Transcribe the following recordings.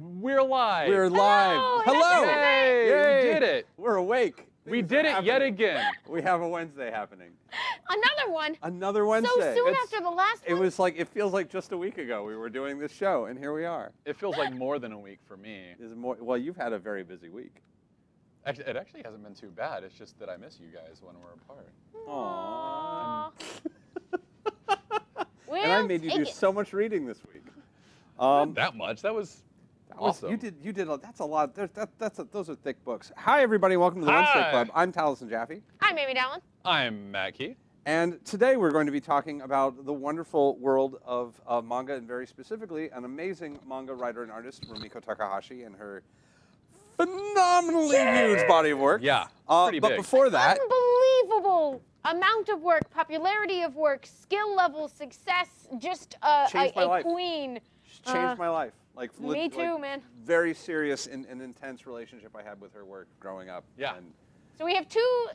We're live. We're live. Hello. Yay, Yay. we did it. We're awake. We Things did are it yet happening. again. We have a Wednesday happening. Another one. Another Wednesday. So soon It's- after the last It one. was like, it feels like just a week ago we were doing this show, and here we are. It feels like more than a week for me. Is it more? Well, you've had a very busy week. Actually, it actually hasn't been too bad. It's just that I miss you guys when we're apart. Aww. Well, And I made you do take it. so much reading this week. Not that much. That was awesome. You did. That's a lot. Those are thick books. Hi, everybody. Welcome to the Wednesday Hi. Club. I'm Taliesin Jaffe. I'm Amy Dallen. I'm Matt Key. And today we're going to be talking about the wonderful world of manga, and very specifically an amazing manga writer and artist, Rumiko Takahashi, and her phenomenally huge body of work. Yeah, pretty but big. before that, Unbelievable amount of work, popularity of work, skill level, success. Just Changed my a life. queen. she changed my life. Like Me too, man. Very serious and intense relationship I had with her work growing up. Yeah. And So we have two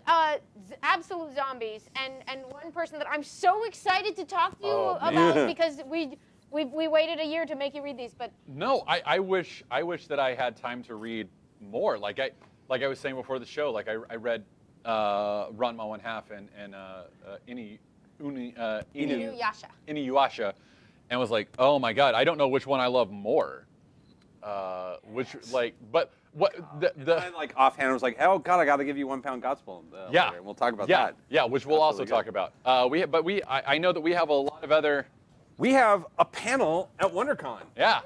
absolute zombies and one person that I'm so excited to talk to you Oh, about man. because we waited a year to make you read these, but No, I wish that I had time to read more. Like I was saying before the show, like I read Ranma 1/2 and Inuyasha. Inuyasha, and was like, oh my god, I don't know which one I love more. But what and I, like offhand was like, oh God, I got to give you 1 pound gospel. Yeah. Later. And we'll talk about yeah, that. yeah, which we'll also Absolutely talk about. I know that we have a lot of other. We have a panel at WonderCon. Yeah.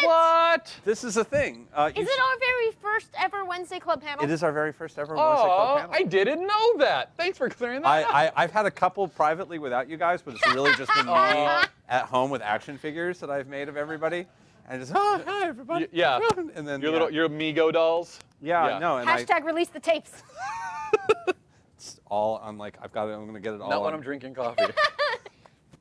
What? This This is a thing. Is it our very first ever Wednesday Club panel? It is our very first ever Wednesday Club Oh, panel. I didn't know that. Thanks for clearing that up. I've had a couple privately without you guys, but it's really just been me at home with action figures that I've made of everybody. And just, oh, hi, everybody. Yeah. And then, Your Amigo dolls. yeah, no, and Hashtag release the tapes. it's all on like, I'm going to get it all Not when on. I'm drinking coffee.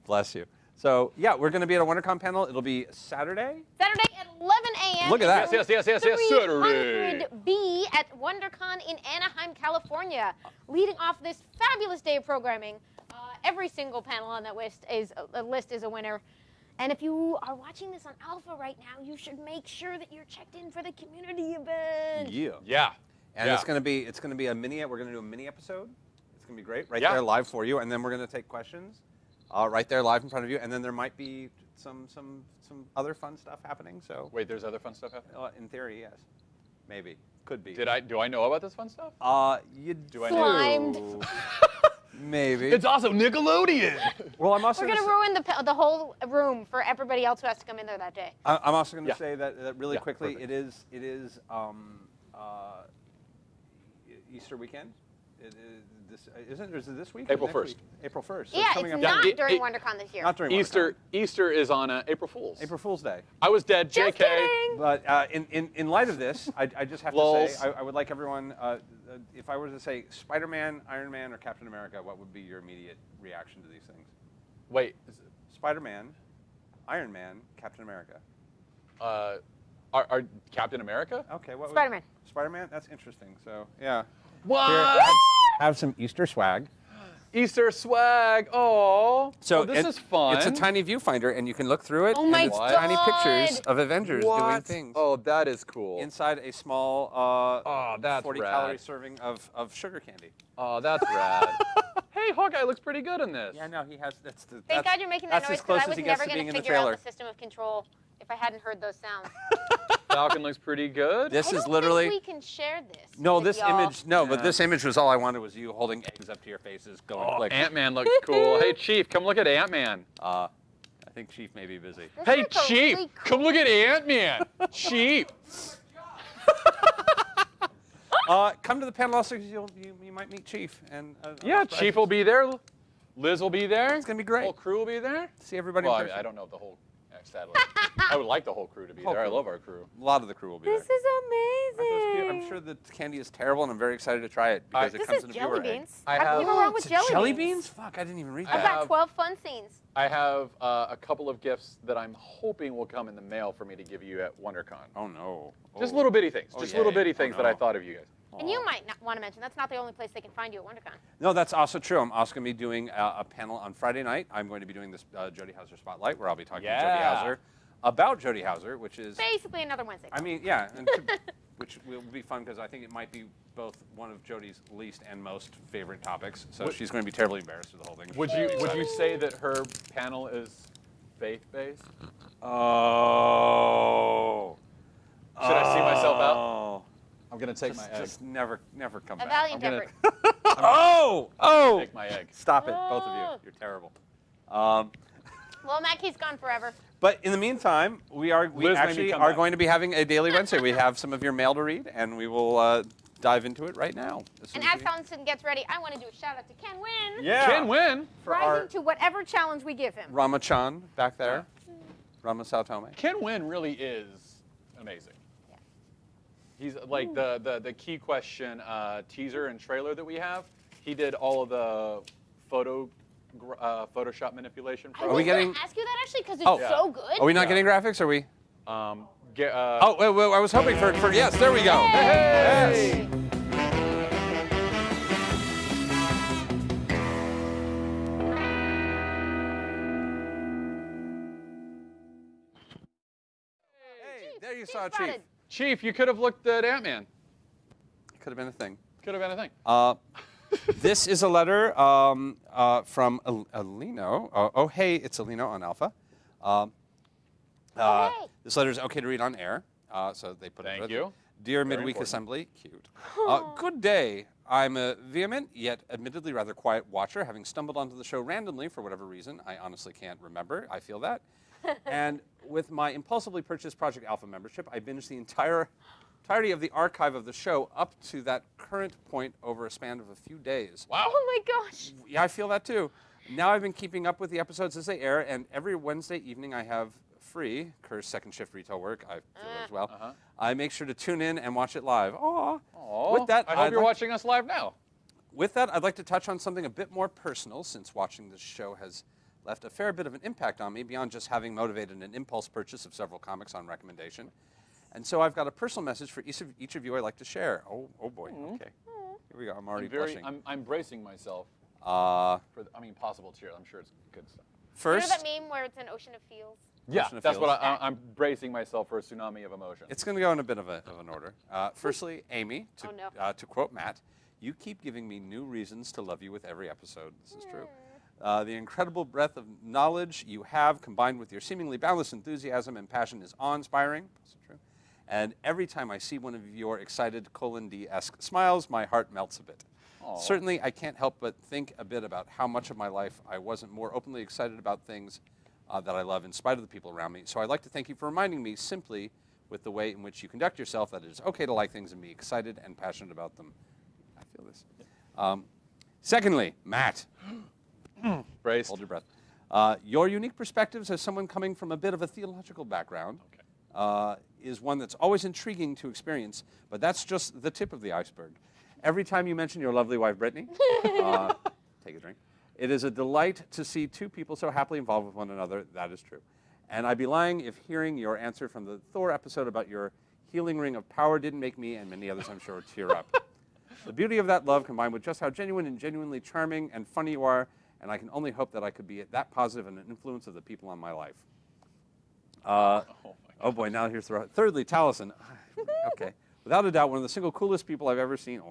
Bless you. So, yeah, we're going to be at a WonderCon panel. It'll be Saturday. Saturday at 11 a.m. Look at that. Yes, Saturday. 300B at WonderCon in Anaheim, California. Leading off this fabulous day of programming, every single panel on that list is a winner. And if you are watching this on Alpha right now, you should make sure that you're checked in for the community event. Yeah. Yeah. And Yeah. it's going to be a mini. We're going to do a mini episode. It's going to be great, right Yeah. there live for you. And then we're going to take questions, right there live in front of you. And then there might be some other fun stuff happening. So, Wait, there's other fun stuff happening? in theory, yes, maybe, could be. Do I know about this fun stuff? You Do I Slimed. do. Maybe. It's also Nickelodeon. Well, I'm also We're going to ruin the whole room for everybody else who has to come in there that day. I'm also going to Yeah. say that really Yeah, quickly. perfect. It is Easter weekend. It is isn't? Or is it this week? or April next 1st. week? April 1st. So Yeah, coming it's up not Yeah, during it- WonderCon this year. not during Easter WonderCon. is on April Fool's. April Fool's Day. I was dead. Just JK. kidding. But in light of this, I just have to Lols. say I would like everyone. If I were to say Spider-Man, Iron Man, or Captain America, what would be your immediate reaction to these things? Wait. Spider-Man, Iron Man, Captain America. Are Captain America? Okay, what? Spider-Man. Spider-Man. That's interesting. So yeah. What? Here, have some Easter swag. Easter swag. Oh. So this is fun. It's a tiny viewfinder, and you can look through it. Oh and my it's God. tiny pictures of Avengers doing What? things Oh, that is cool. inside a small Oh, that's 40 rad. calorie serving of sugar candy. Oh, that's rad. Hey, Hawkeye looks pretty good in this. Yeah, no, he has. Thank God you're making that that's noise as close because I as was he gets never to going being to in the figure out trailer. the system of control if I hadn't heard those sounds. Falcon looks pretty good. This I is don't literally. think we can share this. No, with this y'all. image. No, but Yeah. this image was all I wanted was you holding eggs up to your faces, going Oh, click. Ant-Man looks cool. Hey, Chief, come look at Ant-Man. I think Chief may be busy. This Hey, is Chief, totally come look at Ant-Man. Chief. Come to the panel also because you might meet Chief and. Yeah, other Chief will be there. Liz will be there. It's gonna be great. Whole crew will be there. See everybody. Well, in I person. don't know if the whole sadly. I would like the whole crew to be Whole there. I crew. love our crew. A lot of the crew will be This there. is Aren't those cute? amazing. I'm sure the candy is terrible, and I'm very excited to try it because it This comes is in a jelly viewer egg. beans. I How can you have- go wrong with It's jelly beans? Fuck, I didn't even read I I've that. got have- 12 fun scenes. I have a couple of gifts that I'm hoping will come in the mail for me to give you at WonderCon. Oh no. Just Oh. little bitty things. Oh, Just yeah, little yeah. bitty Oh, things that I no. thought of you guys. And you might not want to mention that's not the only place they can find you at WonderCon. No, that's also true. I'm also going to be doing a panel on Friday night. I'm going to be doing this Jody Hauser Spotlight, where I'll be talking to Jody Yeah. Hauser about Jody Houser, which is Basically another Wednesday. I mean, yeah, which will be fun because I think it might be both one of Jody's least and most favorite topics. So she's going to be terribly embarrassed with the whole thing. Would you say that her panel is faith-based? Oh. Should I see myself out? I'm gonna take my egg. Just never come A back. valiant I'm gonna- effort. Oh! Take my egg. Stop it, both of you. You're terrible. Well, Mackey's gone forever. But in the meantime, we Liz made me actually come are back. going to be having a daily Wednesday. We have some of your mail to read, and we will dive into it right now. And as Taliesin gets ready, I want to do a shout out to Ken Wynn. Yeah. Can win. For our Rising to whatever challenge we give him. Rama-chan back there. Rama Saotome. Ken Wynn really is amazing. Yeah. He's like the key question teaser and trailer that we have. He did all of the Photoshop manipulation. I Are we was going getting- to ask you that actually because it's Oh. so good. Are we not Yeah. getting graphics? Or are we? Oh, Wait, I was hoping for yes, there we go. Hey! Yes. Hey, there you saw Chief. spotted. Chief, you could have looked at Ant-Man. Could have been a thing. Could have been a thing. This is a letter from Alino. Oh, hey, it's Alino on Alpha. Hey. This letter is okay to read on air, so they put it. Thank you. Dear Very Midweek important. Assembly, cute. Good day. I'm a vehement yet admittedly rather quiet watcher, having stumbled onto the show randomly for whatever reason. I honestly can't remember. I feel that. And with my impulsively purchased Project Alpha membership, I binged the entirety of the archive of the show up to that current point over a span of a few days. Wow. Oh my gosh. Yeah, I feel that too. Now I've been keeping up with the episodes as they air, and every Wednesday evening I have free, curse second shift retail work, I feel as well. Uh-huh. I make sure to tune in and watch it live. Aw. Aw. With that, I hope I'd you're like- watching us live now. With that, I'd like to touch on something a bit more personal, since watching this show has left a fair bit of an impact on me beyond just having motivated an impulse purchase of several comics on recommendation. And so I've got a personal message for each of you I'd like to share. Oh boy, okay. Here we go, I'm already blushing. I'm bracing myself Uh, for possible tears. I'm sure it's good stuff. You know first, that meme where it's an ocean of feels? Yeah, Ocean of that's what feels. I'm bracing myself for a tsunami of emotion. it's going to go in a bit of an order. Firstly, Amy, Oh, no. to quote Matt, you keep giving me new reasons to love you with every episode. This is true. The incredible breadth of knowledge you have, combined with your seemingly boundless enthusiasm and passion, is awe-inspiring. This is true. And every time I see one of your excited Colin D-esque smiles, my heart melts a bit. Aw. Certainly, I can't help but think a bit about how much of my life I wasn't more openly excited about things that I love in spite of the people around me. So I'd like to thank you for reminding me simply with the way in which you conduct yourself that it is okay to like things and be excited and passionate about them. I feel this. Secondly, Matt. Braced. Hold your breath. Your unique perspectives as someone coming from a bit of a theological background is one that's always intriguing to experience, but that's just the tip of the iceberg. Every time you mention your lovely wife, Brittany, take a drink, it is a delight to see two people so happily involved with one another. That is true. And I'd be lying if hearing your answer from the Thor episode about your healing ring of power didn't make me and many others, I'm sure, tear up. The beauty of that love combined with just how genuine and genuinely charming and funny you are, and I can only hope that I could be that positive and an influence of the people in my life. Oh boy, now here's the thirdly, Taliesin. Okay, without a doubt, one of the single coolest people I've ever seen.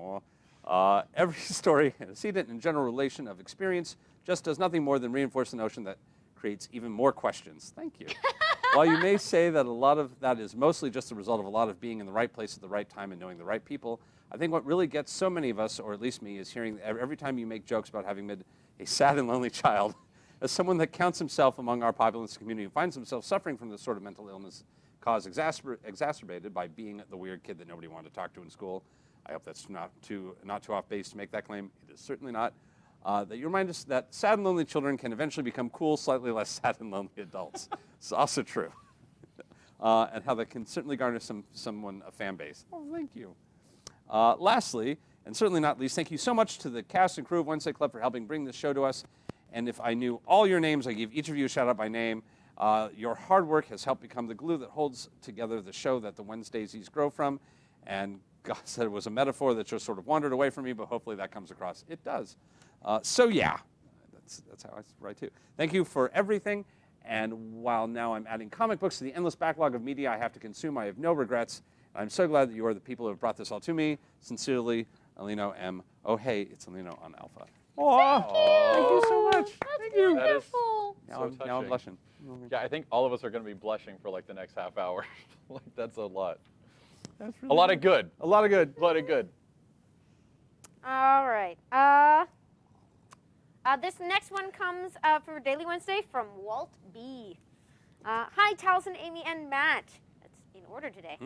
Every story, antecedent, and general relation of experience just does nothing more than reinforce the notion that creates even more questions. Thank you. While you may say that a lot of that is mostly just the result of a lot of being in the right place at the right time and knowing the right people, I think what really gets so many of us, or at least me, is hearing every time you make jokes about having been a sad and lonely child, as someone that counts himself among our populace community and finds himself suffering from this sort of mental illness caused exacerbated by being the weird kid that nobody wanted to talk to in school. I hope that's not too off base to make that claim. It is certainly not. That you remind us that sad and lonely children can eventually become cool, slightly less sad and lonely adults. It's also true. And how that can certainly garner someone a fan base. Oh, thank you. Lastly, and certainly not least, thank you so much to the cast and crew of Wednesday Club for helping bring this show to us. And if I knew all your names, I give each of you a shout out by name. Your hard work has helped become the glue that holds together the show that the Wednesdays grow from. And God said it was a metaphor that just sort of wandered away from me, but hopefully that comes across. It does. So yeah, that's how I write too. Thank you for everything. And while now I'm adding comic books to the endless backlog of media I have to consume, I have no regrets. I'm so glad that you are the people who have brought this all to me. Sincerely, Alino M. Oh, hey, it's Alino on Alpha. Oh, thank you so much. That's you. That is wonderful. Now I'm touching. blushing. Yeah, I think all of us are going to be blushing for like the next half hour. Like that's a lot. That's A lot of good. A lot of good. A lot of good. All right. This next one comes for Daily Wednesday from Walt B. Hi, Taliesin, Amy, and Matt. That's in order today.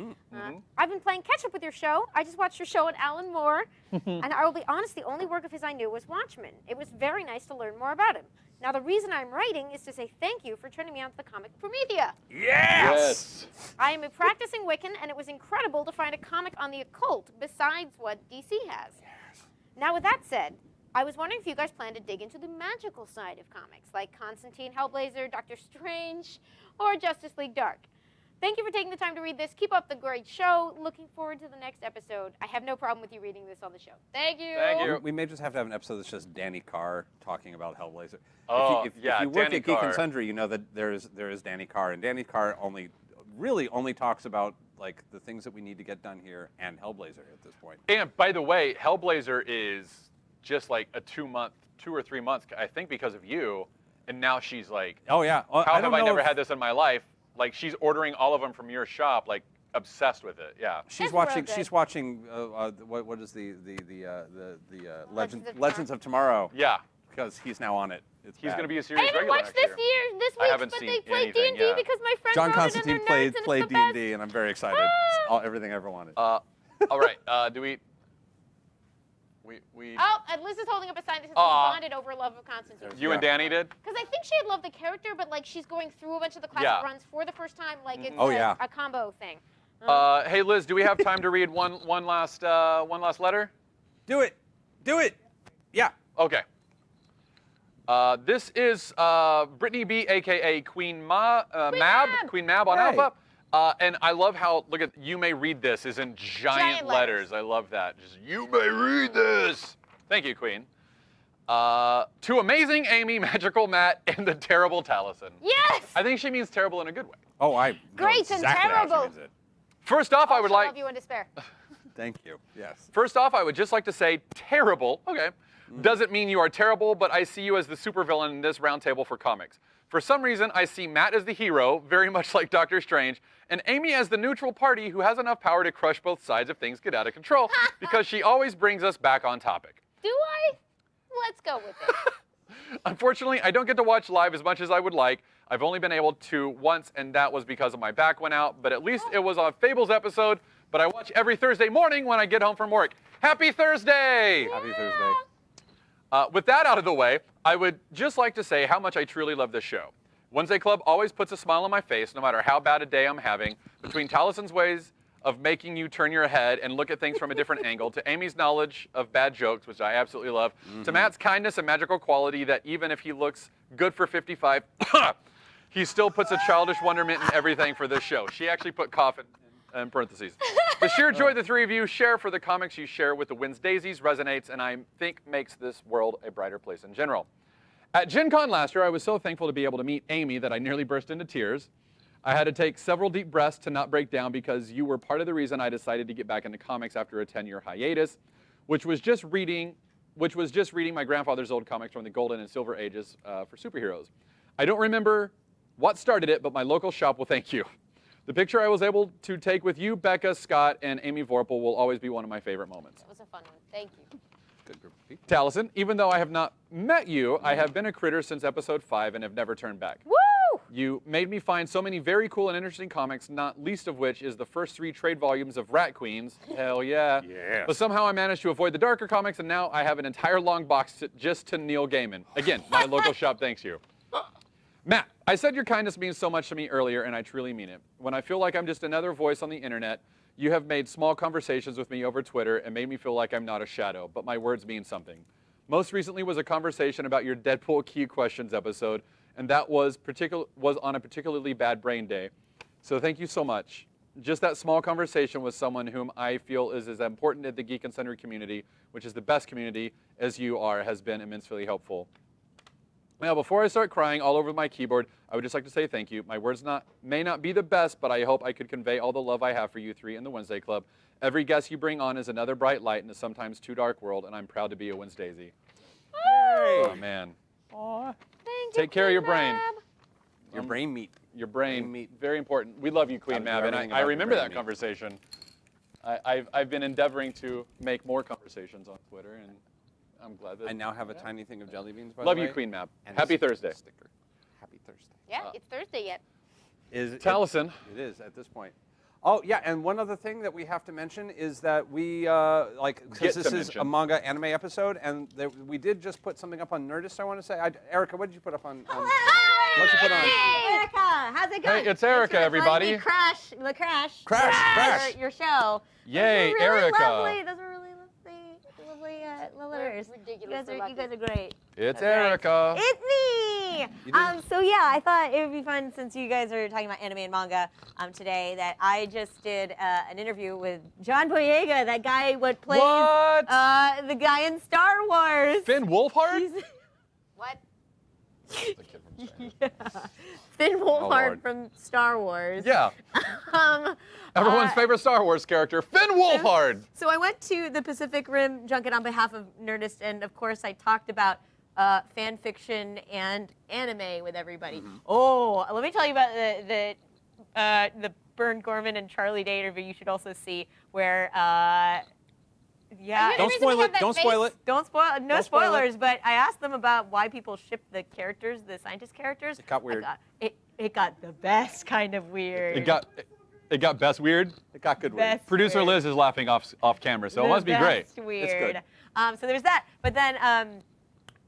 I've been playing catch up with your show. I just watched your show on Alan Moore, and I will be honest, the only work of his I knew was Watchmen. It was very nice to learn more about him. Now, the reason I'm writing is to say thank you for turning me on to the comic Promethea. Yes! I am a practicing Wiccan, and it was incredible to find a comic on the occult besides what DC has. Now, with that said, I was wondering if you guys plan to dig into the magical side of comics, like Constantine, Hellblazer, Doctor Strange, or Justice League Dark. Thank you for taking the time to read this. Keep up the great show. Looking forward to the next episode. I have no problem with you reading this on the show. Thank you. Thank you. We may just have to have an episode that's just Danny Carr talking about Hellblazer. Oh, if yeah, you work Danny at Geek Carr. and Sundry, you know that there is Danny Carr, and Danny Carr really only talks about like the things that we need to get done here and Hellblazer at this point. And by the way, Hellblazer is just like a 2 or 3 months, I think, because of you. And now she's like, Oh yeah, how I have don't I know never if- had this in my life? Like she's ordering all of them from your shop, like obsessed with it. Yeah. She's It's watching. real good. She's watching. What is the Legends of Legends of Tomorrow? Yeah. Because he's now on it. It's He's bad. going to be a I series haven't regular watched next this year. year, this I week, haven't but seen they played anything, D&D yeah. because my friends John brought it and Constantine they're nerds, and played it's the best. D&D, and I'm very excited. It's everything I ever wanted. All right. Do we? Oh, and Liz is holding up a sign that says we Aw. bonded over love of Constantine. You and Danny did? Because I think she had loved the character, but like she's going through a bunch of the classic Yeah. runs for the first time, like it's Oh, yeah. a combo thing. Hey Liz, do we have time to read one last letter? Do it. Yeah. Okay. This is Brittany B, aka Queen Mab on Hey. Alpha. And I love how, look at, you may read this is in giant letters. I love that. Just, you may read this. Thank you, Queen. To amazing Amy, magical Matt, and the terrible Taliesin. Yes! I think she means terrible in a good way. Oh, I know Great and exactly how she terrible. means it. First off, I would She'll like. love you in despair. Thank you. Yes. First off, I would just like to say terrible, okay, doesn't mean you are terrible, but I see you as the supervillain in this roundtable for comics. For some reason, I see Matt as the hero, very much like Doctor Strange, and Amy as the neutral party who has enough power to crush both sides if things get out of control, because she always brings us back on topic. Do I? Let's go with it. Unfortunately, I don't get to watch live as much as I would like. I've only been able to once, and that was because of my back went out, but at least it was a Fables episode, but I watch every Thursday morning when I get home from work. Happy Thursday! Happy Thursday. With that out of the way, I would just like to say how much I truly love this show. Wednesday Club always puts a smile on my face no matter how bad a day I'm having. Between Taliesin's ways of making you turn your head and look at things from a different angle, to Amy's knowledge of bad jokes, which I absolutely love, to Matt's kindness and magical quality that even if he looks good for 55, he still puts a childish wonderment in everything for this show. She actually put cough in parentheses. The sheer joy the three of you share for the comics you share with the Wins Daisies resonates and I think makes this world a brighter place in general. At Gen Con last year, I was so thankful to be able to meet Amy that I nearly burst into tears. I had to take several deep breaths to not break down because you were part of the reason I decided to get back into comics after a 10-year hiatus, which was just reading my grandfather's old comics from the Golden and Silver Ages for superheroes. I don't remember what started it, but my local shop will thank you. The picture I was able to take with you, Becca, Scott, and Amy Vorpal will always be one of my favorite moments. That was a fun one. Thank you. Good group of people. Taliesin, even though I have not met you, I have been a critter since episode 5 and have never turned back. Woo! You made me find so many very cool and interesting comics, not least of which is the first 3 trade volumes of Rat Queens. Hell yeah. Yes. But somehow I managed to avoid the darker comics, and now I have an entire long box just to Neil Gaiman. Again, my local shop thanks you. Matt, I said your kindness means so much to me earlier, and I truly mean it. When I feel like I'm just another voice on the internet, you have made small conversations with me over Twitter and made me feel like I'm not a shadow, but my words mean something. Most recently was a conversation about your Deadpool Key Questions episode, and that was on a particularly bad brain day. So thank you so much. Just that small conversation with someone whom I feel is as important in the Geek and Sundry community, which is the best community as you are, has been immensely helpful. Now, before I start crying all over my keyboard, I would just like to say thank you. My words may not be the best, but I hope I could convey all the love I have for you three in the Wednesday Club. Every guest you bring on is another bright light in a sometimes too dark world, and I'm proud to be a Wednesdaysy. Oh, man. Thank you, Take care of your Queen brain. Mab. Your brain meat. Your brain, Brain meat. very important. We love you, Queen Gotta do Mab, and everything I about the remember brain that meat. conversation. I've been endeavoring to make more conversations on Twitter, and I'm glad that I now have a tiny thing of jelly beans, by love the way. you, Queen Mab. And Happy a Thursday. sticker. Happy Thursday. Yeah, it's Thursday yet. Is Taliesin. It is at this point. Oh, yeah, and one other thing that we have to mention is that we, Get because this to is mention. a manga anime episode, and we did just put something up on Nerdist, I want to say. Erica, what did you put up on what'd you put on? Erica, how's it going? Hey, it's Erica, everybody. Crash. Crash. Your show. Yay, Those are really Erica. Lovely. Those are really lovely letters. Ridiculously You guys are great. It's Okay. Erica. It's me. You didn't- So yeah, I thought it would be fun since you guys are talking about anime and manga today that I just did an interview with John Boyega, that guy what plays What? the guy in Star Wars. Finn Wolfhard? He's- What? The kid from China. yeah. Finn Wolfhard Lord. from Star Wars. Yeah. Everyone's favorite Star Wars character, Finn Wolfhard. So I went to the Pacific Rim Junket on behalf of Nerdist, and of course I talked about fan fiction and anime with everybody. Oh, let me tell you about the Bern Gorman and Charlie Day interview. You should also see where. Don't Don't spoil it. Don't spoil it. Don't spoil. No Don't spoil it. spoilers. But I asked them about why people ship the characters, the scientist characters. It got weird. It got the best kind of weird. It got best weird. It got good weird. Best Producer weird. Liz is laughing off camera, so it must be great. Best weird. It's good. So there's that. But then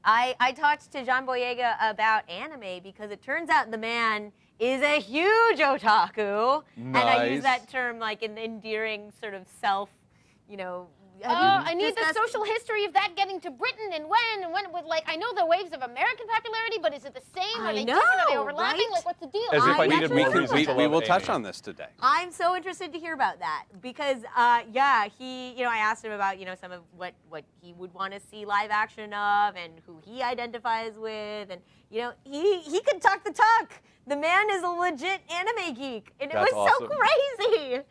I talked to John Boyega about anime because it turns out the man is a huge otaku. And I use Nice. that term like in endearing sort of self, have you I need the discussed- social history of that getting to Britain and when it was like I know the waves of American popularity, but is it the same? Are I they know, different? Are they overlapping? right? Like what's the deal? As if I I needed more actually- reason to We love will touch Amy. on this today. I'm so interested to hear about that because, he, I asked him about, some of what he would want to see live action of and who he identifies with, and he could talk the talk. The man is a legit anime geek, and That's it was so awesome. crazy.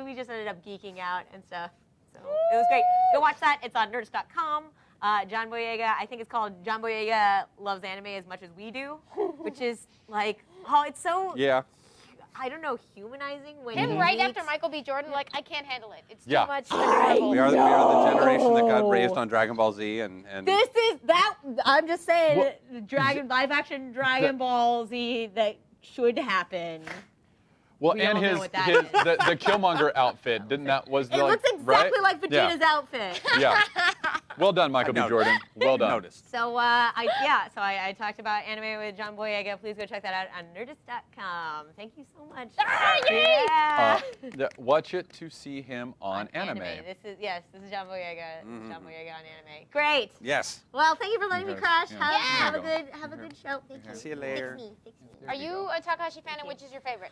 We just ended up geeking out and stuff. So it was great. Go watch that. It's on Nerdist.com. John Boyega, I think it's called John Boyega Loves Anime as Much as We Do, which is like, it's so, Yeah. I don't know, humanizing when Him he right meets- after Michael B. Jordan, like I can't handle it. It's too Yeah. much. We are the generation that got raised on Dragon Ball Z and This is that. I'm just saying, What- the live action Dragon Ball Z that should happen. Well, We and all know his what that the Killmonger outfit, was It looks exactly like Vegeta's outfit. Yeah. Well done, Michael B. noticed. Jordan. Well done. Noticed. So I talked about anime with John Boyega. Please go check that out on Nerdist.com. Thank you so much. yay! Yeah. Watch it to see him on anime. This is John Boyega. John Boyega on anime. Great. Yes. Well, thank you for letting me Okay. crash. Yeah. Have Yeah. a good show. Thank you. See you later. Fix me. Are you a Takahashi fan, and which is your favorite?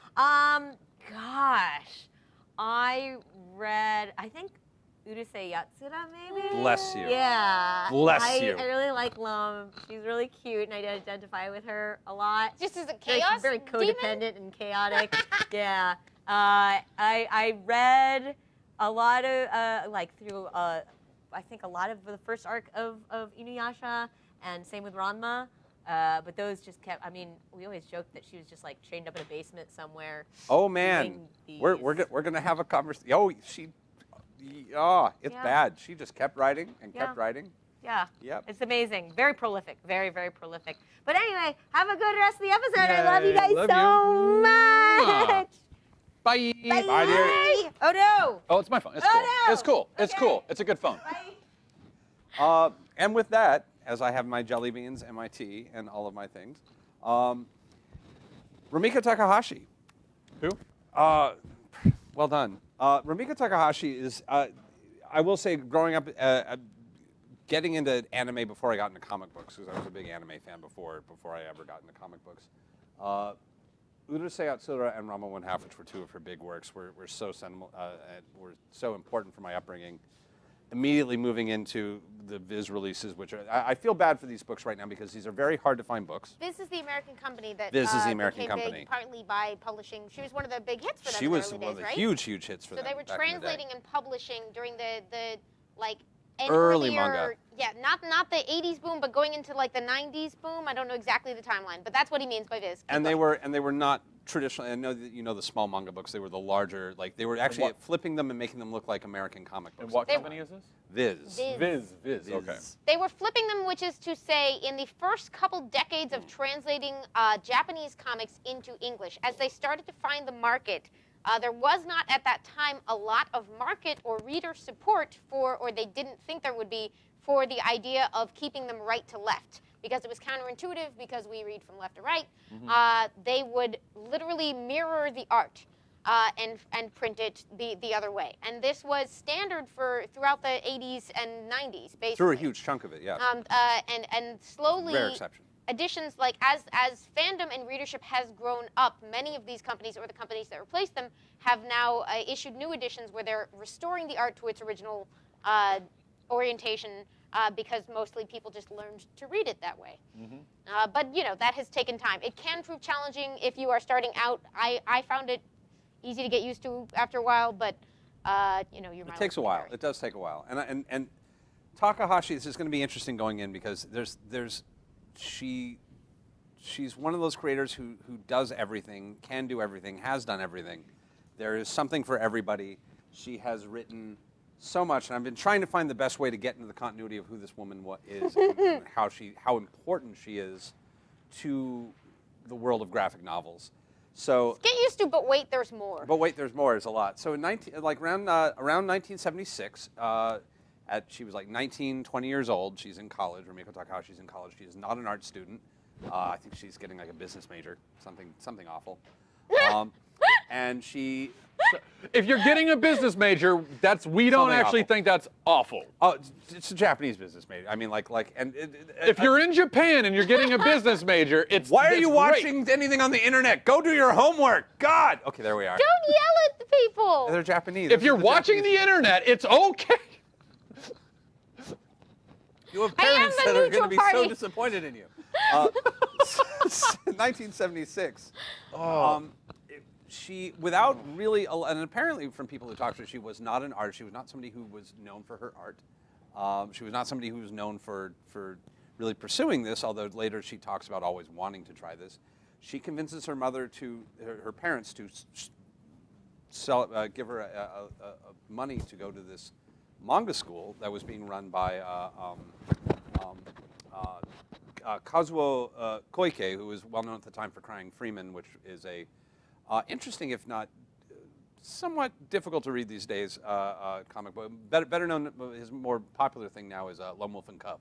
Gosh, I read, I think Urusei Yatsura, maybe? Bless you. Yeah. Bless you. I really like Lum. She's really cute, and I identify with her a lot. Just as a Very- chaos Very demon? codependent and chaotic. Yeah. I read a lot of, through, I think a lot of the first arc of Inuyasha, and same with Ranma. But those just kept, we always joked that she was just like chained up in a basement somewhere. Oh man, doing we're these. gonna have a conversation. Oh, it's Yeah. bad. She just kept writing and Yeah. kept writing. Yeah. Yep. It's amazing. Very prolific. Very, very prolific. But anyway, have a good rest of the episode. I love you guys Love so you. much. Bye. Bye. Bye, dear. Oh no. Oh, it's my phone. It's Oh, cool. no. It's cool. It's Okay. cool. It's a good phone. Bye. And with that, as I have my jelly beans and my tea and all of my things, Rumiko Takahashi. Who? Well done. Rumiko Takahashi is, I will say, growing up, getting into anime before I got into comic books, because I was a big anime fan before I ever got into comic books. Urusei Yatsura and Ranma 1/2, which were two of her big works, were so important for my upbringing. immediately moving into the Viz releases, which are, I feel bad for these books right now because these are very hard to find books. Viz is the American company that Viz is the American became company. big partly by publishing. She was one of the big hits for them She in the was early one of days, the right? huge hits for So them. they were back in the day. translating and publishing during the like an Early earlier, manga. yeah, not the 80s boom, but going into like the 90s boom. I don't know exactly the timeline, but that's what he means by Viz. Keep And they going. were not traditional. I know that you know the small manga books. They were the larger, like they were actually flipping them and making them look like American comic books. And what They- company is this? Viz. Viz. Okay. They were flipping them, which is to say, in the first couple decades of translating Japanese comics into English, as they started to find the market, there was not at that time a lot of market or reader support for, or they didn't think there would be, for the idea of keeping them right to left. Because it was counterintuitive, because we read from left to right, they would literally mirror the art. And print it the other way. And this was standard for throughout the 80s and 90s, basically. Through a huge chunk of it, yeah. And slowly, Rare exception. additions, like as fandom and readership has grown up, many of these companies or the companies that replaced them have now issued new editions where they're restoring the art to its original orientation because mostly people just learned to read it that way. But you know, that has taken time. It can prove challenging if you are starting out. I found it easy to get used to after a while, but you know, It takes a while. It does take a while. And Takahashi, this is going to be interesting going in because she's one of those creators who does everything, can do everything, has done everything. There is something for everybody. She has written so much, and I've been trying to find the best way to get into the continuity of who this woman is and how important she is to the world of graphic novels. So Get used to, but wait, there's more. But wait, there's more. There's a lot. So in around 1976, she was like 19, 20 years old. She's in college. Rumiko Takahashi's in college. She is not an art student. I think she's getting like a business major, something awful. And she. If you're getting a business major, we don't Something actually awful. think that's awful. Oh, it's a Japanese business major. I mean, If you're in Japan and you're getting a business major, it's why are you great. watching anything on the internet? Go do your homework. God. Okay, there we are. Don't yell at the people. They're Japanese. If you're watching the internet, it's okay. You have I am parents the that are going to neutral be so party. disappointed in you. 1976. She, without really, and apparently from people who talked to her, she was not an artist. She was not somebody who was known for her art. She was not somebody who was known for really pursuing this, although later she talks about always wanting to try this. She convinces her mother her parents to give her money to go to this manga school that was being run by Kazuo Koike, who was well known at the time for Crying Freeman, which is a interesting, if not somewhat difficult to read these days, comic book. Better known, his more popular thing now is Lone Wolf and Cub.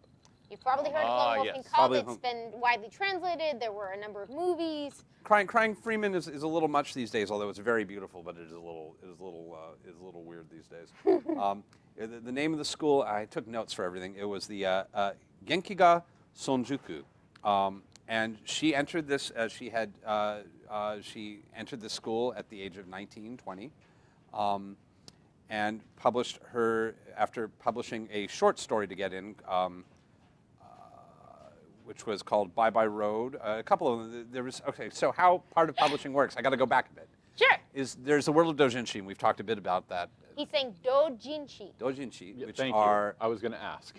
You've probably heard of Lone Wolf yes. and Cub. Probably It's been widely translated. There were a number of movies. Crying Freeman is a little much these days, although it's very beautiful, but it is a little weird these days. The name of the school, I took notes for everything. It was the Genkiga Sonjuku, and she entered this. She entered the school at the age of 19, 20, and published after publishing a short story to get in. Which was called Bye Bye Road. A couple of them. So how part of publishing works? I got to go back a bit. Sure. There's the world of doujinshi, and we've talked a bit about that. He's saying doujinshi. Doujinshi, which Thank are you. I was going to ask.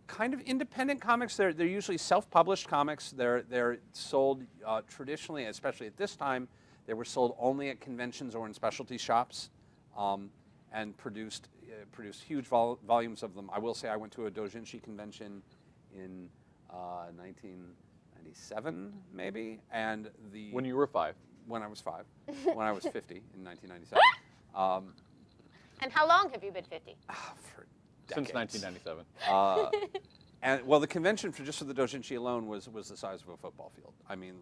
kind of independent comics. They're usually self-published comics. They're sold traditionally, especially at this time, they were sold only at conventions or in specialty shops, and produced huge volumes of them. I will say I went to a doujinshi convention in 1997, maybe, and When you were 5. when I was 5, when I was 50 in 1997. And how long have you been 50? For Since decades. 1997. And well, the convention for the doujinshi alone was the size of a football field. I mean,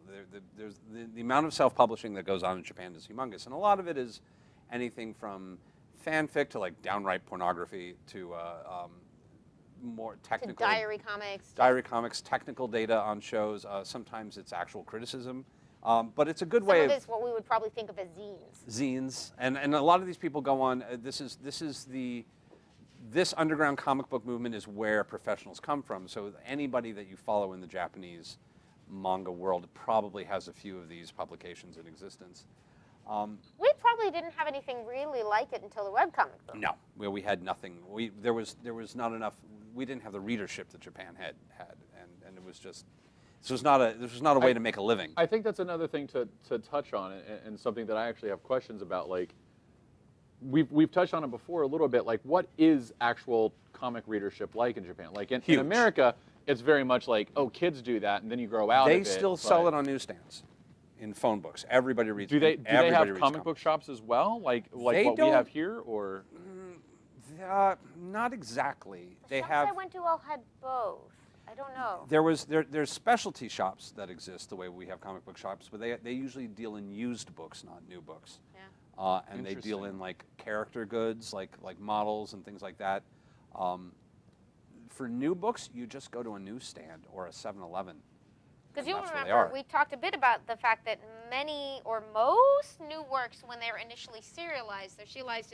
there's the amount of self-publishing that goes on in Japan is humongous, and a lot of it is anything from fanfic to like downright pornography to more technical Diary comics. diary comics, technical data on shows. Sometimes it's actual criticism, but it's a good Some way of it's what we would probably think of as zines. zines, and a lot of these people go on. This is this underground comic book movement is where professionals come from. So anybody that you follow in the Japanese manga world probably has a few of these publications in existence. We probably didn't have anything really like it until the webcomic boom. No, we had nothing. There was not enough. We didn't have the readership that Japan had, and it was just. This was not a way to make a living. I think that's another thing to touch on, and something that I actually have questions about. Like, we've touched on it before a little bit. Like, what is actual comic readership like in Japan? Like in America, it's very much like, oh, kids do that, and then you grow out of it. They still sell it on newsstands, in phone books. Everybody reads. Do they everybody have reads comic book shops as well? Like what we have here, or? Not exactly. The shops I went to all had both. I don't know. There's specialty shops that exist the way we have comic book shops, but they usually deal in used books, not new books. Yeah. And they deal in like character goods, like models and things like that. For new books, you just go to a newsstand or a 7-Eleven. Because you'll remember, we talked a bit about the fact that many or most new works, when they're initially serialized, they're serialized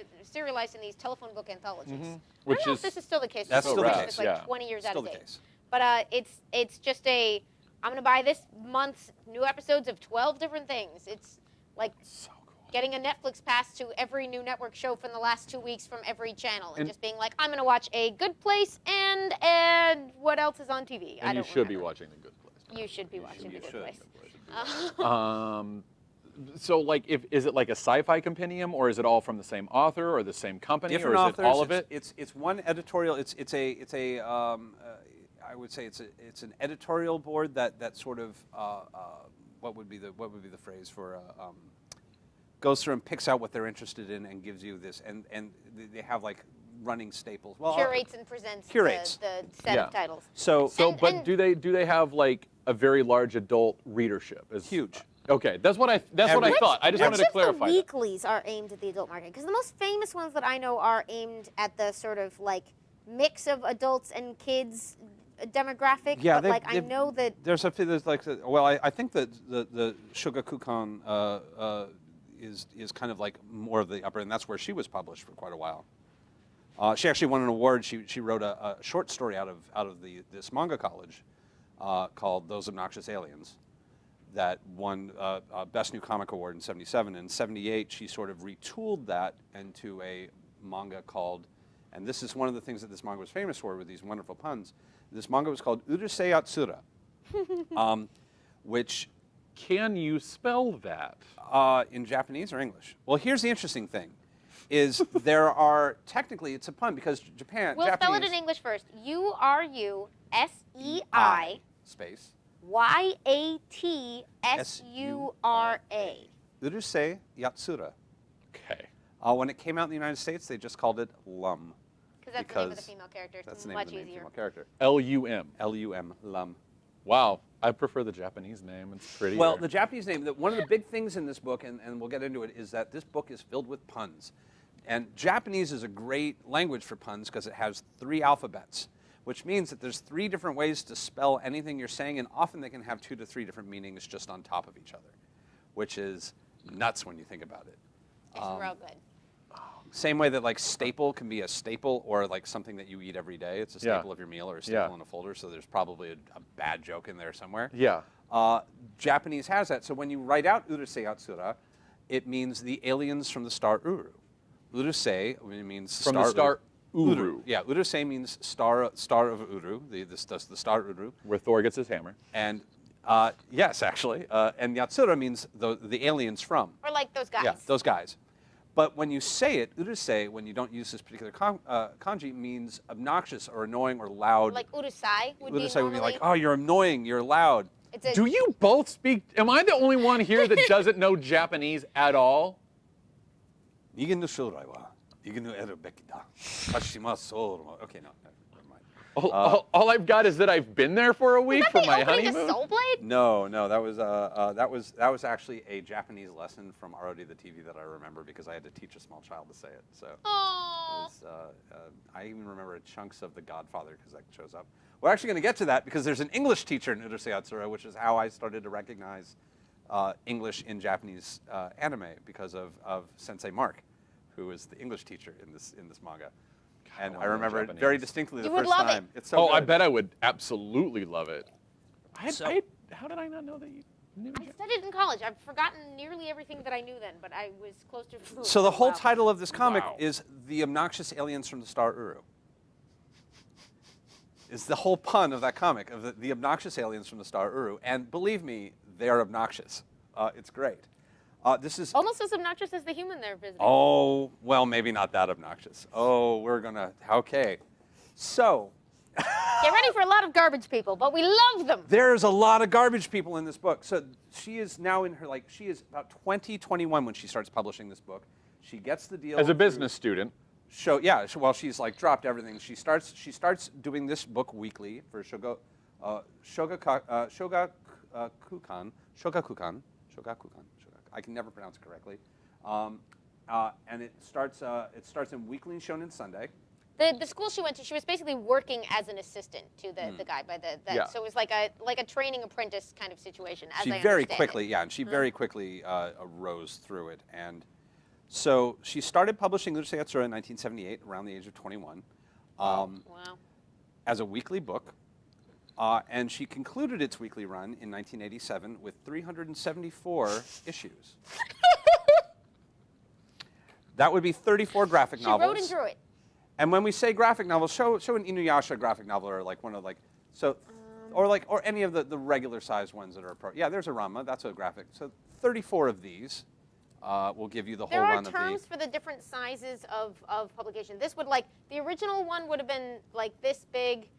in these telephone book anthologies. Mm-hmm. I don't know if this is still the case. That's still the case. It's like 20 years out of date. Case. But it's just I'm going to buy this month's new episodes of 12 different things. It's like So cool. getting a Netflix pass to every new network show from the last 2 weeks from every channel, and just being like, I'm going to watch A Good Place and what else is on TV. And you should be watching The Good Place. You should be watching The Good Place. So, like, is it like a sci-fi compendium, or is it all from the same author or the same company, Different or is authors, it all of it? It's one editorial. I would say it's an editorial board that sort of what would be the phrase for goes through and picks out what they're interested in and gives you this, and they have like running staples. Well, Curates and presents the set of titles. But do they have like a very large adult readership? Huge. Okay, that's what I thought. I just wanted to clarify. Which of the weeklies are aimed at the adult market? Because the most famous ones that I know are aimed at the sort of like mix of adults and kids demographic. Yeah, but I know that there's like I think that the Shogakukan is kind of like more of the upper, and that's where she was published for quite a while. She actually won an award. She wrote a short story out of this manga college called Those Obnoxious Aliens that won Best New Comic Award in '77. In '78, she sort of retooled that into a manga called, and this is one of the things that this manga was famous for with these wonderful puns. This manga was called Urusei Yatsura, which... Can you spell that? In Japanese or English? Well, here's the interesting thing. Is there are, technically, it's a pun because Japanese... We'll spell it in English first. URUSEI space YATSURA. Urusei Yatsura. Okay. When it came out in the United States, they just called it LUM. Because that's the name of the female character. That's it's the name much of the easier. female character. LUM. LUM, LUM. Wow, I prefer the Japanese name. It's prettier. Well, the Japanese name, one of the big things in this book, and we'll get into it, is that this book is filled with puns. And Japanese is a great language for puns because it has 3 alphabets, which means that there's 3 different ways to spell anything you're saying, and often they can have 2 to 3 different meanings just on top of each other, which is nuts when you think about it. It's real good. Same way that like staple can be a staple or like something that you eat every day. It's a staple of your meal or a staple in a folder, so there's probably a bad joke in there somewhere. Yeah. Japanese has that. So when you write out Urusei Yatsura, it means the aliens from the star Uru. Urusei means from the star Uru. Yeah, Urusei means star of Uru, the star Uru. Where Thor gets his hammer. And yes, actually. And Yatsura means the aliens from. Or like those guys. Yeah, those guys. But when you say it, urusei, when you don't use this particular kanji, means obnoxious or annoying or loud. Like urusai would be Urusei would be like, oh, you're annoying, you're loud. Do you both speak? Am I the only one here that doesn't know Japanese at all? Okay, no, never mind. All I've got is that I've been there for a week for my honeymoon. Was that the opening to Soul Blade? No, that was actually a Japanese lesson from Arodi the TV that I remember because I had to teach a small child to say it. So Aww. I even remember chunks of The Godfather because that shows up. We're actually going to get to that because there's an English teacher in Urusei Yatsura, which is how I started to recognize English in Japanese anime because of Sensei Mark, who is the English teacher in this manga. And I wanna learn remember it Japanese. very distinctly the You would first love it. time. It's so Oh, I good. bet I would absolutely love it. So- How did I not know that you knew I studied in college. I've forgotten nearly everything that I knew then, but I was close to fluent. So the whole Wow. title of this comic Wow. is The Obnoxious Aliens from the Star Uru. Is the whole pun of that comic, of the obnoxious aliens from the star Uru. And believe me, they are obnoxious. It's great. This is, Almost as obnoxious as the human they're visiting. oh, well, maybe not that obnoxious. Oh, we're gonna, okay. So, Get ready for a lot of garbage people, but we love them. there's a lot of garbage people in this book. So she is now in her, she is about 20, 21 when she starts publishing this book. She gets the deal. As a through- business student. Well, she's like dropped everything. She starts doing this book weekly for Shogakukan. I can never pronounce it correctly. And it starts in Weekly and Shonen Sunday. The school she went to, she was basically working as an assistant to the guy by Yeah. so it was like a training apprentice kind of situation. As She I very understand quickly, it. yeah, and she very quickly rose through it. And so she started publishing Urusei Yatsura in 1978, around the age of 21. Wow. As a weekly book, and she concluded its weekly run in 1987 with 374 issues. That would be 34 graphic She novels. wrote and drew it. And when we say graphic novels, show an Inuyasha graphic novel, or like one of or any of the regular sized ones that are appropriate. Yeah, there's a Ranma, that's a graphic. So 34 of these will give you the whole There are run of terms for the different sizes of publication. This would the original one would have been like this big,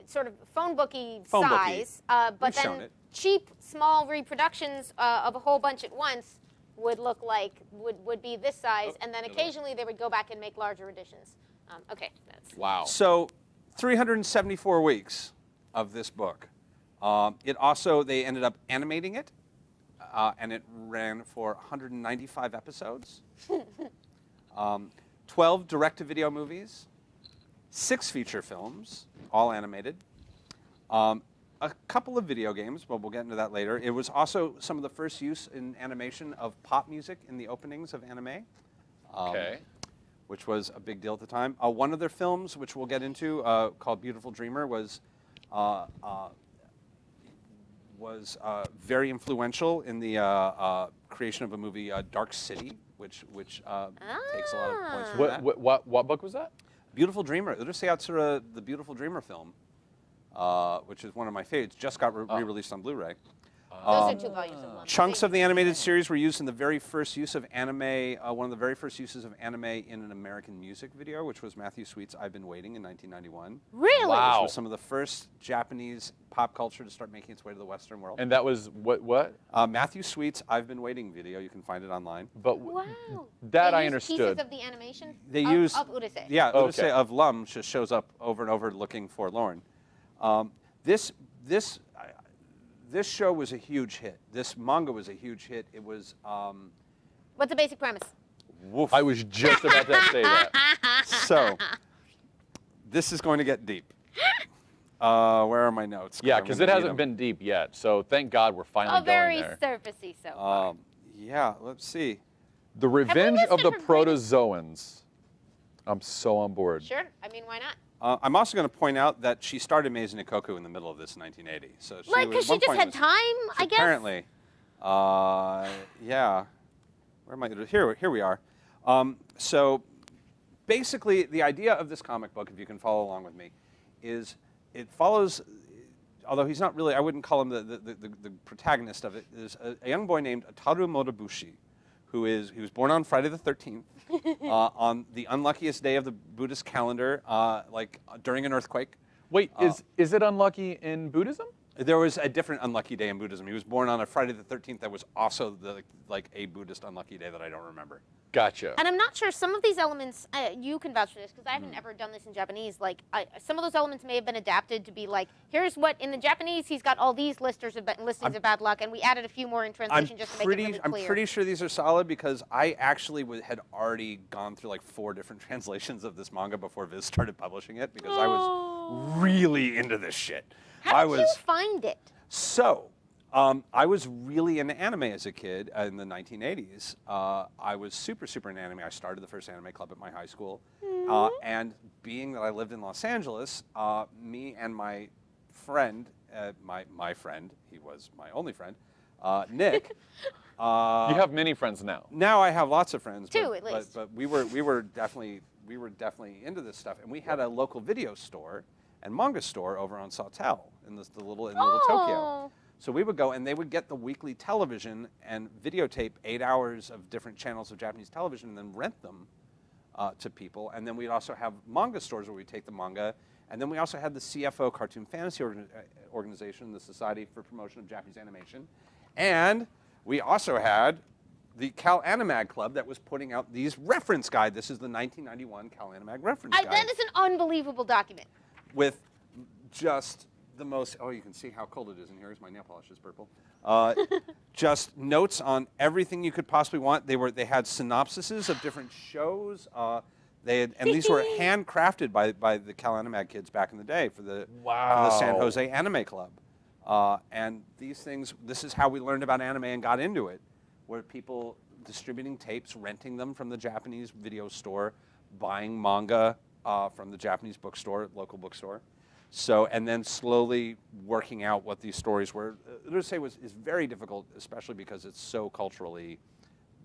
sort of phone booky Phone booky. size, but We've shown then it. cheap small reproductions of a whole bunch at once would look like would be this size, and then occasionally they would go back and make larger editions. Okay, that's Wow. So 374 weeks of this book. They ended up animating it, and it ran for 195 episodes, 12 direct-to-video movies, 6 feature films, all animated, a couple of video games, but we'll get into that later. It was also some of the first use in animation of pop music in the openings of anime. Okay. Which was a big deal at the time. One of their films, which we'll get into, called Beautiful Dreamer, was very influential in the creation of a movie, Dark City, which takes a lot of points from that. What book was that? Beautiful Dreamer, Urusei Yatsura, the Beautiful Dreamer film, which is one of my favorites, just got re-released on Blu-ray. those are 2 volumes of one. Chunks of the animated series were used in the very first use of anime, one of the very first uses of anime in an American music video, which was Matthew Sweet's I've Been Waiting in 1991. Really? Wow. Which was some of the first Japanese pop culture to start making its way to the Western world. And that was what? Matthew Sweet's I've Been Waiting video, you can find it online. But Wow. that They I used understood. Pieces of the animation. They of, use of Urusei. Yeah, Okay. Urusei of Lum just shows up over and over looking forlorn. This show was a huge hit. This manga was a huge hit. It was What's the basic premise? woof. I was just about to say that. So, this is going to get deep. Where are my notes? Yeah, I'm because gonna it need hasn't them. been deep yet. So thank God we're finally Oh, very going there. surfacey so far. Yeah, let's see. The Revenge of the listed her greatest- Protozoans. I'm so on board. Sure. I mean, why not? I'm also going to point out that she started Maison Ikkoku in the middle of this in 1980. So she Like, was- because at she one just point had was- time, I guess. Apparently. Yeah. Where am I? Here we are. So basically, the idea of this comic book, if you can follow along with me, is it follows, although he's not really, I wouldn't call him the protagonist of it, is a young boy named Ataru Motobushi, he was born on Friday the 13th, on the unluckiest day of the Buddhist calendar, during an earthquake. Wait, is it unlucky in Buddhism? There was a different unlucky day in Buddhism. He was born on a Friday the 13th that was also a Buddhist unlucky day that I don't remember. Gotcha. And I'm not sure, some of these elements, you can vouch for this, because I haven't ever done this in Japanese. Some of those elements may have been adapted to be like, here's what, in the Japanese, he's got all these listings of bad luck, and we added a few more in translation just to make it really clear. I'm pretty sure these are solid because I actually had already gone through 4 different translations of this manga before Viz started publishing it because I was really into this shit. How did you find it? So, I was really into anime as a kid in the 1980s. I was super into anime. I started the first anime club at my high school. And being that I lived in Los Angeles, me and my friend, my friend, he was my only friend, Nick. You have many friends now. Now I have lots of friends. Two, at least. But we were definitely into this stuff, and we had a local video store and manga store over on Sawtelle in the little Tokyo. So we would go, and they would get the weekly television and videotape 8 hours of different channels of Japanese television, and then rent them to people. And then we'd also have manga stores where we'd take the manga. And then we also had the CFO Cartoon Fantasy Organization, the Society for Promotion of Japanese Animation. And we also had the Cal Animag Club that was putting out these reference guide. This is the 1991 Cal Animag reference guide. That is an unbelievable document. With just the most, you can see how cold it is in here. My nail polish is purple. Just notes on everything you could possibly want. They had synopsises of different shows. And these were handcrafted by the Cal Animag kids back in the day for the San Jose Anime Club. And these things, this is how we learned about anime and got into it, where people distributing tapes, renting them from the Japanese video store, buying manga from the Japanese bookstore, local bookstore. So, and then slowly working out what these stories were. Urusei is very difficult, especially because it's so culturally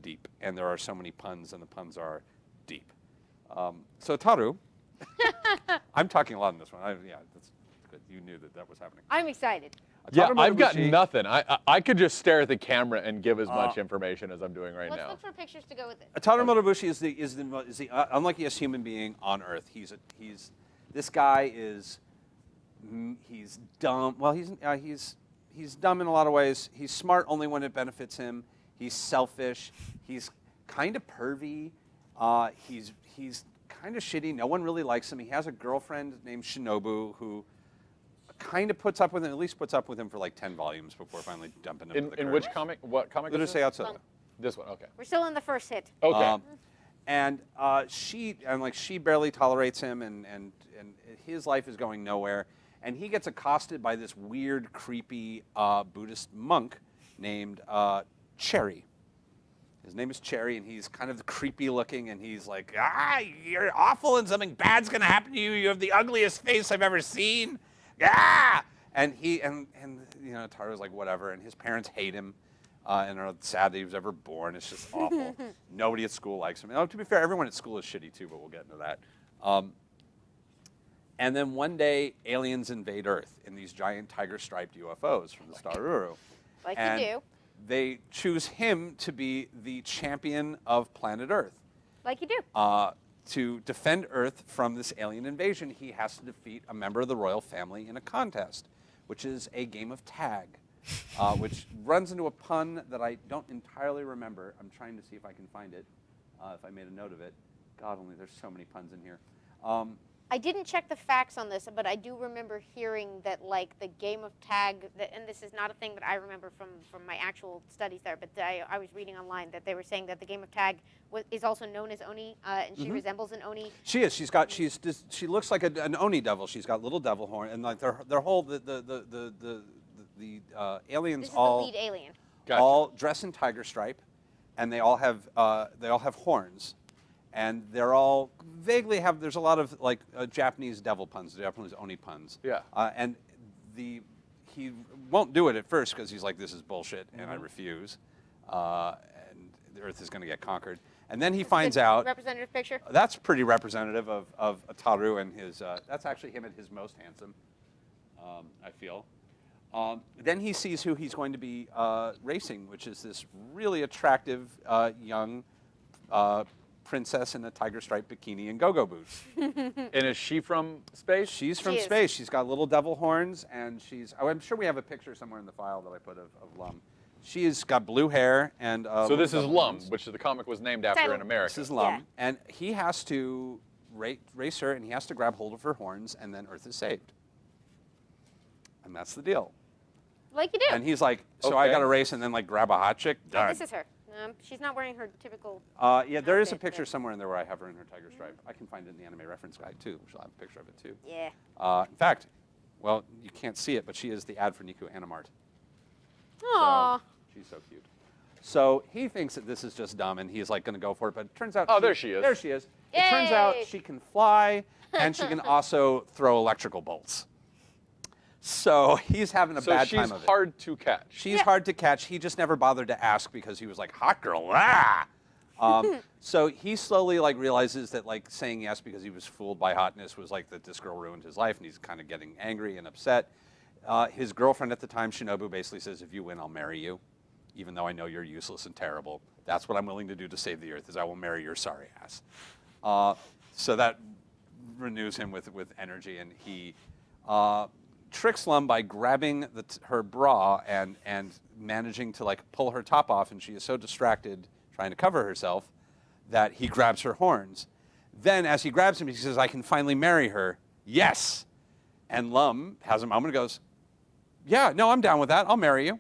deep, and there are so many puns, and the puns are deep. So Taru, I'm talking a lot in this one. That's good. You knew that was happening. I'm excited. Yeah, I've got nothing. I could just stare at the camera and give as much information as I'm doing right Let's now. look for pictures to go with it. Taru Motobushi is the unluckiest human being on earth. This guy is he's dumb. Well, he's dumb in a lot of ways. He's smart only when it benefits him. He's selfish. He's kind of pervy. He's kind of shitty. No one really likes him. He has a girlfriend named Shinobu who kind of puts up with him, at least puts up with him for like 10 volumes before finally dumping him to the curb. In which comic? What comic is Urusei this? Yatsura. This one, okay. We're still in the first hit. Okay. She barely tolerates him, and his life is going nowhere. And he gets accosted by this weird, creepy Buddhist monk named Cherry. His name is Cherry, and he's kind of creepy looking, and he's like, you're awful, and something bad's gonna happen to you. You have the ugliest face I've ever seen. And Taru's like, whatever, and his parents hate him. And are sad that he was ever born. It's just awful. Nobody at school likes him. To be fair, everyone at school is shitty too, but we'll get into that. And then one day, aliens invade Earth in these giant tiger-striped UFOs from the star Uru. Like and you do. They choose him to be the champion of planet Earth. Like you do. To defend Earth from this alien invasion, he has to defeat a member of the royal family in a contest, which is a game of tag. Which runs into a pun that I don't entirely remember. I'm trying to see if I can find it, if I made a note of it. God, only there's so many puns in here. I didn't check the facts on this, but I do remember hearing that, like, the game of tag, and this is not a thing that I remember from my actual studies there, but I was reading online that they were saying that the game of tag is also known as Oni, and she resembles an Oni. She is. She looks like an Oni devil. She's got little devil horn, and like their whole the aliens This is all the lead alien. Gotcha. all dress in tiger stripe, and they all have horns, and they're all vaguely have. There's a lot of like Japanese devil puns, Japanese Oni puns. Yeah. And he won't do it at first because he's like, this is bullshit, and I refuse, and the Earth is going to get conquered. And then he finds out. Representative picture. That's pretty representative of Taru and his. That's actually him at his most handsome. I feel. Then he sees who he's going to be racing, which is this really attractive young princess in a tiger striped bikini and go-go boots. And is she from space? She's from She is. space. She's got little devil horns, and I'm sure we have a picture somewhere in the file that I put of Lum. She's got blue hair and. So this is devil Lum, horns. which the comic was named after in America. This is Lum, Yeah. and he has to race her, and he has to grab hold of her horns, and then Earth is saved. And that's the deal. Like you do. And he's like, so I Okay. got to race and then like grab a hot chick? Yeah, Done. this is her. She's not wearing her typical. Yeah, there is a outfit, picture but- somewhere in there where I have her in her tiger stripe. I can find it in the anime reference guide too, which I'll have a picture of it too. Yeah. In fact, well, you can't see it, but she is the ad for Niku Animart. Aww. So she's so cute. So he thinks that this is just dumb, and he's like going to go for it. But it turns out, there she is. There she is. It turns out Yay! she can fly, and she can also throw electrical bolts. So he's having a bad time she's of it. hard to catch. She's hard to catch. He just never bothered to ask because he was like, hot girl, ah! So he slowly like realizes that like saying yes because he was fooled by hotness was like that this girl ruined his life, and he's kind of getting angry and upset. His girlfriend at the time, Shinobu, basically says, if you win, I'll marry you, even though I know you're useless and terrible. That's what I'm willing to do to save the earth, is I will marry your sorry ass. So that renews him with energy, and he tricks Lum by grabbing her bra and managing to like pull her top off, and she is so distracted trying to cover herself that he grabs her horns. Then as he grabs him, he says, I can finally marry her. Yes. And Lum has a moment and goes, yeah, no, I'm down with that. I'll marry you.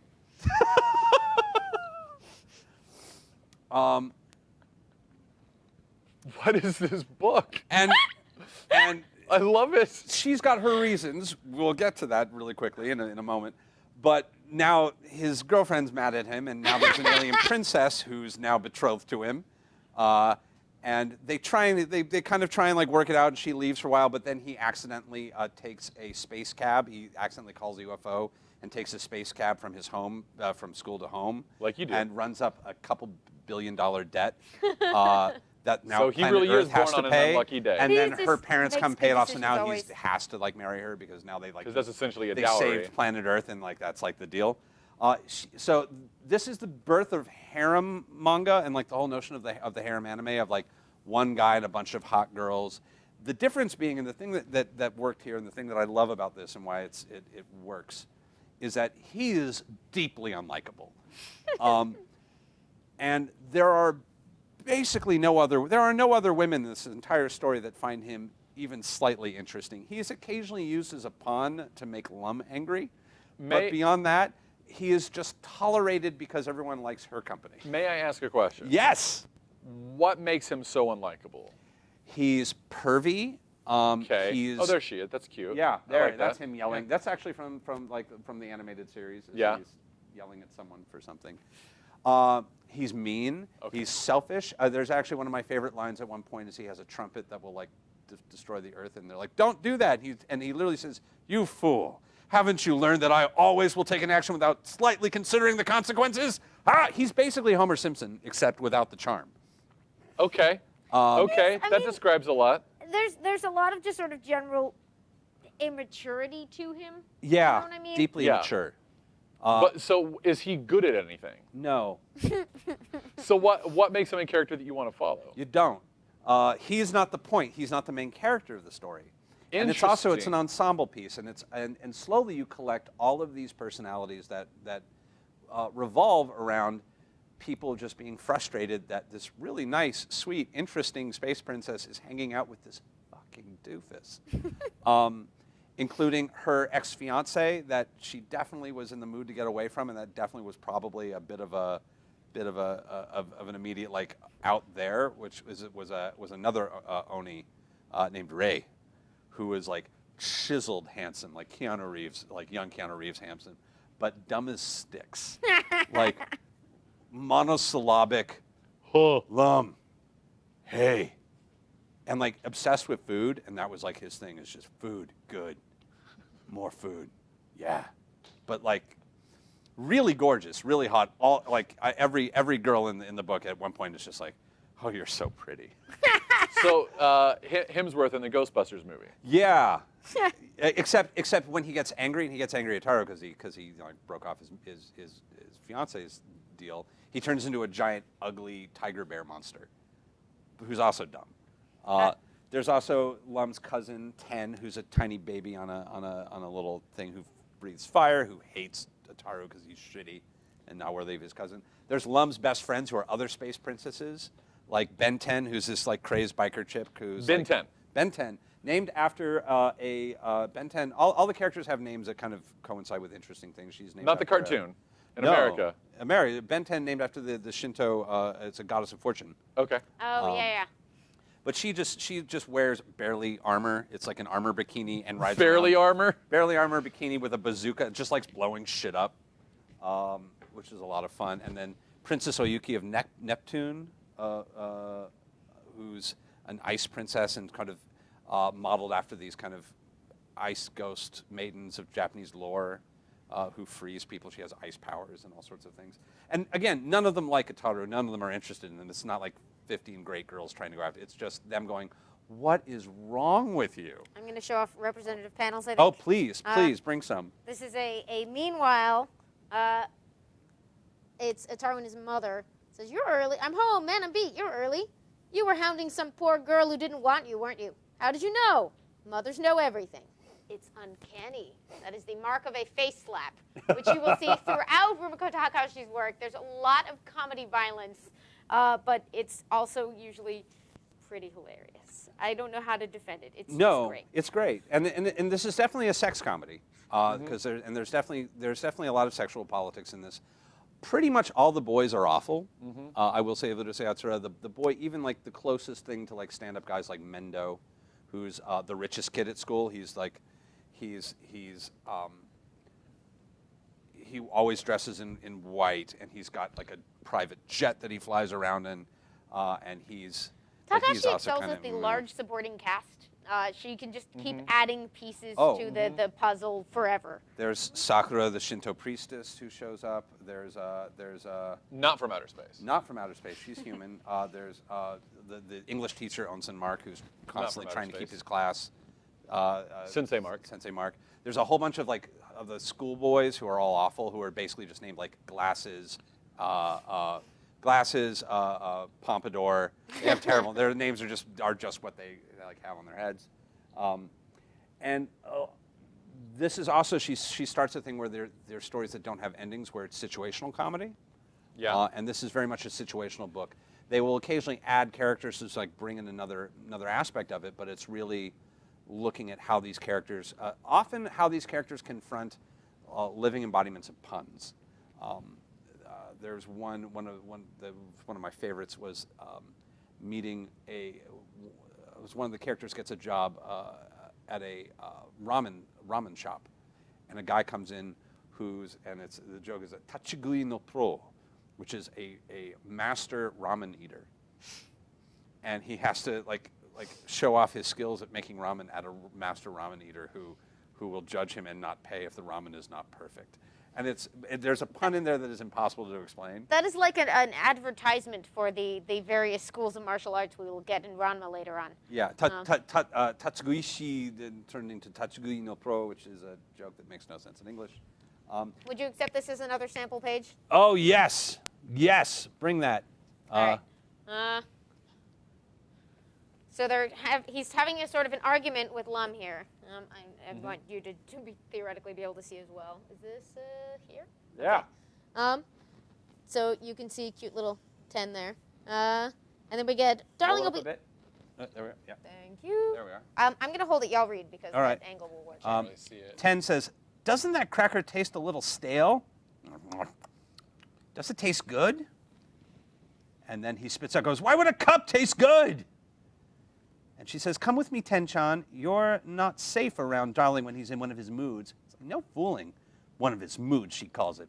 What is this book? And I love it. she's got her reasons. We'll get to that really quickly in a moment. But now his girlfriend's mad at him, and now there's an alien princess who's now betrothed to him. And they kind of try and like work it out, and she leaves for a while, but then he accidentally takes a space cab. He accidentally calls a UFO and takes a space cab from his home, from school to home. Like you do. And runs up a couple $1 billion debt. That now So he planet really Earth is has born to on an pay, unlucky day. and then He her just parents makes come pay good it off. So decisions now he always. has to like marry her because now they like 'Cause that's essentially a they dowry. saved planet Earth, and like that's like the deal. So this is the birth of harem manga, and like the whole notion of the harem anime of like one guy and a bunch of hot girls. The difference being, and the thing that worked here, and the thing that I love about this and why it works, is that he is deeply unlikable. And there are no other women in this entire story that find him even slightly interesting. He is occasionally used as a pawn to make Lum angry, but beyond that, he is just tolerated because everyone likes her company. May I ask a question? Yes, What makes him so unlikable? he's pervy. Okay. He's, Oh, there she is. That's cute. Yeah, I there. like That's that. him yelling. Yeah. That's actually from the animated series. Yeah. He's yelling at someone for something. He's mean. Okay. He's selfish. There's actually one of my favorite lines at one point is he has a trumpet that will like destroy the earth, and they're like, "Don't do that." And he literally says, "You fool! Haven't you learned that I always will take an action without slightly considering the consequences?" He's basically Homer Simpson, except without the charm. Okay. Okay. I That mean- describes a lot. There's a lot of just sort of general immaturity to him. Yeah, You know what I mean? deeply Yeah. immature. But so is he good at anything? No, So what makes him a character that you want to follow? you don't. He's not the point. He's not the main character of the story. And it's an Interesting. ensemble piece, and slowly you collect all of these personalities that revolve around people just being frustrated that this really nice, sweet, interesting space princess is hanging out with this fucking doofus, including her ex-fiance that she definitely was in the mood to get away from, and that definitely was probably a bit of an immediate like out there, which was another Oni named Ray, who was like chiseled handsome, like Keanu Reeves, like young Keanu Reeves handsome, but dumb as sticks, like monosyllabic, Lum, hey, and like obsessed with food, and that was like his thing, is just food, good, more food, yeah, but like really gorgeous, really hot. All like every girl in the book at one point is just like, oh, you're so pretty. So Hemsworth in the Ghostbusters movie. Yeah, except when he gets angry, and he gets angry at Taro because he like, broke off his fiance's deal. He turns into a giant, ugly tiger bear monster, who's also dumb. There's also Lum's cousin Ten, who's a tiny baby on a little thing who breathes fire, who hates Ataru because he's shitty, and now we're leaving his cousin. There's Lum's best friends who are other space princesses, like Ben 10, who's this like crazed biker chick who's Ben like, 10. Ben 10, named after Ben 10. All the characters have names that kind of coincide with interesting things. She's named Not the after, cartoon. In no, America. Ben 10 named after the Shinto. It's a goddess of fortune. Okay. Oh yeah. But she just wears barely armor. It's like an armor bikini and rides Barely around. armor. Barely armor bikini with a bazooka. Just likes blowing shit up, which is a lot of fun. And then Princess Oyuki of Neptune, who's an ice princess and kind of modeled after these kind of ice ghost maidens of Japanese lore, who freeze people. She has ice powers and all sorts of things. And again, none of them like Ataru. None of them are interested in them. It's not like 15 great girls trying to go after. It's just them going, what is wrong with you? I'm going to show off representative panels, I think. Oh, please, bring some. This is a meanwhile, it's Ataru and his mother. Says, you're early. I'm home, man, I'm beat. You're early. You were hounding some poor girl who didn't want you, weren't you? How did you know? Mothers know everything. It's uncanny. That is the mark of a face slap, which you will see throughout Rumiko Takahashi's work. There's a lot of comedy violence, but it's also usually pretty hilarious. I don't know how to defend it. It's great. It's great, and this is definitely a sex comedy because there's definitely a lot of sexual politics in this. Pretty much all the boys are awful. I will say, Urusei Yatsura, the boy, even like the closest thing to like stand-up guys like Mendo, who's the richest kid at school. He's like, he always dresses in white, and he's got like a private jet that he flies around in, and he's. Takahashi also excels kind at of, the large supporting cast. She can just keep adding pieces to the puzzle forever. There's Sakura, the Shinto priestess, who shows up. There's Not from outer space. not from outer space. She's human. There's the English teacher, Onsen Mark, who's constantly outer trying to keep space. his class. Sensei Mark. Sensei Mark. There's a whole bunch of like of the schoolboys who are all awful, who are basically just named like Glasses, Pompadour. They have terrible. Their names are just what they like have on their heads, and this is also she starts a thing where there's stories that don't have endings, where it's situational comedy. Yeah. And this is very much a situational book. They will occasionally add characters to like bring in another aspect of it, but it's really looking at how these characters, often how these characters confront living embodiments of puns. There's one of my favorites was meeting it was one of the characters gets a job at a ramen shop, and a guy comes in the joke is a tachigui no pro, which is a master ramen eater, and he has to like show off his skills at making ramen at a master ramen eater who will judge him and not pay if the ramen is not perfect. And there's a pun in there that is impossible to explain. That is like an advertisement for the various schools of martial arts we will get in Ranma later on. Yeah, Tatsuguishi then turned into Tachigui no Pro, which is a joke that makes no sense in English. Would you accept this as another sample page? Oh, yes. Yes, bring that. All right. So he's having a sort of an argument with Lum here. I want you to theoretically be able to see as well. Is this here? Yeah. Okay. So you can see cute little 10 there. And then we get, darling, Roll up a bit. There we are. Yeah. Thank you. There we are. I'm going to hold it. Y'all read because All right. that angle will work. Really see it. 10 says, doesn't that cracker taste a little stale? Does it taste good? And then he spits out, goes, why would a cup taste good? And she says, come with me, Ten-chan. You're not safe around darling when he's in one of his moods. It's like, no fooling. One of his moods, she calls it.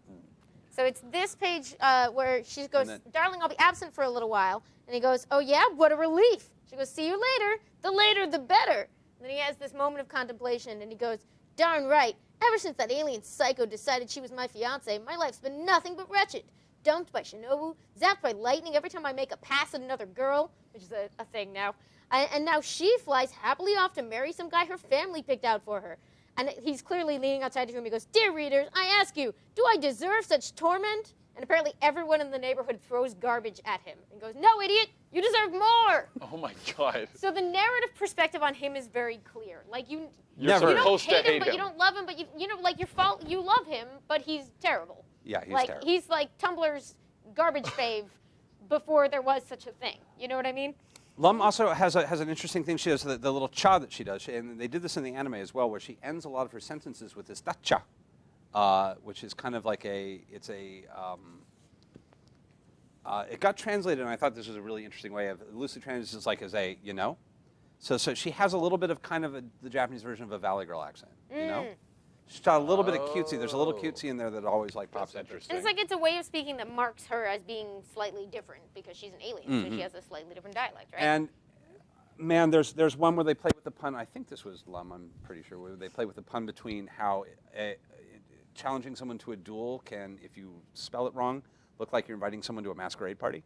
So it's this page where she goes, darling, I'll be absent for a little while. And he goes, oh, yeah? What a relief. She goes, see you later. The later, the better. And then he has this moment of contemplation, and he goes, darn right. Ever since that alien psycho decided she was my fiance, my life's been nothing but wretched. Dumped by Shinobu, zapped by lightning every time I make a pass at another girl, which is a thing now. And now she flies happily off to marry some guy her family picked out for her. And he's clearly leaning outside his room. He goes, dear readers, I ask you, do I deserve such torment? And apparently everyone in the neighborhood throws garbage at him. And goes, no, idiot, you deserve more. Oh my God. So the narrative perspective on him is very clear. Like You're Never. you don't supposed to hate him, hate but him. you don't love him, but you know, like you love him, but he's terrible. Yeah, he's like terrible. he's like Tumblr's garbage fave before there was such a thing. You know what I mean? Lum also has an interesting thing. She does the little cha that she does, and they did this in the anime as well, where she ends a lot of her sentences with this dacha, which is kind of like it got translated, and I thought this was a really interesting way of loosely translated, just like as a, you know. So she has a little bit of kind of the Japanese version of a Valley Girl accent, you know. She's got a little bit of cutesy. There's a little cutesy in there that always like pops That's in. interesting. It's like it's a way of speaking that marks her as being slightly different because she's an alien, so she has a slightly different dialect, right? And man, there's one where they play with the pun. I think this was Lum, I'm pretty sure, where they play with the pun between how challenging someone to a duel can, if you spell it wrong, look like you're inviting someone to a masquerade party.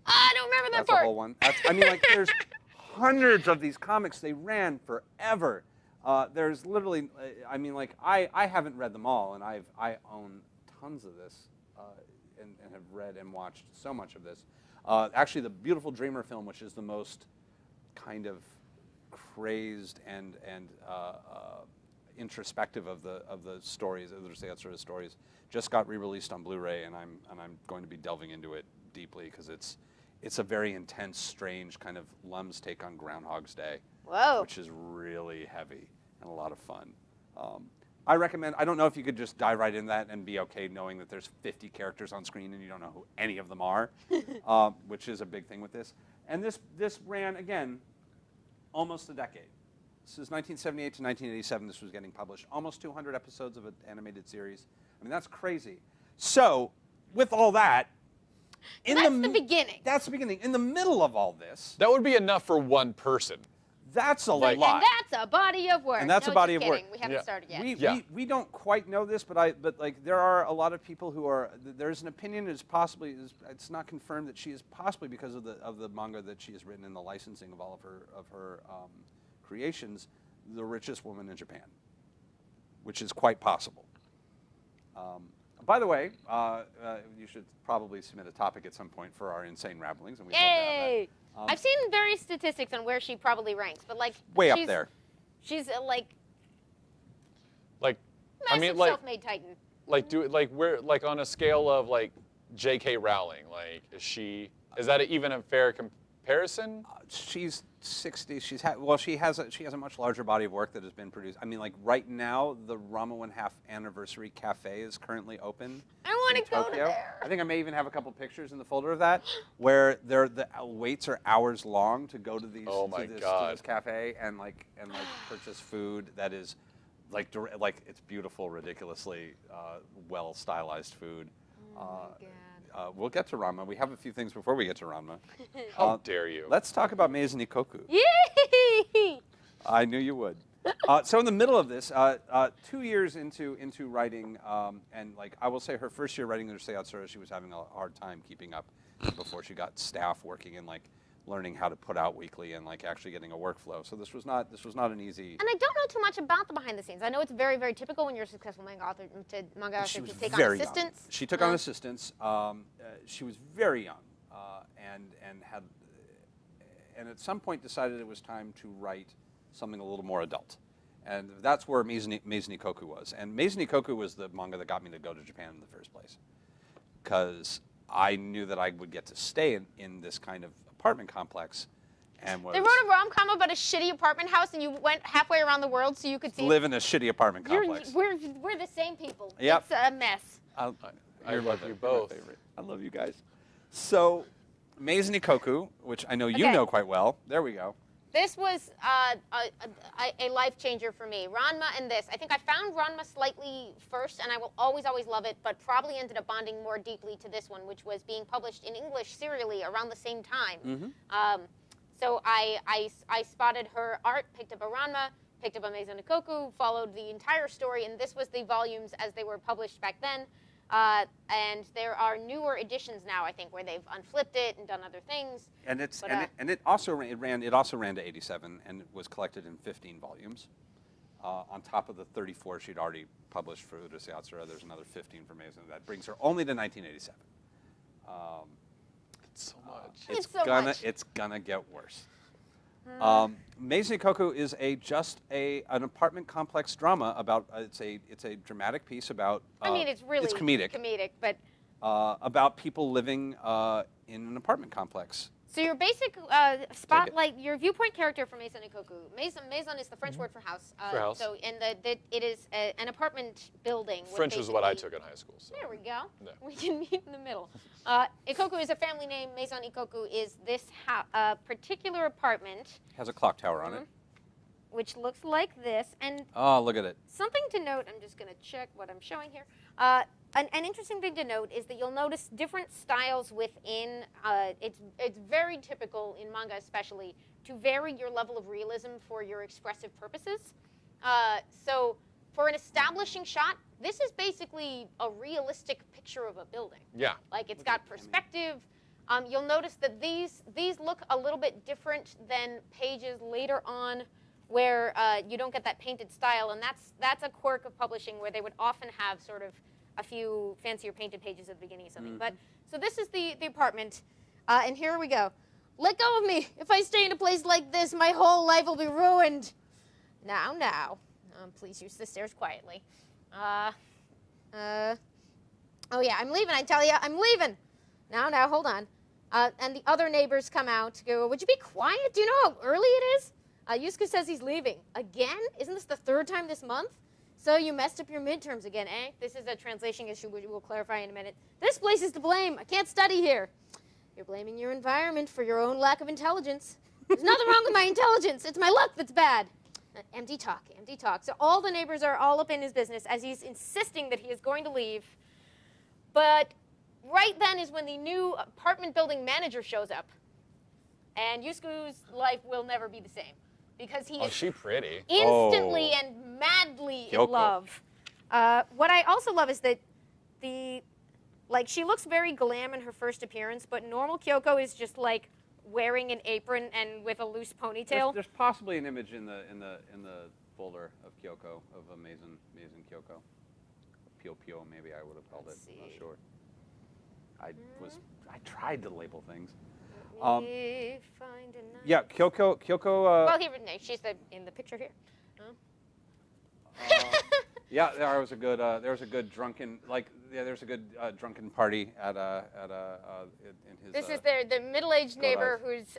I don't remember that That's part. a whole one. I mean, like, there's hundreds of these comics. They ran forever. There's literally, I mean, like, I haven't read them all, and I own tons of this, and have read and watched so much of this. Actually, the Beautiful Dreamer film, which is the most kind of crazed and introspective of the stories, of the Urusei Yatsura stories, just got re-released on Blu-ray, and I'm going to be delving into it deeply because it's a very intense, strange kind of Lum's take on Groundhog's Day, Whoa. which is really heavy and a lot of fun. I recommend. I don't know if you could just dive right in that and be okay knowing that there's 50 characters on screen and you don't know who any of them are, which is a big thing with this. And this ran again almost a decade. This is 1978 to 1987. This was getting published. Almost 200 episodes of an animated series. I mean, that's crazy. So, with all that, That's the beginning. That's the beginning. In the middle of all this, That would be enough for one person. that's a Like- lot. And that's a body of work. And that's No, a body just of work. kidding. We haven't Yeah. started yet. We don't quite know this, but like there are a lot of people who are. There's an opinion it's it's not confirmed that she is possibly because of the manga that she has written and the licensing of all of her creations, the richest woman in Japan, which is quite possible. By the way, you should probably submit a topic at some point for our insane ramblings, and we'd love to have that. Yay! I've seen various statistics on where she probably ranks, but like Way up she's- there. She's like Like, massive I mean, like, self-made titan. where, like, on a scale of like J.K. Rowling, like, is that even a fair comparison? She's 60. She has a much larger body of work that has been produced. I mean, like right now, the Ranma 1/2 Anniversary Cafe is currently open. I want in to go to Tokyo. there. I think I may even have a couple pictures in the folder of that, where the waits are hours long to go to these Oh my to this God. cafe and purchase food that is like it's beautiful, ridiculously well stylized food. Oh my God. We'll get to Ranma. We have a few things before we get to Ranma. How dare you? Let's talk about Maison Ikkoku. Yay! I knew you would. So in the middle of this, 2 years into writing, and like I will say, her first year writing Urusei Yatsura, she was having a hard time keeping up before she got staff working and like learning how to put out weekly and like actually getting a workflow. So this was not an easy. And I don't know too much about the behind the scenes. I know it's very, very typical when you're a successful manga author She was to take on very assistants. young. She took on assistants. She was very young, and at some point decided it was time to write something a little more adult, and that's where Maison Ikkoku was. And Maison Ikkoku was the manga that got me to go to Japan in the first place, because I knew that I would get to stay in this kind of apartment complex, and They wrote a rom-com about a shitty apartment house, and you went halfway around the world so you could see. live in a shitty apartment complex. We're the same people. Yep. It's a mess. I You're love my you favorite. both. You're my favorite. I love you guys. So, Maison Ikkoku, which I know you Okay. know quite well. There we go. This was a life changer for me. Ranma and this. I think I found Ranma slightly first, and I will always love it, but probably ended up bonding more deeply to this one, which was being published in English serially around the same time. So I spotted her art, picked up a Ranma, picked up a Maison Ikkoku, followed the entire story, and this was the volumes as they were published back then. And there are newer editions now, I think, where they've unflipped it and done other things. And it's But, it also ran to 87 and it was collected in 15 volumes. On top of the 34 she'd already published for Urusei Yatsura, there's another 15 for Maison. That brings her only to 1987. So much. It's so much. It's gonna get worse. Maison Ikkoku is an apartment complex drama about it's a dramatic piece about. I mean, it's really comedic, but about people living in an apartment complex. so your basic spotlight, your viewpoint character for Maison Ikkoku. Maison is the French word for house. For house. So it is an apartment building. with French is what I basically- took in high school. So. There we go. Yeah. We can meet in the middle. Ikkoku is a family name. Maison Ikkoku is this particular apartment. Has a clock tower on it. which looks like this. And Oh, look at it. something to note, I'm just going to check what I'm showing here. An interesting thing to note is that you'll notice different styles within. It's very typical in manga, especially, to vary your level of realism for your expressive purposes. So, for an establishing shot, this is basically a realistic picture of a building. Yeah. Like it's got perspective. You'll notice that these look a little bit different than pages later on, where you don't get that painted style, and that's a quirk of publishing where they would often have sort of a few fancier painted pages at the beginning of something. But so this is the apartment, and here we go. Let go of me. If I stay in a place like this, my whole life will be ruined. Now. Please use the stairs quietly. Oh yeah, I'm leaving. I tell you, I'm leaving. Now, hold on. And the other neighbors come out to go, would you be quiet? Do you know how early it is? Yusuke says he's leaving. Again? Isn't this the third time this month? So you messed up your midterms again, eh? This is a translation issue, which we'll clarify in a minute. This place is to blame. I can't study here. You're blaming your environment for your own lack of intelligence. There's nothing wrong with my intelligence. It's my luck that's bad. Empty talk. So all the neighbors are all up in his business as he's insisting that he is going to leave. But right then is when the new apartment building manager shows up. And Yusuke's life will never be the same. Because he is she pretty. instantly and madly in Kyoko. love. What I also love is that she looks very glam in her first appearance, but normal Kyoko is just like wearing an apron and with a loose ponytail. There's possibly an image in the folder of Kyoko, of a Maison Kyoko. Pio maybe I would have called it. I'm not sure. I tried to label things. Let me find a nice... Yeah, Kyoko. well, here, no, she's in the picture here. Yeah, there was a good drunken drunken party at in his. This is the middle-aged neighbor who's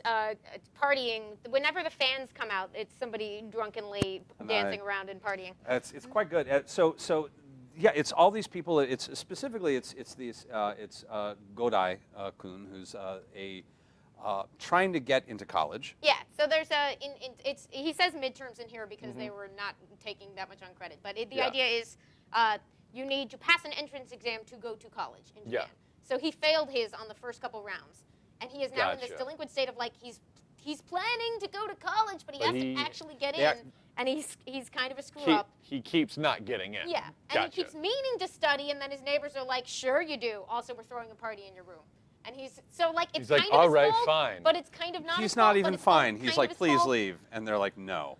partying. Whenever the fans come out, it's somebody drunkenly dancing around and partying. It's quite good. So yeah, it's all these people. It's specifically it's Godai-kun, who's trying to get into college. Yeah, so there's he says midterms in here because they were not taking that much on credit. But the idea is you need to pass an entrance exam to go to college in Japan. So he failed his on the first couple rounds. And he is now in this delinquent state of like he's planning to go to college, but he has to actually get in. And he's kind of a screw up. He keeps not getting in. Yeah, and he keeps meaning to study, and then his neighbors are like, sure you do. Also, we're throwing a party in your room. And it's He's kind like, of all his right, fault, fine. but it's kind of not his He's fault, not but even it's fine. kind He's of like, his please fault. leave. And they're like, no.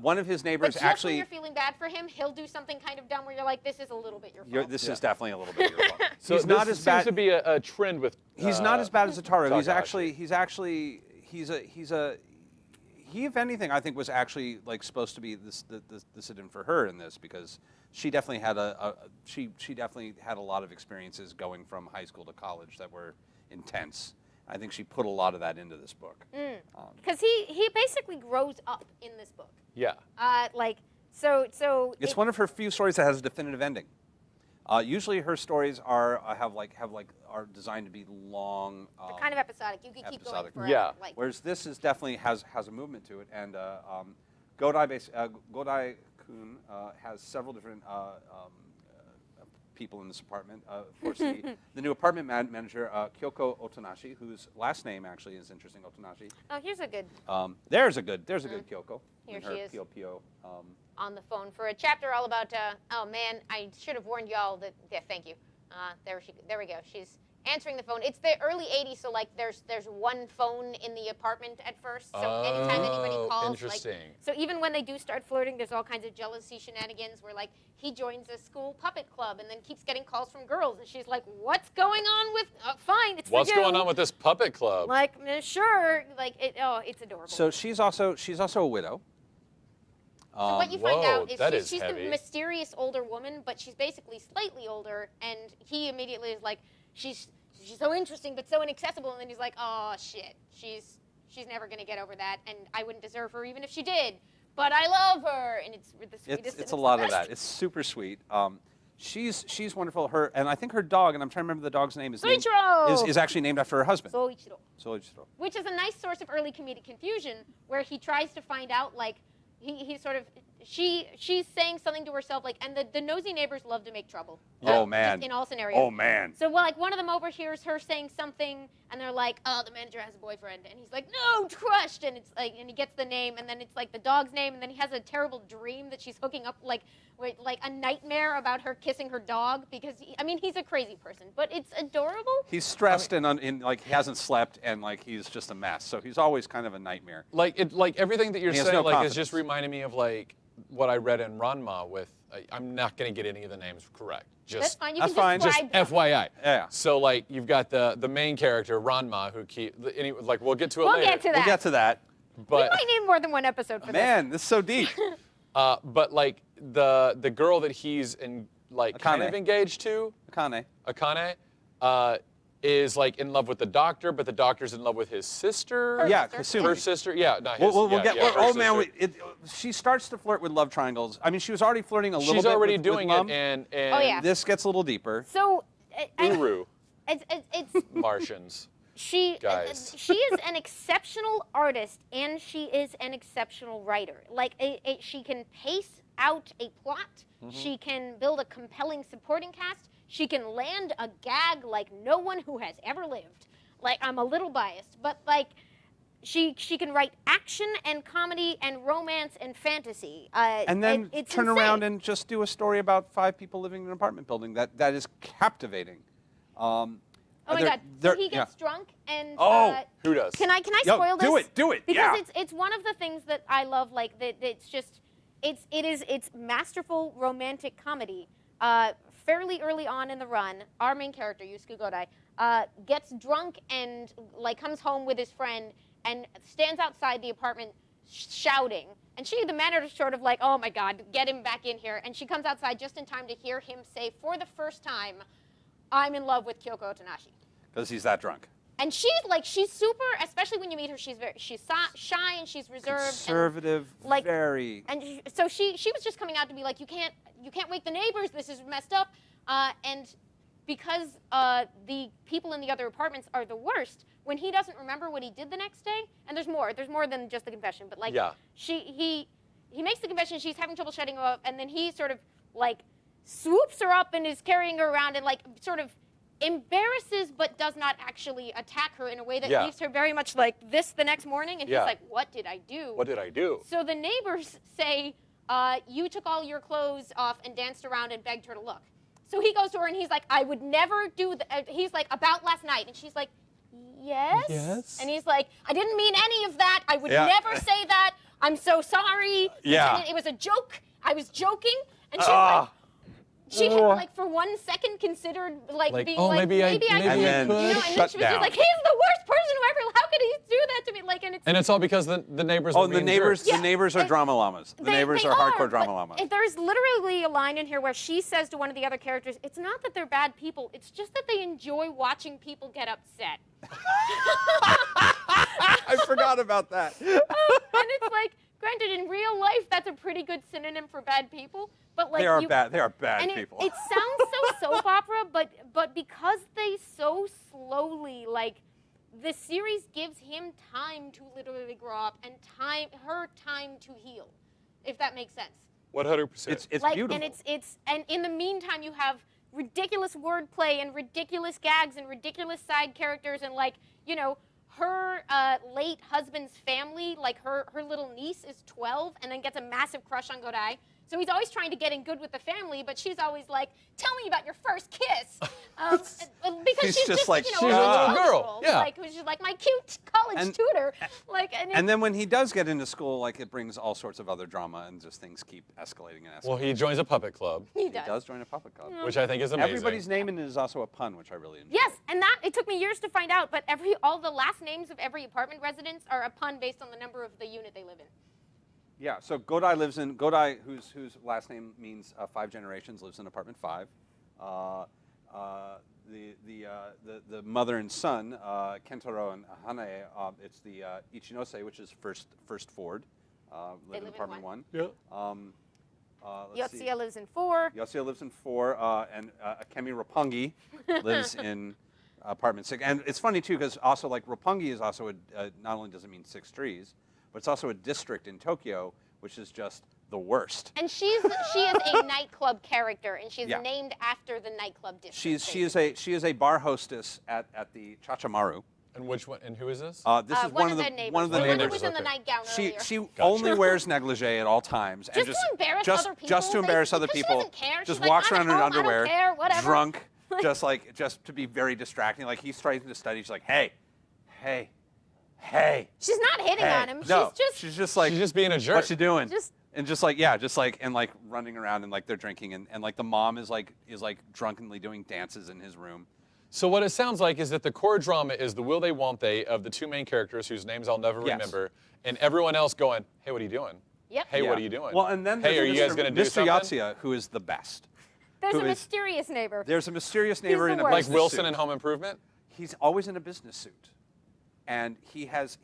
One of his neighbors But just actually. when you're feeling bad for him, he'll do something kind of dumb where you're like, this is a little bit your fault. This is definitely a little bit your fault. So he's not as bad. Seems to be a trend with. He's not as bad as Ataru. Takahashi. He, if anything, I think was actually like supposed to be the dissident for her in this, because she definitely had she definitely had a lot of experiences going from high school to college that were intense. I think she put a lot of that into this book. Because he basically grows up in this book. Yeah. So It's one of her few stories that has a definitive ending. Usually her stories are designed to be long. They're kind of episodic. You can keep going episodic. forever. Yeah. Whereas this is definitely has a movement to it, and Godai-kun has several different people in this apartment. Of course, the new apartment manager, Kyoko Otonashi, whose last name actually is interesting, Otonashi. Oh, here's a good There's a good Kyoko. Here in she her is. Pio. on the phone for a chapter all about. Oh man, I should have warned y'all that. Yeah, thank you. There we go. She's answering the phone. It's the early '80s, so like there's one phone in the apartment at first. So anytime anybody calls, interesting. So even when they do start flirting, there's all kinds of jealousy shenanigans where like he joins a school puppet club and then keeps getting calls from girls, and she's like, "What's going on with? Fine, it's What's for you." going on with this puppet club? Like, sure. Like, it's adorable. So she's also a widow. So what you find whoa, out that is is she's heavy. the mysterious older woman, but she's basically slightly older, and he immediately is like, she's so interesting but so inaccessible, and then he's like, oh shit, she's never gonna get over that, and I wouldn't deserve her even if she did, but I love her, and it's the sweetest. It's a lot of that. It's super sweet. She's wonderful. And I think her dog, and I'm trying to remember the dog's name, is actually named after her husband. Soichiro. Soichiro. Which is a nice source of early comedic confusion, where he tries to find out like he sort of she's saying something to herself like, and the nosy neighbors love to make trouble. Oh, Just man. in all scenarios. Oh, man. So well, like one of them overhears her saying something, and they're like, "Oh, the manager has a boyfriend," and he's like, "No, crushed," and it's like, and he gets the name, and then it's like the dog's name, and then he has a terrible dream that she's hooking up like a nightmare about her kissing her dog because he's a crazy person, but it's adorable. He's stressed and like he hasn't slept and like he's just a mess. So he's always kind of a nightmare. Like everything that you're He has saying no like is confidence. just reminding me of like what I read in Ranma with. I'm not going to get any of the names correct. Just That's fine. You That's can fine. just describe them. FYI. Yeah. So like you've got the main character Ranma who like we'll get to it We'll later. get to that. We'll get to that. But We might need more than one episode for Man, this is so deep. but like the girl that he's kind Akane. of engaged to, Akane. Akane, is like in love with the doctor, but the doctor's in love with his sister. Her Yeah, sister. Kasumi. Her sister. Yeah, not his. We'll yeah, get. yeah, her oh man, sister. she starts to flirt with love triangles. I mean, she was already flirting a little bit. She's already with doing Mom. it, and Oh, yeah. This gets a little deeper. So, Uru it's Martians. she Guys. is an exceptional artist and she is an exceptional writer. Like she can pace out a plot. She can build a compelling supporting cast. She can land a gag like no one who has ever lived. Like I'm a little biased, but like she can write action and comedy and romance and fantasy. And then it's turn insane. around and just do a story about 5 people living in an apartment building. That is captivating. Oh my God! So he gets drunk and. Oh, Who does? Can I Yo, spoil this? do it, Because yeah. it's one of the things that I love. Like that, it's masterful romantic comedy. Fairly early on in the run, our main character Yusuke Godai gets drunk and like comes home with his friend and stands outside the apartment shouting. And the manager's sort of like, "Oh my God, get him back in here!" And she comes outside just in time to hear him say for the first time, "I'm in love with Kyoko Tanashi." Because he's that drunk. And she's super, especially when you meet her, she's shy and she's reserved. Conservative, like, very. So she was just coming out to be like, you can't wake the neighbors, this is messed up. And because the people in the other apartments are the worst, when he doesn't remember what he did the next day, and there's more than just the confession, but like Yeah. he makes the confession, she's having trouble shutting him up, and then he sort of like swoops her up and is carrying her around and like sort of embarrasses but does not actually attack her in a way that Yeah. leaves her very much like this the next morning, and Yeah. he's like, "What did I do?" What did I do? So the neighbors say, "You took all your clothes off and danced around and begged her to look." So he goes to her and he's like, "I would never do that." He's like, "About last night," and she's like, "Yes." Yes. And he's like, "I didn't mean any of that. I would Yeah. never say that. I'm so sorry. Yeah. It was a joke. I was joking." And she's Ah. like. She had, like, for 1 second considered, like being oh, like, maybe I could. could. And then You know, and then shut she was down. just like, he's the worst person who ever, how could he do that to me? Like, And it's all because the neighbors. Oh, were the being neighbors. jerks. The neighbors are They- drama llamas. The neighbors they are hardcore drama but llamas. There's literally a line in here where she says to one of the other characters, "It's not that they're bad people, it's just that they enjoy watching people get upset." I forgot about that. And it's like, granted, in real life, that's a pretty good synonym for bad people. But like They are bad. They are bad and people. it sounds so soap opera, but because they so slowly, like, the series gives him time to literally grow up and her time to heal, if that makes sense. 100%. It's Like, beautiful. and in the meantime, you have ridiculous wordplay and ridiculous gags and ridiculous side characters and like, you know, her late husband's family, like her little niece is 12 and then gets a massive crush on Godai. So he's always trying to get in good with the family, but she's always like, "Tell me about your first kiss," because He's she's just like, you know, she's a little girl, 12-year-old, yeah. like who's just like my cute college tutor, like, And then when he does get into school, like it brings all sorts of other drama and just things keep escalating and escalating. Well, he joins a puppet club, he He does. does join a puppet club. which I think is amazing. Everybody's name in it is also a pun, which I really enjoy. Yes, and that it took me years to find out, but all the last names of every apartment residence are a pun based on the number of the unit they live in. Yeah, so Godai, whose last name means 5 generations, lives in apartment 5. The mother and son, Kentaro and Hanae, it's the Ichinose, which is first Ford, live in apartment 1. Yeah. Let's see. Yotsuya lives in 4. Yotsuya lives in 4, and Akemi Roppongi lives in apartment 6. And it's funny too, because also like Roppongi is also not only does it mean 6 trees, but it's also a district in Tokyo which is just the worst. And she is a nightclub character, and she's Yeah. named after the nightclub district. She is a bar hostess at the Chachamaru. And which one? And who is this? This is one of the neighbors. one of the The one who neighbors. was in the nightgown earlier. She only wears negligee at all times, and Just to embarrass other people, Just to embarrass other because she people. doesn't care. Just She's like, walks "I'm around at in home, I don't underwear, care, whatever." drunk, just to be very distracting. Like he's trying to study. She's like, hey. She's not hitting Hey. on him. No, She's just like, She's just being a jerk. what you doing? Just- and like running around and like they're drinking and like the mom is like drunkenly doing dances in his room. So what it sounds like is that the core drama is the will they, won't they of the two main characters whose names I'll never Yes. remember, and everyone else going, hey, what are you doing? Yep. Hey, Yeah. what are you doing? Well, and then hey, are there's you guys going to do Mr. something? Yatsura, who is the best. There's Who a is- mysterious neighbor. There's a mysterious neighbor the in a worst. Like business Wilson suit. in Home Improvement? He's always in a business suit, and he has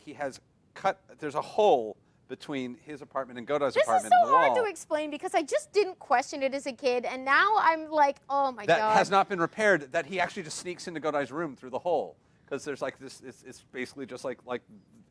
cut. There's a hole between his apartment and Godai's This is apartment so in the hard wall to explain because I just didn't question it as a kid, and now I'm like, oh my that god. has not been repaired. That he actually just sneaks into Godai's room through the hole because there's like this. It's basically just like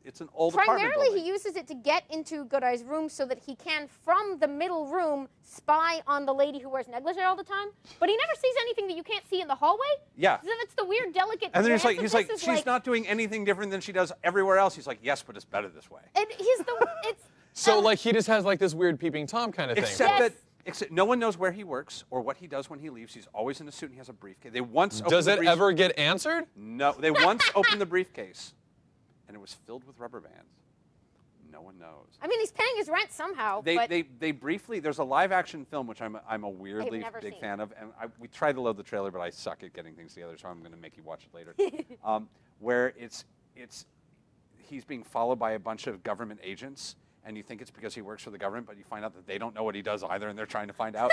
it's an old apartment Primarily, building. he uses it to get into Godai's room so that he can, from the middle room, spy on the lady who wears negligee all the time. But he never sees anything that you can't see in the hallway. Yeah. So that's the weird, delicate. And then nuance of he's like, this is she's not doing anything different than she does everywhere else. He's like, yes, but it's better this way. And he's the. It's. So like he just has like this weird peeping Tom kind of thing. Except Yes. except no one knows where he works or what he does when he leaves. He's always in a suit and he has a briefcase. They once Does opened it ever get answered? No, they once opened the briefcase, and it was filled with rubber bands. No one knows. I mean, he's paying his rent somehow. They, but they briefly. There's a live action film which I'm a weirdly never big seen. fan of, and we tried to load the trailer, but I suck at getting things together, so I'm going to make you watch it later. Where he's being followed by a bunch of government agents, and you think it's because he works for the government, but you find out that they don't know what he does either, and they're trying to find out.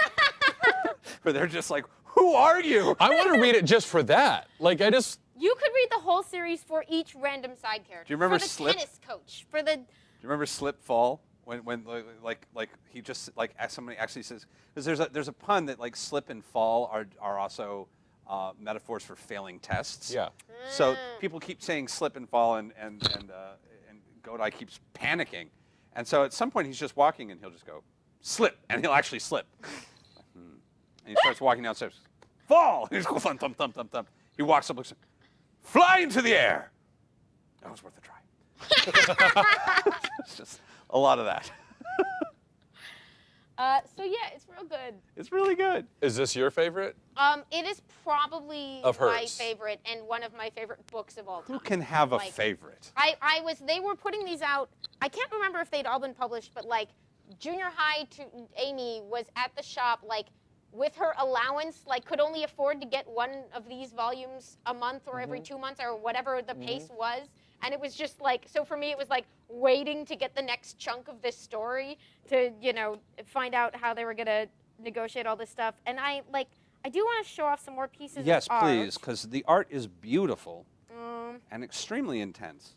Where they're just like, "Who are you?" I want to read it just for that. Like I just. you could read the whole series for each random side character. Do you remember for the Slip? tennis coach? For the. Do you remember Slip Fall? When like he just like somebody actually says, because there's a pun that like slip and fall are also metaphors for failing tests. Yeah. So people keep saying slip and fall, and Godai keeps panicking, and so at some point he's just walking and he'll just go slip, and he'll actually slip, and he starts walking downstairs, fall. He's go thump thump thump thump thump. He walks up, looks, fly into the air. That was worth a try. It's just a lot of that. So yeah, it's real good. It's really good. Is this your favorite? It is probably Of my hers. favorite and one of my favorite books of all time. Who can have a Like, favorite? They were putting these out. I can't remember if they'd all been published, but like junior high to Amy was at the shop like with her allowance, like could only afford to get one of these volumes a month or every 2 months or whatever the pace was. And it was just like, so for me, it was like waiting to get the next chunk of this story to, find out how they were going to negotiate all this stuff. And I do want to show off some more pieces Yes, of art. please, because the art is beautiful and extremely intense.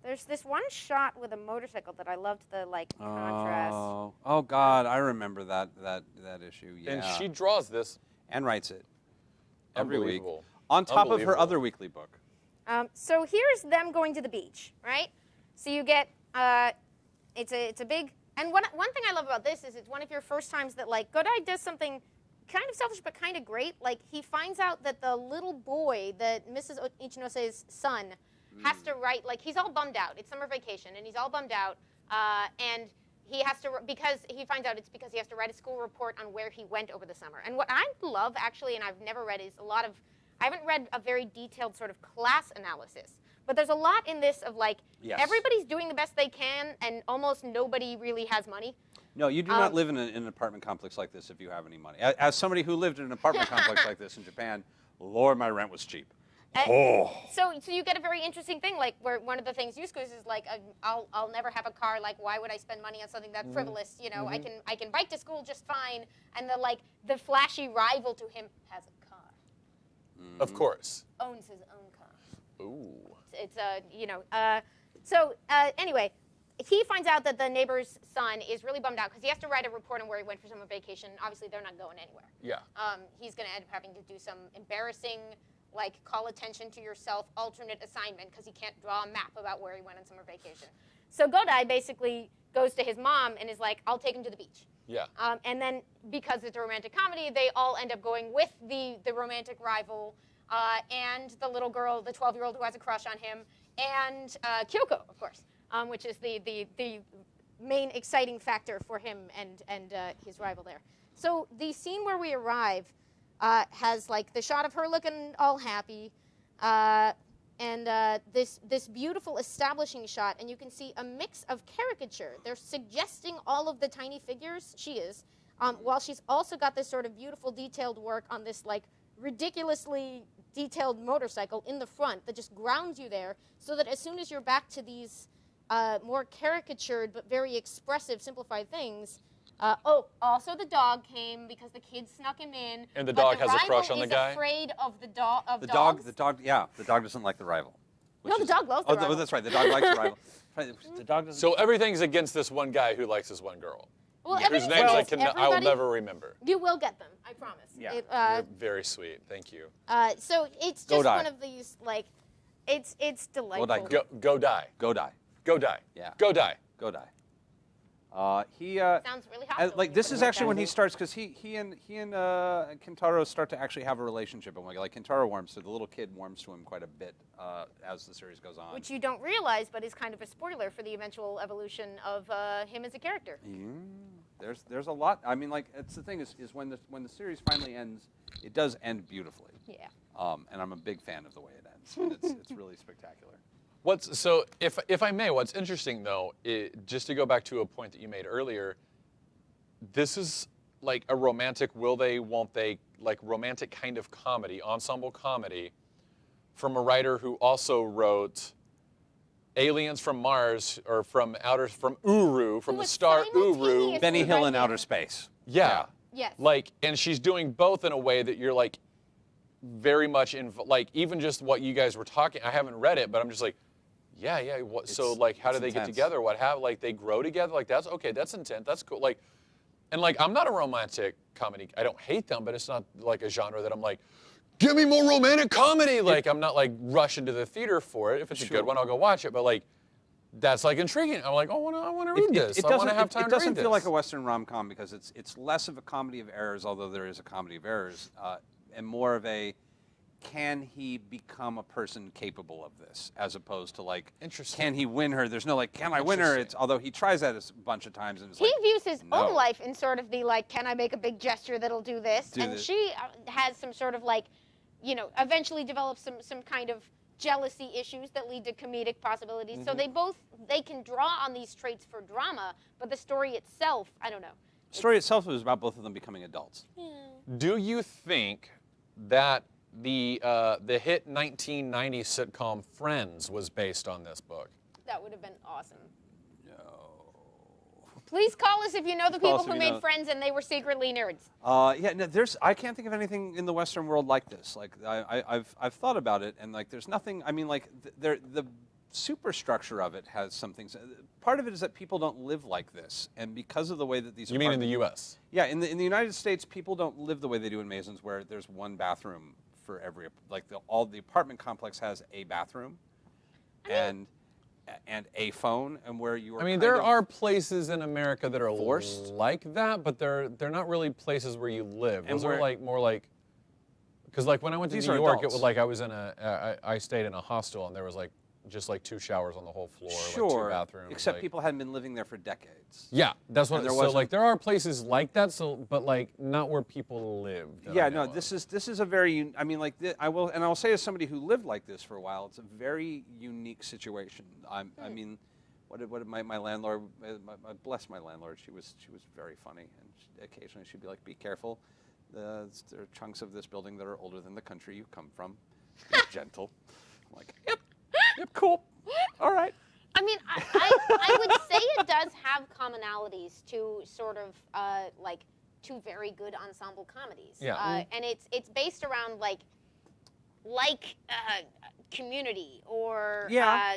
There's this one shot with a motorcycle that I loved the contrast. Oh God, I remember that issue. Yeah. And she draws this. and writes it every week Unbelievable. on top of her Unbelievable. other weekly book. So here's them going to the beach, right? So you get it's a big, and one thing I love about this is it's one of your first times that like Godai does something kind of selfish but kind of great. Like he finds out that the little boy, that Mrs. Ichinose's son, has to write, like he's all bummed out. It's summer vacation and he's all bummed out, and he has to, because he finds out it's because he has to write a school report on where he went over the summer. And what I love actually, and I've never read, is I haven't read a very detailed sort of class analysis, but there's a lot in this of like, Yes. everybody's doing the best they can and almost nobody really has money. No, you do not live in an apartment complex like this if you have any money. As somebody who lived in an apartment complex like this in Japan, Lord, my rent was cheap. So you get a very interesting thing, like where one of the things Yusuke is like, I'll never have a car. Like, why would I spend money on something that frivolous? You know, I can bike to school just fine. And the flashy rival to him has a car, Of course. owns his own car. Ooh. It's anyway, he finds out that the neighbor's son is really bummed out because he has to write a report on where he went for summer vacation. Obviously, they're not going anywhere. Yeah. He's going to end up having to do some embarrassing, like, call attention to yourself alternate assignment because he can't draw a map about where he went on summer vacation. So Godai basically goes to his mom and is like, I'll take him to the beach. Yeah. And then because it's a romantic comedy, they all end up going with the romantic rival and the little girl, the 12-year-old who has a crush on him, and Kyoko, of course, which is the main exciting factor for him and his rival there. So the scene where we arrive has like the shot of her looking all happy, and this beautiful establishing shot, and you can see a mix of caricature. They're suggesting all of the tiny figures. She is, while she's also got this sort of beautiful detailed work on this like ridiculously detailed motorcycle in the front that just grounds you there, so that as soon as you're back to these more caricatured but very expressive, simplified things. Also the dog came because the kids snuck him in. And the dog has a crush on the guy? Afraid of the dog. The dog doesn't like the rival. No, the dog loves the rival. Oh, that's right. The dog likes the rival. The dog doesn't. So everything's against this one guy who likes this one girl. Well, Whose names I'll never remember. You will get them, I promise. Yeah. You're very sweet. Thank you. So it's just one of these, like, it's delightful. Go die. Go die. Go die. Yeah. Go die. Go die. Sounds really hot. like this is actually when he starts, because he and Kentaro start to actually have a relationship, and like Kentaro warms to the little kid warms to him quite a bit as the series goes on. Which you don't realize, but is kind of a spoiler for the eventual evolution of him as a character. Yeah. There's a lot. I mean, like it's the thing is when the series finally ends, it does end beautifully. Yeah. And I'm a big fan of the way it ends. It's really spectacular. So if I may, what's interesting though, just to go back to a point that you made earlier, this is like a romantic will they, won't they, like romantic kind of comedy, ensemble comedy, from a writer who also wrote Aliens from Mars, or from Uru, from the star Uru. Benny Hill in Outer Space. Yeah. Yes. Like, and she's doing both in a way that you're like very much in, like even just what you guys were talking, I haven't read it, but I'm just like, yeah. So like, how do they get together? What have like they grow together? Like that's okay. That's intense. That's cool. Like, and like I'm not a romantic comedy. I don't hate them, but it's not like a genre that I'm like, give me more romantic comedy. Like I'm not like rushing to the theater for it. If it's a good one, I'll go watch it. But like, that's like intriguing. I'm like, I want to read this. I want to have time to read this. It doesn't feel like a Western rom-com because it's less of a comedy of errors, although there is a comedy of errors, and more of a, can he become a person capable of this, as opposed to like, can he win her? There's no like, can I win her? It's, although he tries that a bunch of times, and it's he views his own life in sort of the like, can I make a big gesture that'll do this? She has some sort of like, eventually develops some kind of jealousy issues that lead to comedic possibilities. So they can draw on these traits for drama, but the story itself, I don't know. The story itself was about both of them becoming adults. Do you think that the hit 1990s sitcom Friends was based on this book? That would have been awesome. No. Please call us if you know the people who made Friends and they were secretly nerds. No, I can't think of anything in the Western world like this. Like I've thought about it, and like there's nothing. I mean, like the superstructure of it has some things. Part of it is that people don't live like this, and because of the way that these. You mean in the U.S.? Yeah, in the United States, people don't live the way they do in Maisons, where there's one bathroom for every, like the apartment complex has a bathroom, and a phone, and where you are. I mean, there are places in America that are forced like that, but they're not really places where you live. Those are like more like, because like when I went to New York, it was like I stayed in a hostel, and there was like just like 2 showers on the whole floor, like 2 bathrooms. Except like, people hadn't been living there for decades. Yeah, that's what. So like there are places like that, but like not where people live. Yeah, no, this is a very. I mean, like I'll say as somebody who lived like this for a while, it's a very unique situation. I mean, what did my landlord? Bless my landlord. She was very funny, and occasionally she'd be like, "Be careful. There are chunks of this building that are older than the country you come from. Be gentle." I'm like, yep. Yep, cool. All right. I mean, I would say it does have commonalities to sort of like 2 very good ensemble comedies. Yeah. And it's based around like Community or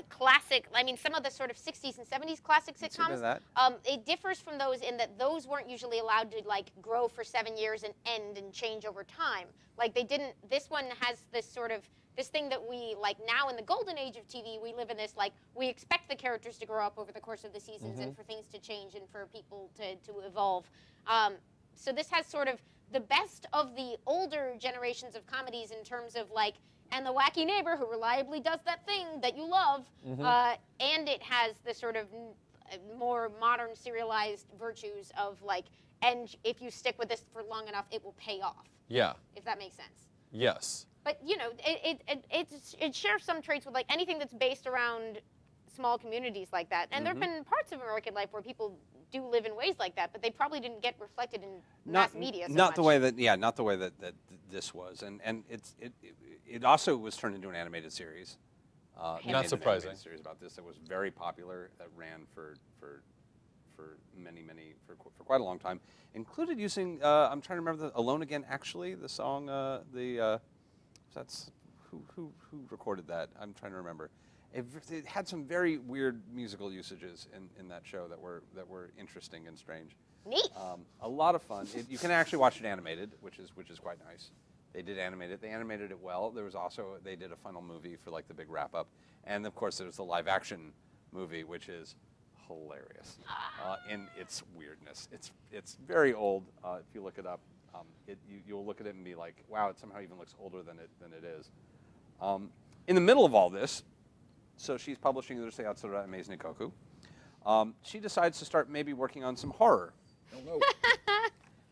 classic. I mean, some of the sort of 60s and 70s classic sitcoms. It differs from those in that those weren't usually allowed to like grow for 7 years and end and change over time. Like they didn't. This one has this sort of this thing that we like now in the golden age of TV, we live in this like we expect the characters to grow up over the course of the seasons and for things to change and for people to evolve. So this has sort of the best of the older generations of comedies in terms of like, and the wacky neighbor who reliably does that thing that you love, and it has the sort of more modern serialized virtues of like, and if you stick with this for long enough, it will pay off. Yeah. If that makes sense. Yes. But you know, it shares some traits with like anything that's based around small communities like that. And there have been parts of American life where people do live in ways like that, but they probably didn't get reflected in mass media so not much. the way that not the way that this was, and it also was turned into an animated series. They Not made an surprising. animated series about this that was very popular, that ran for quite a long time. Included using I'm trying to remember the Alone Again, actually the song that's who recorded that. I'm trying to remember. It had some very weird musical usages in that show that were interesting and strange. Neat. A lot of fun. You can actually watch it animated, which is quite nice. They did animate it. They animated it well. There was also they did a final movie for like the big wrap up, and of course there's the live action movie, which is hilarious in its weirdness. It's very old. If you look it up, you'll look at it and be like, wow, it somehow even looks older than it is. In the middle of all this, so she's publishing Urusei Yatsura and Maison Ikkoku. She decides to start maybe working on some horror.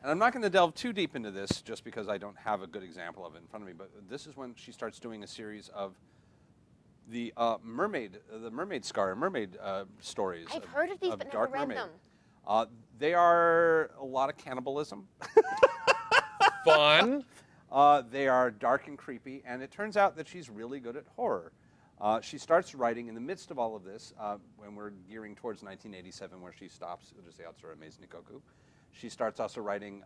And I'm not going to delve too deep into this just because I don't have a good example of it in front of me, but this is when she starts doing a series of the mermaid stories. I've heard of these, but never Dark read Mermaid. them. They are a lot of cannibalism. Fun. They are dark and creepy, and it turns out that she's really good at horror. She starts writing in the midst of all of this, when we're gearing towards 1987, where she stops Urusei Yatsura and Maison Ikkoku. She starts also writing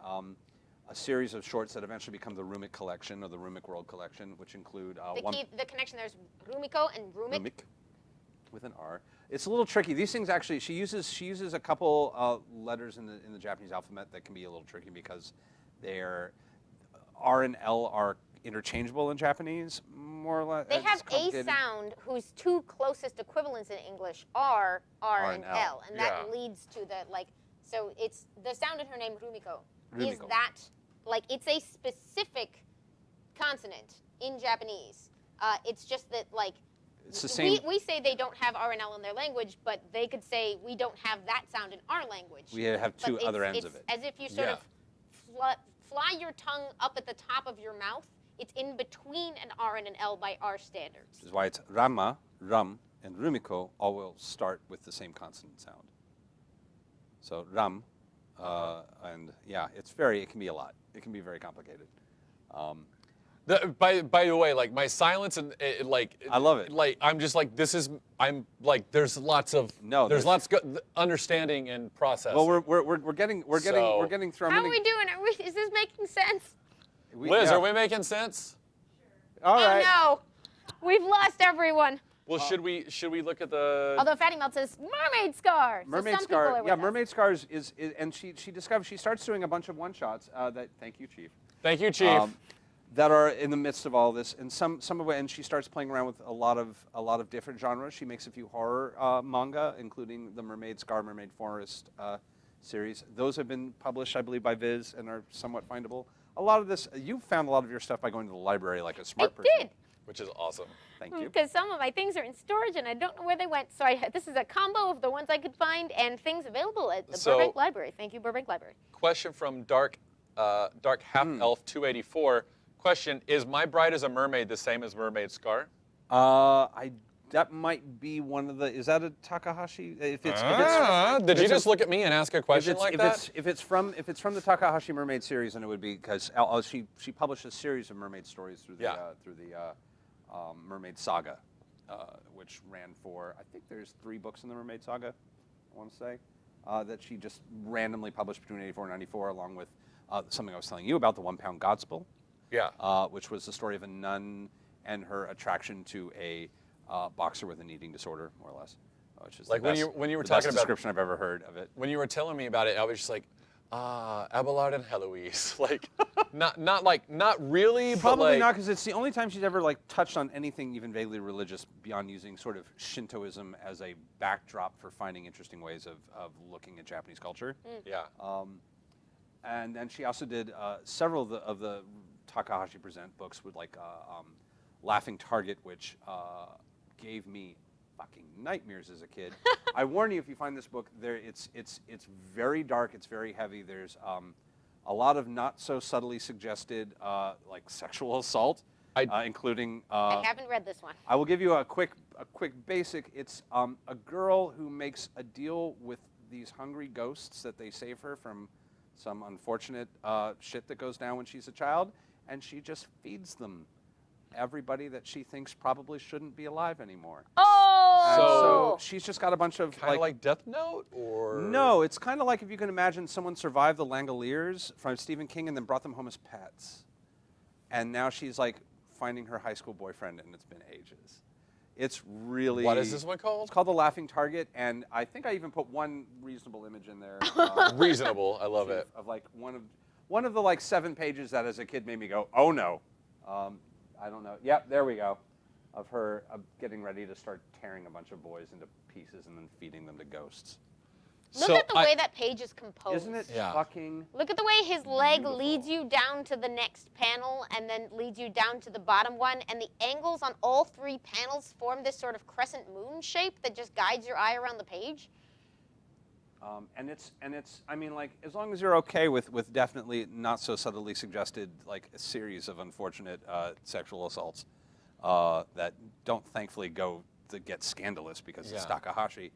a series of shorts that eventually become the Rumic collection, or the Rumic World collection, which include The connection there's Rumiko and Rumic. with an R. It's a little tricky. These things actually, she uses a couple letters in the Japanese alphabet that can be a little tricky because they're R and L are interchangeable in Japanese, more or less. They have It's a complicated. sound whose two closest equivalents in English are R and L, and that Yeah. leads to the like. So it's the sound in her name, Rumiko, is Rumiko. that like it's a specific consonant in Japanese. It's just that like It's the same. we say they don't have R and L in their language, but they could say we don't have that sound in our language. We have But two other ends it's of it. as if you sort Yeah. of fly your tongue up at the top of your mouth. It's in between an R and an L by our standards. Which is why it's Ranma, Ram, and Rumiko all will start with the same consonant sound. So Ram, and yeah, it can be a lot. It can be very complicated. By the way, like my silence and like I love it. Like I'm just like I'm like there's lots of there's lots of understanding and process. Well, we're getting through. How are we doing? Is this making sense? Liz, are we making sense? All right. Oh no, we've lost everyone. Well, should we look at the? Although Fatty Melt says mermaid scar. So Mermaid some Scar, people are with yeah, us. Mermaid Scars is and she starts doing a bunch of one shots. Thank you, Chief. Thank you, Chief. That are in the midst of all this, and some of it, and she starts playing around with a lot of different genres. She makes a few horror manga, including the Mermaid Scar, Mermaid Forest series. Those have been published, I believe, by Viz and are somewhat findable. A lot of this, you found a lot of your stuff by going to the library like a smart person. did. Which is awesome. Thank you. Because some of my things are in storage and I don't know where they went. So this is a combo of the ones I could find and things available at the So- Burbank Library. Thank you, Burbank Library. Question from Dark Half Elf 284. Question: Is My Bride is a Mermaid the same as Mermaid Scar? That might be one of the. Is that a Takahashi? If it's Did you just look at me and ask a question like that? If it's from the Takahashi Mermaid series, then it would be because she published a series of mermaid stories through the Mermaid Saga, which ran for, I think there's 3 books in the Mermaid Saga, I want to say, that she just randomly published between 84 and 94, along with something I was telling you about, the 1 Pound Gospel, Yeah. which was the story of a nun and her attraction to a boxer with an eating disorder, more or less. Which is Like the when best, you were the talking best about- description I've ever heard of it. When you were telling me about it, I was just like, Abelard and Heloise. Like, not really, Probably but like, not, because it's the only time she's ever like touched on anything even vaguely religious beyond using sort of Shintoism as a backdrop for finding interesting ways of looking at Japanese culture. yeah. And then she also did several of the Takahashi Present books with like Laughing Target, which gave me fucking nightmares as a kid. I warn you, if you find this book, it's very dark, it's very heavy. There's a lot of not so subtly suggested like sexual assault, including. I haven't read this one. I will give you a quick basic. It's a girl who makes a deal with these hungry ghosts that they save her from some unfortunate shit that goes down when she's a child, and she just feeds them everybody that she thinks probably shouldn't be alive anymore. Oh! And so she's just got a bunch of Kind of like Death Note, or No, it's kind of like if you can imagine someone survived the Langoliers from Stephen King and then brought them home as pets, and now she's like finding her high school boyfriend, and it's been ages. It's really. What is this one called? It's called The Laughing Target, and I think I even put one reasonable image in there. Reasonable. I love it. Of like one of the like 7 pages that as a kid made me go, oh no. I don't know. Yep, there we go. Of her getting ready to start tearing a bunch of boys into pieces and then feeding them to ghosts. Look at the way that page is composed. Isn't it Yeah. fucking? Look at the way his leg Beautiful. leads you down to the next panel and then leads you down to the bottom one, and the angles on all 3 panels form this sort of crescent moon shape that just guides your eye around the page. And it's. I mean, like, as long as you're okay with definitely not so subtly suggested, like a series of unfortunate sexual assaults that don't thankfully go to get scandalous because it's Yeah. Takahashi,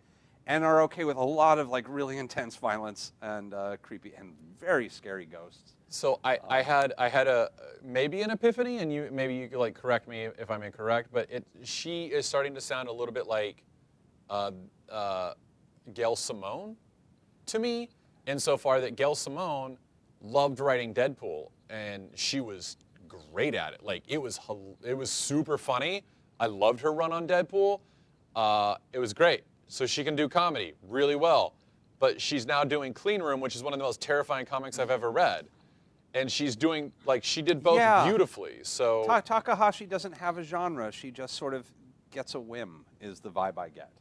and are okay with a lot of like really intense violence and creepy and very scary ghosts. So I had a maybe an epiphany, and maybe you could like correct me if I'm incorrect, but she is starting to sound a little bit like Gail Simone to me, insofar that Gail Simone loved writing Deadpool, and she was great at it. Like it was super funny. I loved her run on Deadpool. It was great. So she can do comedy really well, but she's now doing Clean Room, which is one of the most terrifying comics I've ever read. And she's doing, like, she did both beautifully, so. Takahashi doesn't have a genre. She just sort of gets a whim, is the vibe I get.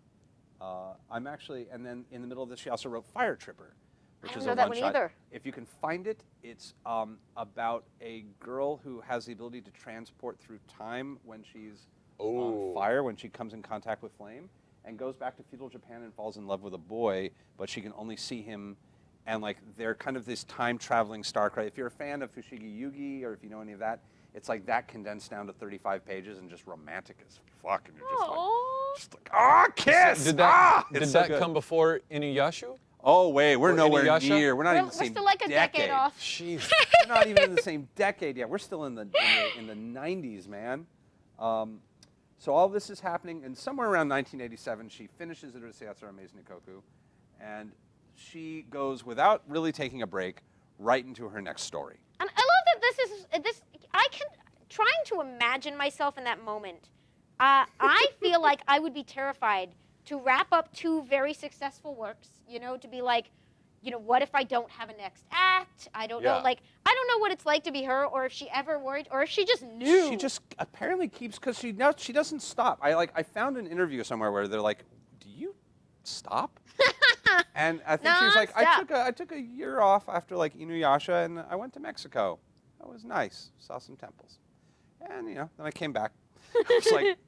I'm actually, and then in the middle of this, she also wrote Fire Tripper, which I is don't a know that one one-shot. either. If you can find it, it's about a girl who has the ability to transport through time when she's on fire, when she comes in contact with flame, and goes back to feudal Japan and falls in love with a boy, but she can only see him. And like they're kind of this time-traveling StarCry. If you're a fan of Fushigi Yugi, or if you know any of that, it's like that condensed down to 35 pages and just romantic as fuck. And you're just like, ah, kiss! Did that, It's did so that good. come before Inuyasha? Oh wait, we're Or nowhere Inuyasha? near. We're not even We're the same still like a decade off. Jeez. We're not even in the same decade yet. We're still in the 90s, man. So all this is happening, and somewhere around 1987, she finishes Urusei Yatsura Maison Ikkoku, and she goes without really taking a break right into her next story. And I love that this. Trying to imagine myself in that moment. I feel like I would be terrified to wrap up 2 very successful works. You know, to be like, you know, what if I don't have a next act? I don't know. Like, I don't know what it's like to be her, or if she ever worried, or if she just knew. She just apparently keeps, because she doesn't stop. I found an interview somewhere where they're like, "Do you stop?" And I think she was like, I took a year off after like Inuyasha, and I went to Mexico. That was nice. Saw some temples, and then I came back. I was like,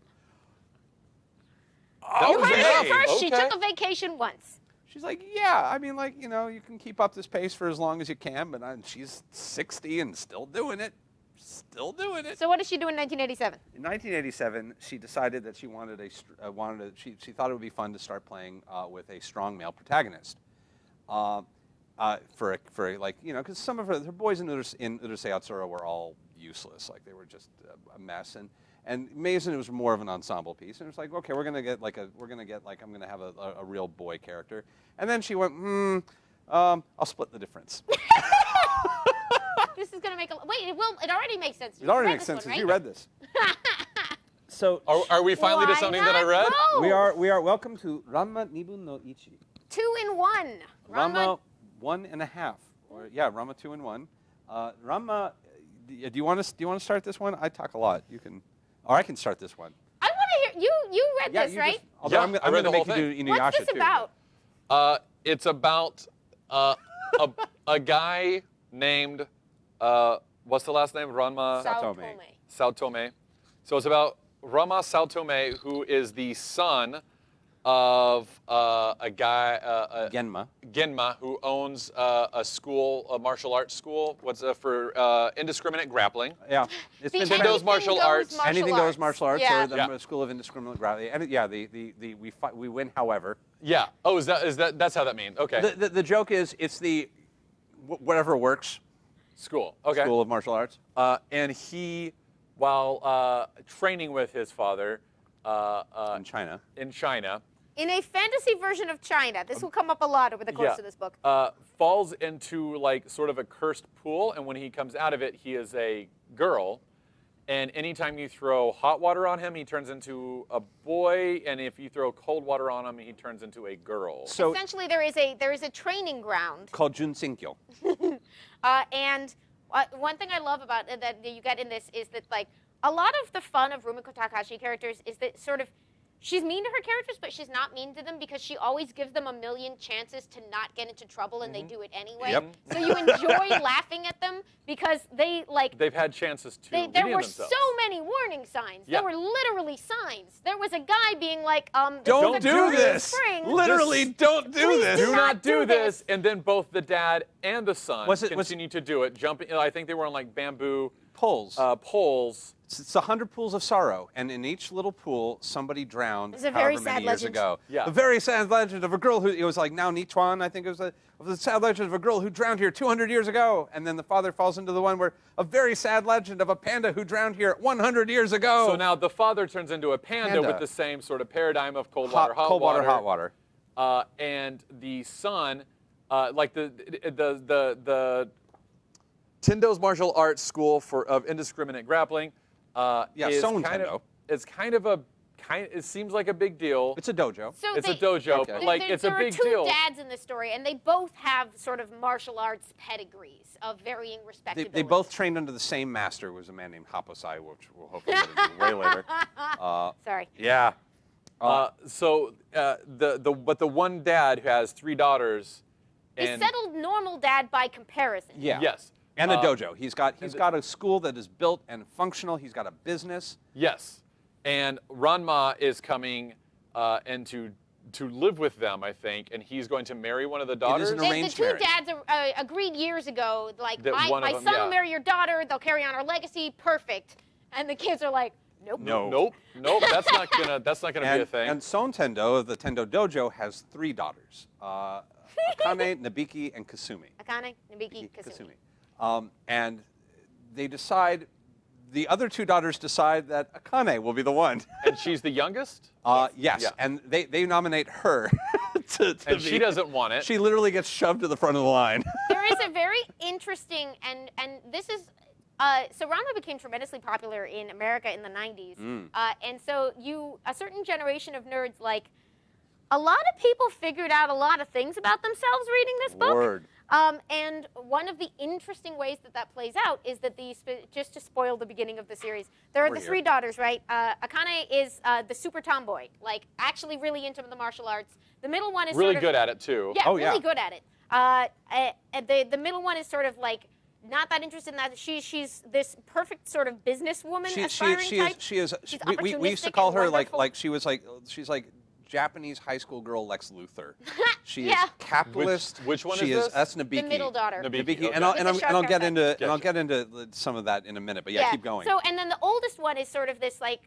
That was Right at it. first, she Okay. took a vacation once. She's like, yeah. I mean, like, you can keep up this pace for as long as you can, but she's 60 and still doing it. Still doing it. So what did she do in 1987? In 1987, she decided that she she thought it would be fun to start playing with a strong male protagonist. Because some of her boys in Urusei Yatsura were all useless, like they were just a mess, and Maison was more of an ensemble piece, and it was like, okay, I'm gonna have a real boy character, and then she went, I'll split the difference. This is gonna make it already makes sense. It already read makes this sense one, if you right? read this. So Are we finally to Why something that I not read? both? we are welcome to Ranma Nibun no Ichi. 2 in 1. Ranma 1.5. Or yeah, Ranma 2 and 1. Ranma, do you want to start this one? I talk a lot. You can, or I can start this one. I want to hear you read this, right? Although Yeah, I'm I read going to the make whole you do Inuyasha What's this too. about? It's about a guy named what's the last name? Ranma Satome. Saotome. So it's about Ranma Saotome, who is the son of a guy, Genma. who owns a school, a martial arts school. What's for indiscriminate grappling? Yeah, it's been Anything goes martial arts. anything goes martial arts Yeah. or the School of Indiscriminate Gravity. And yeah, we fight, we win. However, Yeah. Oh, is that that's how that means? Okay. the joke is it's the whatever works School. Okay. School of Martial Arts. And he, while training with his father In China. in China, In a fantasy version of China, this will come up a lot over the course of this book. falls into like sort of a cursed pool, and when he comes out of it, he is a girl. And anytime you throw hot water on him, he turns into a boy, and if you throw cold water on him, he turns into a girl. So Essentially, there is a training ground, called Junsinkyo. and one thing I love about that you get in this is that like a lot of the fun of Rumiko Takahashi characters is that sort of she's mean to her characters, but she's not mean to them because she always gives them a million chances to not get into trouble, and they do it anyway. Yep. So you enjoy laughing at them because They've had chances to there redeem were themselves. so many warning signs. Yeah. There were literally signs. There was a guy being like, Don't this is a do true this. spring. Literally, don't do Please this. Do not do this. And then both the dad and the son Was it- continue to do it. Jumping, I think they were on like bamboo Poles. poles. It's 100 pools of sorrow, and in each little pool, somebody drowned. It's a very however many sad years legend. ago. Yeah. A very sad legend of a girl who it was like now Nichuan, I think it was the sad legend of a girl who drowned here 200 years ago, and then the father falls into the one where a very sad legend of a panda who drowned here 100 years ago. So now the father turns into a panda with the same sort of paradigm of cold water, hot cold water. hot water. And the son, like the Tendo's martial arts school of indiscriminate grappling. Is Son kind Tendo. of, it's kind of a it seems like a big deal. It's a dojo. So It's they- a dojo, Okay. but like it's a there big are two deal. dads in this story, and they both have sort of martial arts pedigrees of varying respectability. They both trained under the same master, who was a man named Haposai, which we'll hopefully get into way later. Sorry. Yeah. But the one dad who has 3 daughters, A and settled normal dad by comparison. Yeah. yes, And a dojo. He's got the- a school that is built and functional. He's got a business. yes, and Ranma is coming and to live with them, I think, and he's going to marry one of the daughters. an The arranged two marriage. dads agreed years ago, like, That one of my them, son yeah. will marry your daughter, they'll carry on our legacy, perfect. And the kids are like, nope. No. Nope, that's not gonna be a thing. And Son Tendo of the Tendo Dojo has 3 daughters, Akane, Nabiki, and Kasumi. Akane, Nabiki, Kasumi. And they decide, the other 2 daughters decide that Akane will be the one. And she's the youngest, Yes, Yeah. and they nominate her to and be. she doesn't want it. She literally gets shoved to the front of the line. There is a very interesting, and this is, so Ranma became tremendously popular in America in the 90s. And so a certain generation of nerds, like, a lot of people figured out a lot of things about themselves reading this book. Word. And one of the interesting ways that plays out is that just to spoil the beginning of the series, there are We're the here. 3 daughters, right? Akane is the super tomboy, like actually really into the martial arts. The middle one is really sort of, good at it too. Yeah, Oh, really yeah. good at it. And the middle one is sort of like not that interested in that. She's this perfect sort of businesswoman aspiring type. She is. She's We used to opportunistic call and her wonderful. she's like Japanese high school girl Lex Luthor. She Yeah. is capitalist. Which one she is this? That's Nabiki. The middle daughter. Nabiki, okay. And I'll With the sharp I'll get haircut. into Gotcha. some of that in a minute. But yeah, keep going. So, and then the oldest one is sort of this like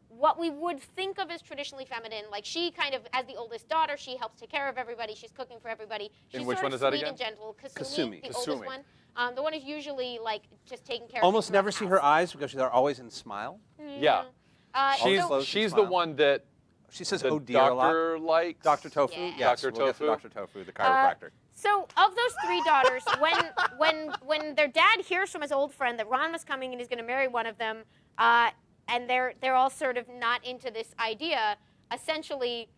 what we would think of as traditionally feminine. Like she kind of, as the oldest daughter, she helps take care of everybody. She's cooking for everybody. She's And which sort one of is that sweet again? and gentle. Kasumi. The Kasumi. oldest one. The one is usually like just taking care Almost of people around never the see house. her eyes because they're always in smile. Yeah. Always She's close and she's the smile. one that She says the "oh dear" a lot. doctor likes. Dr. Tofu. Yeah. Yes, Dr. we'll get to Tofu. Dr. Tofu, the chiropractor. So of those 3 daughters, when their dad hears from his old friend that Ranma's coming and he's going to marry one of them, and they're all sort of not into this idea, essentially,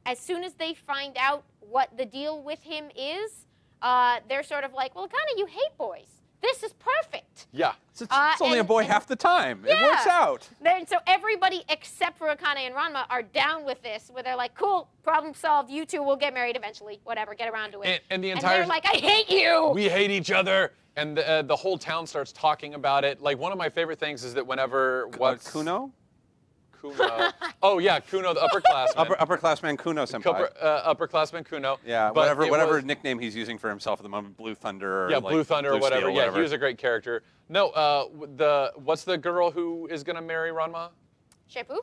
as soon as they find out what the deal with him is, they're sort of like, well, Akane, you hate boys. This is perfect. Yeah. It's only a boy half the time. It works out. So everybody except for Akane and Ranma are down with this, where they're like, cool, problem solved. You two will get married eventually. Whatever, get around to it. And the And entire they're like, I hate you. we hate each other, and the whole town starts talking about it. Like one of my favorite things is that whenever Kuno? Kuno. Oh yeah, Kuno, the upperclassman. Upperclassman Kuno senpai. Upperclassman Kuno. Yeah, But whatever it was- nickname he's using for himself at the moment, Blue Thunder. Or Yeah, like Blue Thunder or Blue Steel, whatever. Yeah, he was a great character. No, what's the girl who is gonna marry Ranma? Sheppu?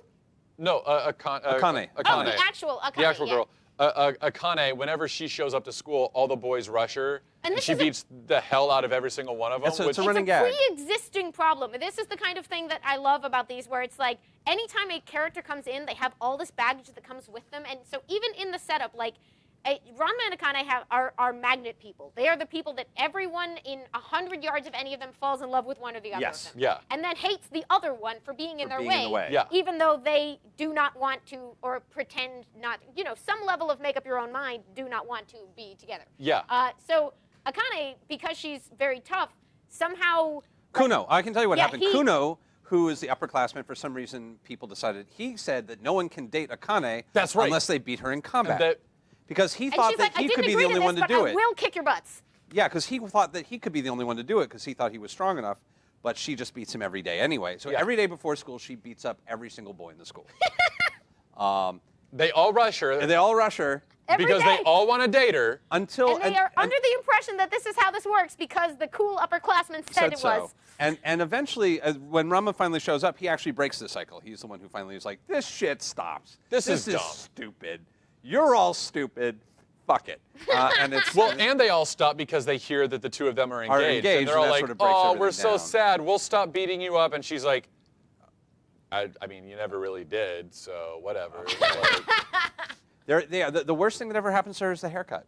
No, Akane. Akane. Oh, the actual Akane. The actual yeah. girl. Akane, whenever she shows up to school, all the boys rush her, And and this she is a- beats the hell out of every single one of them. It's a which- running It's a gag. pre-existing problem. This is the kind of thing that I love about these, where it's like anytime a character comes in, they have all this baggage that comes with them, and so even in the setup, like Ranma and Akane are magnet people. They are the people that everyone in 100 yards of any of them falls in love with one or the other Yes. of them. Yeah. And then hates the other one for being in For their being way. in the way. Yeah. Even though they do not want to, or pretend not, some level of make up your own mind, do not want to be together. Yeah. So Akane, because she's very tough, somehow. Kuno, I can tell you what Yeah, happened. he- Kuno, who is the upperclassman, for some reason, people decided, he said that no one can date Akane That's right. unless they beat her in combat. that- because he And thought she's that like, I he didn't could be agree the to only this, one to but do I it. will kick your butts. Yeah, because he thought that he could be the only one to do it because he thought he was strong enough, but she just beats him every day anyway. So Yeah. every day before school, she beats up every single boy in the school. They all rush her And they all rush her Every because day. they all want to date her. until... And they are under the impression that this is how this works because the cool upperclassman said it so. was. And eventually, when Ranma finally shows up, he actually breaks the cycle. He's the one who finally is like, this shit stops. This is dumb. stupid. You're all stupid. Fuck it. And it's Well, and they all stop because they hear that the two of them are engaged. engaged, And they're and all that like, sort of breaks oh, everything we're so down." sad. We'll stop beating you up. And she's like, I mean, you never really did, so whatever. Like, the worst thing that ever happens to her is the haircut.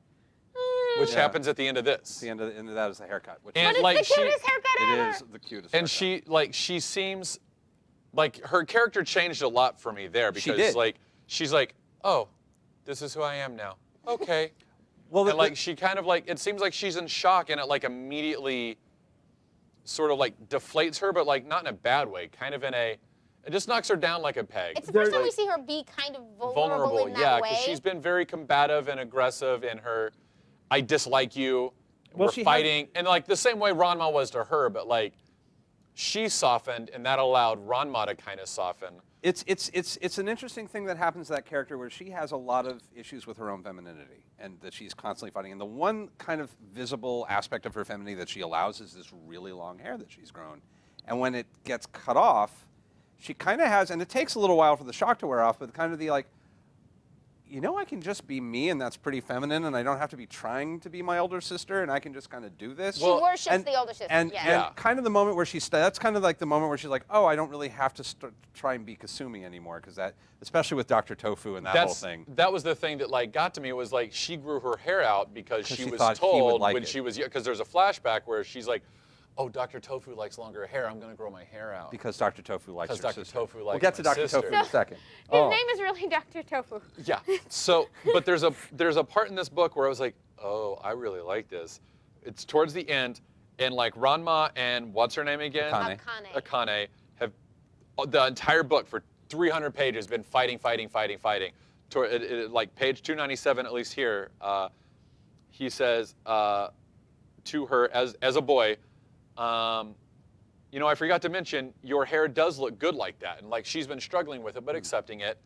which Yeah. happens at the end of this. The end of that is the haircut. Which And But like it's the she- cutest haircut it ever. is the cutest And haircut. she seems like her character changed a lot for me there because did. like she's like, oh, this is who I am now. Okay. Well, And like she kind of like it seems like she's in shock and it like immediately sort of like deflates her, but like not in a bad way, kind of in a it just knocks her down like a peg. It's the first time we see her be kind of vulnerable in that yeah, way. because she's been very combative and aggressive in her I dislike you. Well, We're she had- fighting and like the same way Ranma was to her, but like she softened and that allowed Ranma to kind of soften. It's an interesting thing that happens to that character where she has a lot of issues with her own femininity and that she's constantly fighting. And the one kind of visible aspect of her femininity that she allows is this really long hair that she's grown. And when it gets cut off, she kind of has, and it takes a little while for the shock to wear off, but kind of the like, I can just be me and that's pretty feminine and I don't have to be trying to be my older sister and I can just kind of do this. She worships the older sister. And, yeah. and kind of the moment where that's kind of like the moment where she's like, oh, I don't really have to try and be Kasumi anymore because that, especially with Dr. Tofu and that whole thing. That was the thing that like got to me was like she grew her hair out because she she was thought he would told like when it. she was young, because there's a flashback where she's like, oh, Dr. Tofu likes longer hair. I'm going to grow my hair out. Because Dr. Tofu likes her Because Dr. sister. Tofu We'll likes get to my Dr. sister. Tofu in a second. His name is really Dr. Tofu. Yeah. So, but there's a part in this book where I was like, oh, I really like this. It's towards the end, and like Ranma and what's her name again? Akane. Akane have the entire book for 300 pages been fighting. Like page 297, at least here, he says to her as a boy, I forgot to mention your hair does look good like that, and like she's been struggling with it but accepting it,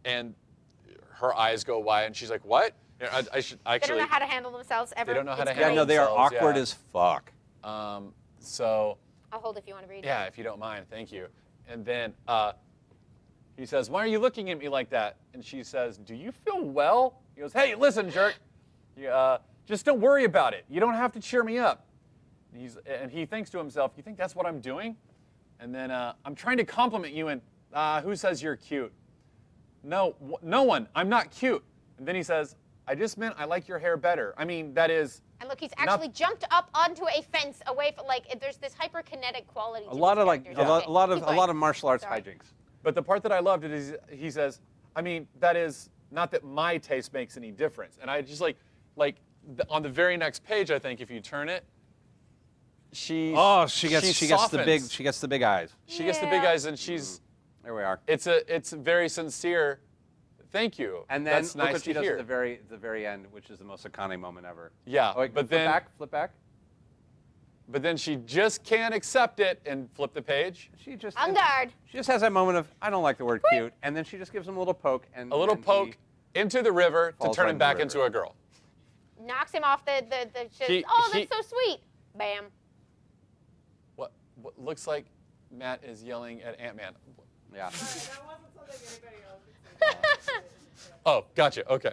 and her eyes go wide, and she's like, what? I should They actually. don't know how to handle themselves ever. They don't know how to It's Yeah, handle great. no, they are themselves, awkward yeah. as fuck. So. I'll hold if you want to read. Yeah, if you don't mind, thank you. And then he says, why are you looking at me like that? And she says, do you feel well? He goes, hey, listen, jerk. Just don't worry about it. You don't have to cheer me up. And he thinks to himself, you think that's what I'm doing? And then I'm trying to compliment you, and who says you're cute? No one. I'm not cute. And then he says, I just meant I like your hair better. I mean, that is... And look, he's actually jumped up onto a fence away from, there's this hyperkinetic quality to A lot these of like characters. a Okay, lot of keep a lot going. of martial arts Sorry. hijinks. But the part that I loved is he says, I mean, that is not that my taste makes any difference. And I just like on the very next page, I think if you turn it, she gets the big eyes. She gets the big eyes, and she's. There we are. It's a very sincere. Thank you. And then that's look nice what she to does hear. at the very end, which is the most Akane moment ever. Yeah, Oh, wait, but flip back. But then she just can't accept it and flip the page. She just On guard. She just has that moment of I don't like the word cute, and then she just gives him a little poke and A little and poke into the river to falls turn right him in the back river. into a girl. Knocks him off the shit. He- Oh, he- that's so sweet. Bam. What looks like Matt is yelling at Ant-Man. Yeah. Oh, gotcha. Okay.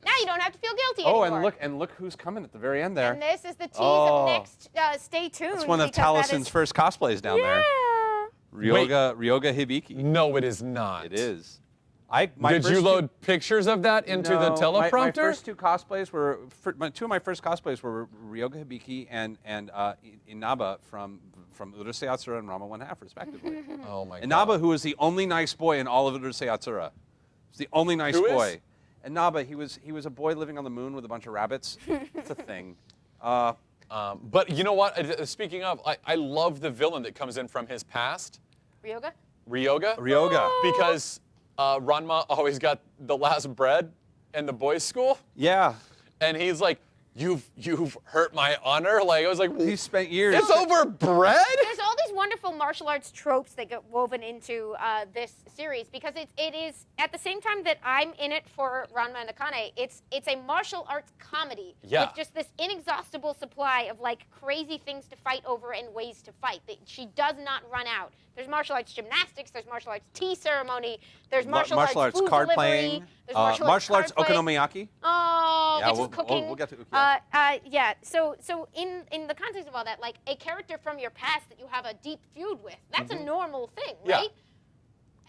Now you don't have to feel guilty Oh, anymore. and look who's coming at the very end there. And this is the tease Oh. of next. Stay tuned. That's one of because that Taliesin's is- first cosplays down there. Yeah. Ryoga Hibiki. No, it is not. It is. Did you load pictures of that into the teleprompter? My first two cosplays were two of my first cosplays were Ryoga Hibiki and Inaba from Urusei Yatsura and Ranma 1/2 respectively. Oh my God. Inaba, who was the only nice boy in all of Urusei Yatsura, was the only nice Who is? boy. Inaba, he was a boy living on the moon with a bunch of rabbits. It's a thing. But you know what? Speaking of, I love the villain that comes in from his past, Ryoga? Ryoga. Ryoga. Because Ranma always got the last bread in the boys' school, Yeah. and he's like, "You've hurt my honor." Like I was like, He spent years. "It's over bread." There's all these wonderful martial arts tropes that get woven into this series because it is at the same time that I'm in it for Ranma and Akane. It's a martial arts comedy Yeah. with just this inexhaustible supply of like crazy things to fight over and ways to fight. That she does not run out. There's martial arts gymnastics. There's martial arts tea ceremony. There's martial arts food card delivery. playing. There's Martial arts card play. okonomiyaki. Oh, Yeah, it's we'll- just cooking. we'll get to ukiyo. Yeah. So in the context of all that, like a character from your past that you have a deep feud with, that's a normal thing, Yeah. right?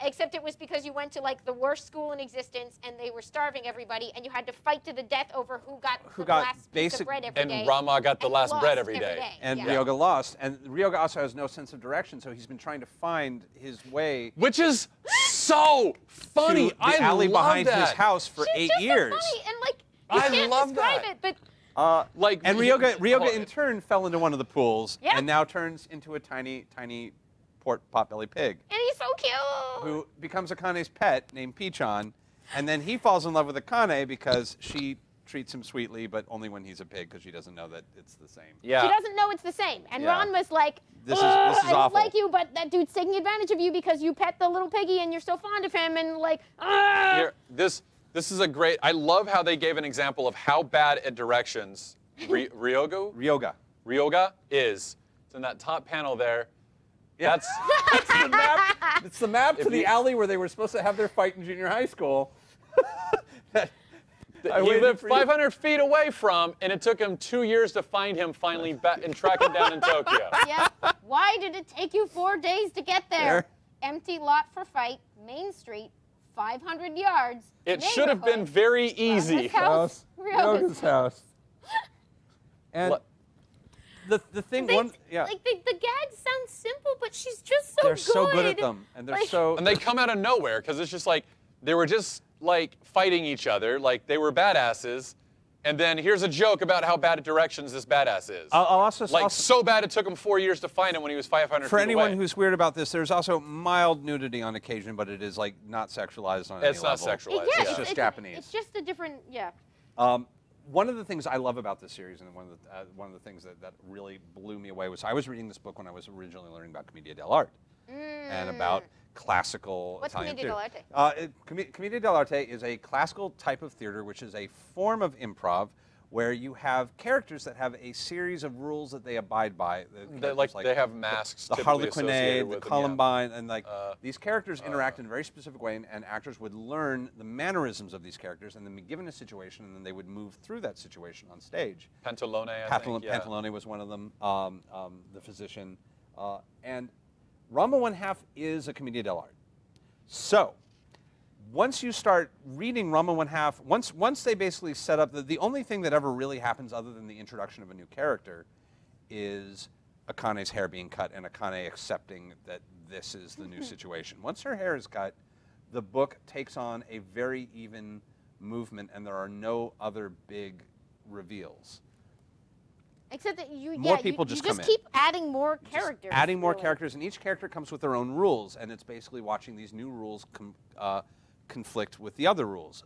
Except it was because you went to like the worst school in existence and they were starving everybody and you had to fight to the death over who got the got last piece basic- of bread every And day. Ranma got the and last lost bread every day. And yeah. Ryoga lost. And Ryoga also has no sense of direction, so he's been trying to find his way Which is so funny. to the alley love behind that. his house for She's 8 just years. So funny and like you I can't love describe that. it, but Like And he- Ryoga oh, in turn fell into one of the pools Yeah. and now turns into a tiny potbelly pig and he's so cute. who becomes Akane's pet named Pichon, and then he falls in love with Akane because she treats him sweetly, but only when he's a pig because she doesn't know that it's the same. Yeah. She doesn't know it's the same. And Yeah. Ron was like, This is I don't awful." like you, but that dude's taking advantage of you because you pet the little piggy and you're so fond of him and like, Here, this is a great. I love how they gave an example of how bad at directions Ryoga is. It's in that top panel there. Yeah. That's It's the map. It's the map to If the you- alley where they were supposed to have their fight in junior high school. I he waited lived for you. 500 feet away from, and it took him 2 years to find him finally back and track him down in Tokyo. yeah. Why did it take you 4 days to get there? There. Empty lot for fight, Main Street, 500 yards. It should have been neighborhood. very easy. His house. Ryoga's house. And What- the thing, They, one, yeah, Like the gags sound simple, but she's just so they're good. so good at them, and they're Like- so. And they come out of nowhere because it's just like they were just like fighting each other, like they were badasses. And then here's a joke about how bad at directions this badass is. I'll also like also- so bad it took him 4 years to find him when he was 500 For feet anyone away. who's weird about this, there's also mild nudity on occasion, but it is like not sexualized on It's any not level. sexualized. Yeah, It's just Japanese. It's just a different, yeah. One of the things I love about this series, and one of the things that really blew me away was I was reading this book when I was originally learning about Commedia dell'arte and about classical What's Italian Commedia theater. dell'arte? Commedia dell'arte is a classical type of theater, which is a form of improv where you have characters that have a series of rules that they abide by. They have masks. The typically associated Harlequinade, the with them, yeah. Columbine, and like these characters interact in a very specific way, and actors would learn the mannerisms of these characters, and then be given a situation, and then they would move through that situation on stage. Pantalone, I think, yeah. Pantalone was one of them. The physician, and Ranma 1/2 is a Commedia dell'arte. So, once you start reading Ranma 1/2, once they basically set up the only thing that ever really happens other than the introduction of a new character is Akane's hair being cut and Akane accepting that this is the new situation. Once her hair is cut, the book takes on a very even movement, and there are no other big reveals. Except that you, More yeah, people you just just come in. keep adding more characters. Adding more really. characters, and each character comes with their own rules, and it's basically watching these new rules conflict with the other rules.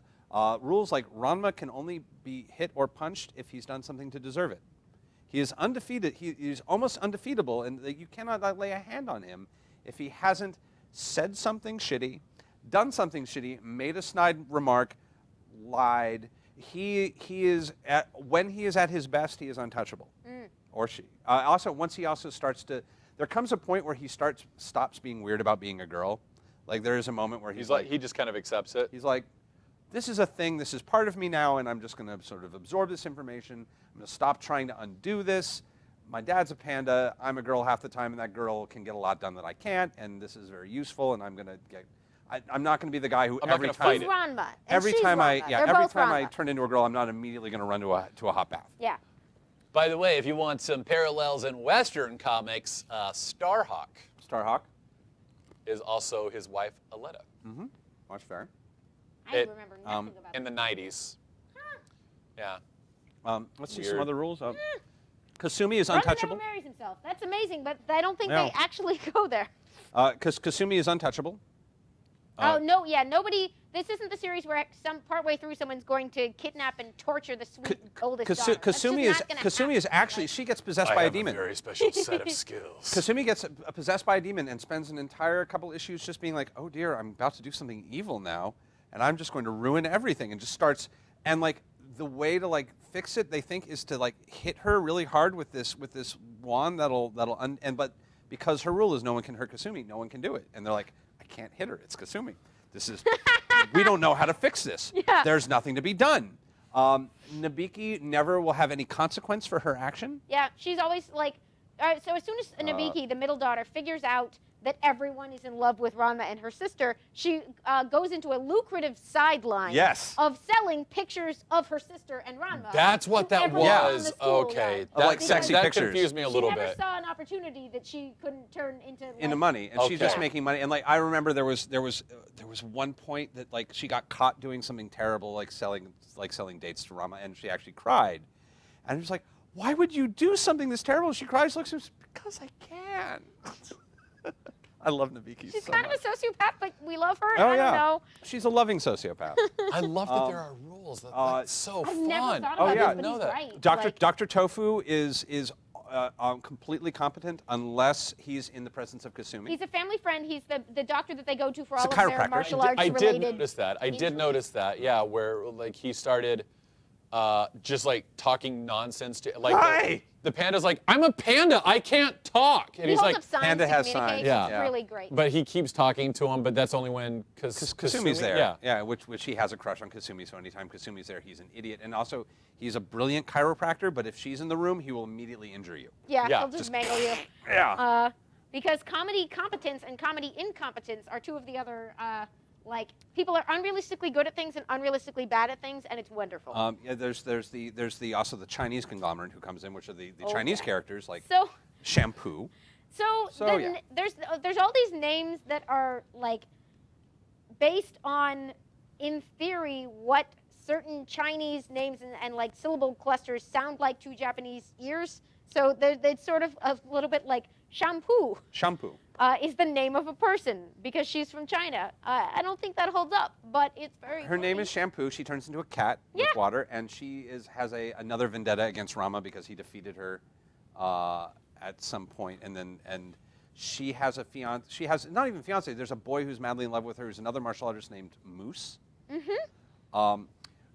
Rules like Ranma can only be hit or punched if he's done something to deserve it. He is undefeated. He's almost undefeatable, and you cannot lay a hand on him if he hasn't said something shitty, done something shitty, made a snide remark, lied. He is when he is at his best, he is untouchable, or she. Also, once he also starts to, there comes a point where he stops being weird about being a girl. Like there is a moment where he's like, he just kind of accepts it. he's like, this is a thing. This is part of me now, and I'm just going to sort of absorb this information. I'm going to stop trying to undo this. My dad's a panda. I'm a girl half the time, and that girl can get a lot done that I can't. And this is very useful. And I'm going to get. I'm not going to be the guy who I'm not every gonna time. fight She's it. Ranma. and Every she's time Ranma. They're every both time I Ranma. turn into a girl, I'm not immediately going to run to a hot bath. Yeah. By the way, if you want some parallels in Western comics, Starhawk Starhawk. is also his wife, Aletta, Watch fair. I It- remember nothing about in the 90s. Yeah. Let's see some Weird. other rules. Kasumi is Ranma untouchable. never marries himself. That's amazing, but I don't think No. they actually go there. Because Kasumi is untouchable. Oh no, yeah, nobody. This isn't the series where partway through someone's going to kidnap and torture the sweet oldest daughter. That's just not gonna Kasumi is happen. actually she gets possessed I by a have demon. a very special set of skills. Kasumi gets possessed by a demon and spends an entire couple issues just being like, oh dear, I'm about to do something evil now, and I'm just going to ruin everything, and just starts, and like the way to like fix it, they think, is to like hit her really hard with this wand but because her rule is no one can hurt Kasumi, no one can do it, and they're like, I can't hit her, it's Kasumi. This is, we don't know how to fix this. Yeah. There's nothing to be done. Nabiki never will have any consequence for her action. Yeah, she's always like. So as soon as Nabiki, the middle daughter, figures out that everyone is in love with Ranma and her sister, she goes into a lucrative sideline Yes. of selling pictures of her sister and Ranma. That's what to that everyone in was. the school, Okay. yeah. Like sexy that pictures. confused me a She little never bit. saw an opportunity that she couldn't turn into Into like, money, and she's just Okay. making money. And like I remember, there was one point that like she got caught doing something terrible, like selling dates to Rama, and she actually cried. And it was like, why would you do something this terrible? She cries, looks at me, because I can. I love Nabiki She's so kind much. of a sociopath, but we love her. Oh I yeah, don't know. she's a loving sociopath. I love that there are rules. That's so I've fun. never thought Oh, about yeah. this, but know he's that. right. Dr. Like, Tofu is completely competent unless he's in the presence of Kasumi. he's a family friend. He's the doctor that they go to for He's all a of their chiropractor. martial arts I did related. notice that. I did injuries. notice that. Yeah, where like he started just like talking nonsense to like Hi! the panda's like, I'm a panda, I can't talk, and He he's holds like, up signs Panda to has communicate. signs. Yeah. It's Yeah. really great. but he keeps talking to him, but that's only when Kasumi's there. Yeah. Which he has a crush on Kasumi, so anytime Kasumi's there, he's an idiot. And also, he's a brilliant chiropractor, but if she's in the room, he will immediately injure you. Yeah, Yeah, he'll just just- mangle you. Yeah. Because comedy competence and comedy incompetence are two of the other, like, people are unrealistically good at things and unrealistically bad at things, and it's wonderful. Yeah, there's also the Chinese conglomerate who comes in, which are the Oh, Chinese yeah. characters like So, Shampoo. so yeah. there's all these names that are, like, based on, in theory, what certain Chinese names and like, syllable clusters sound like to Japanese ears. So it's sort of a little bit like shampoo. Shampoo. Is the name of a person because she's from China. I don't think that holds up, but it's very. Her name funny. is Shampoo. She turns into a cat Yeah. with water, and she has another vendetta against Rama because he defeated her at some point, and she has a fiance. She has not even fiance. There's a boy who's madly in love with her. Who's another martial artist named Moose,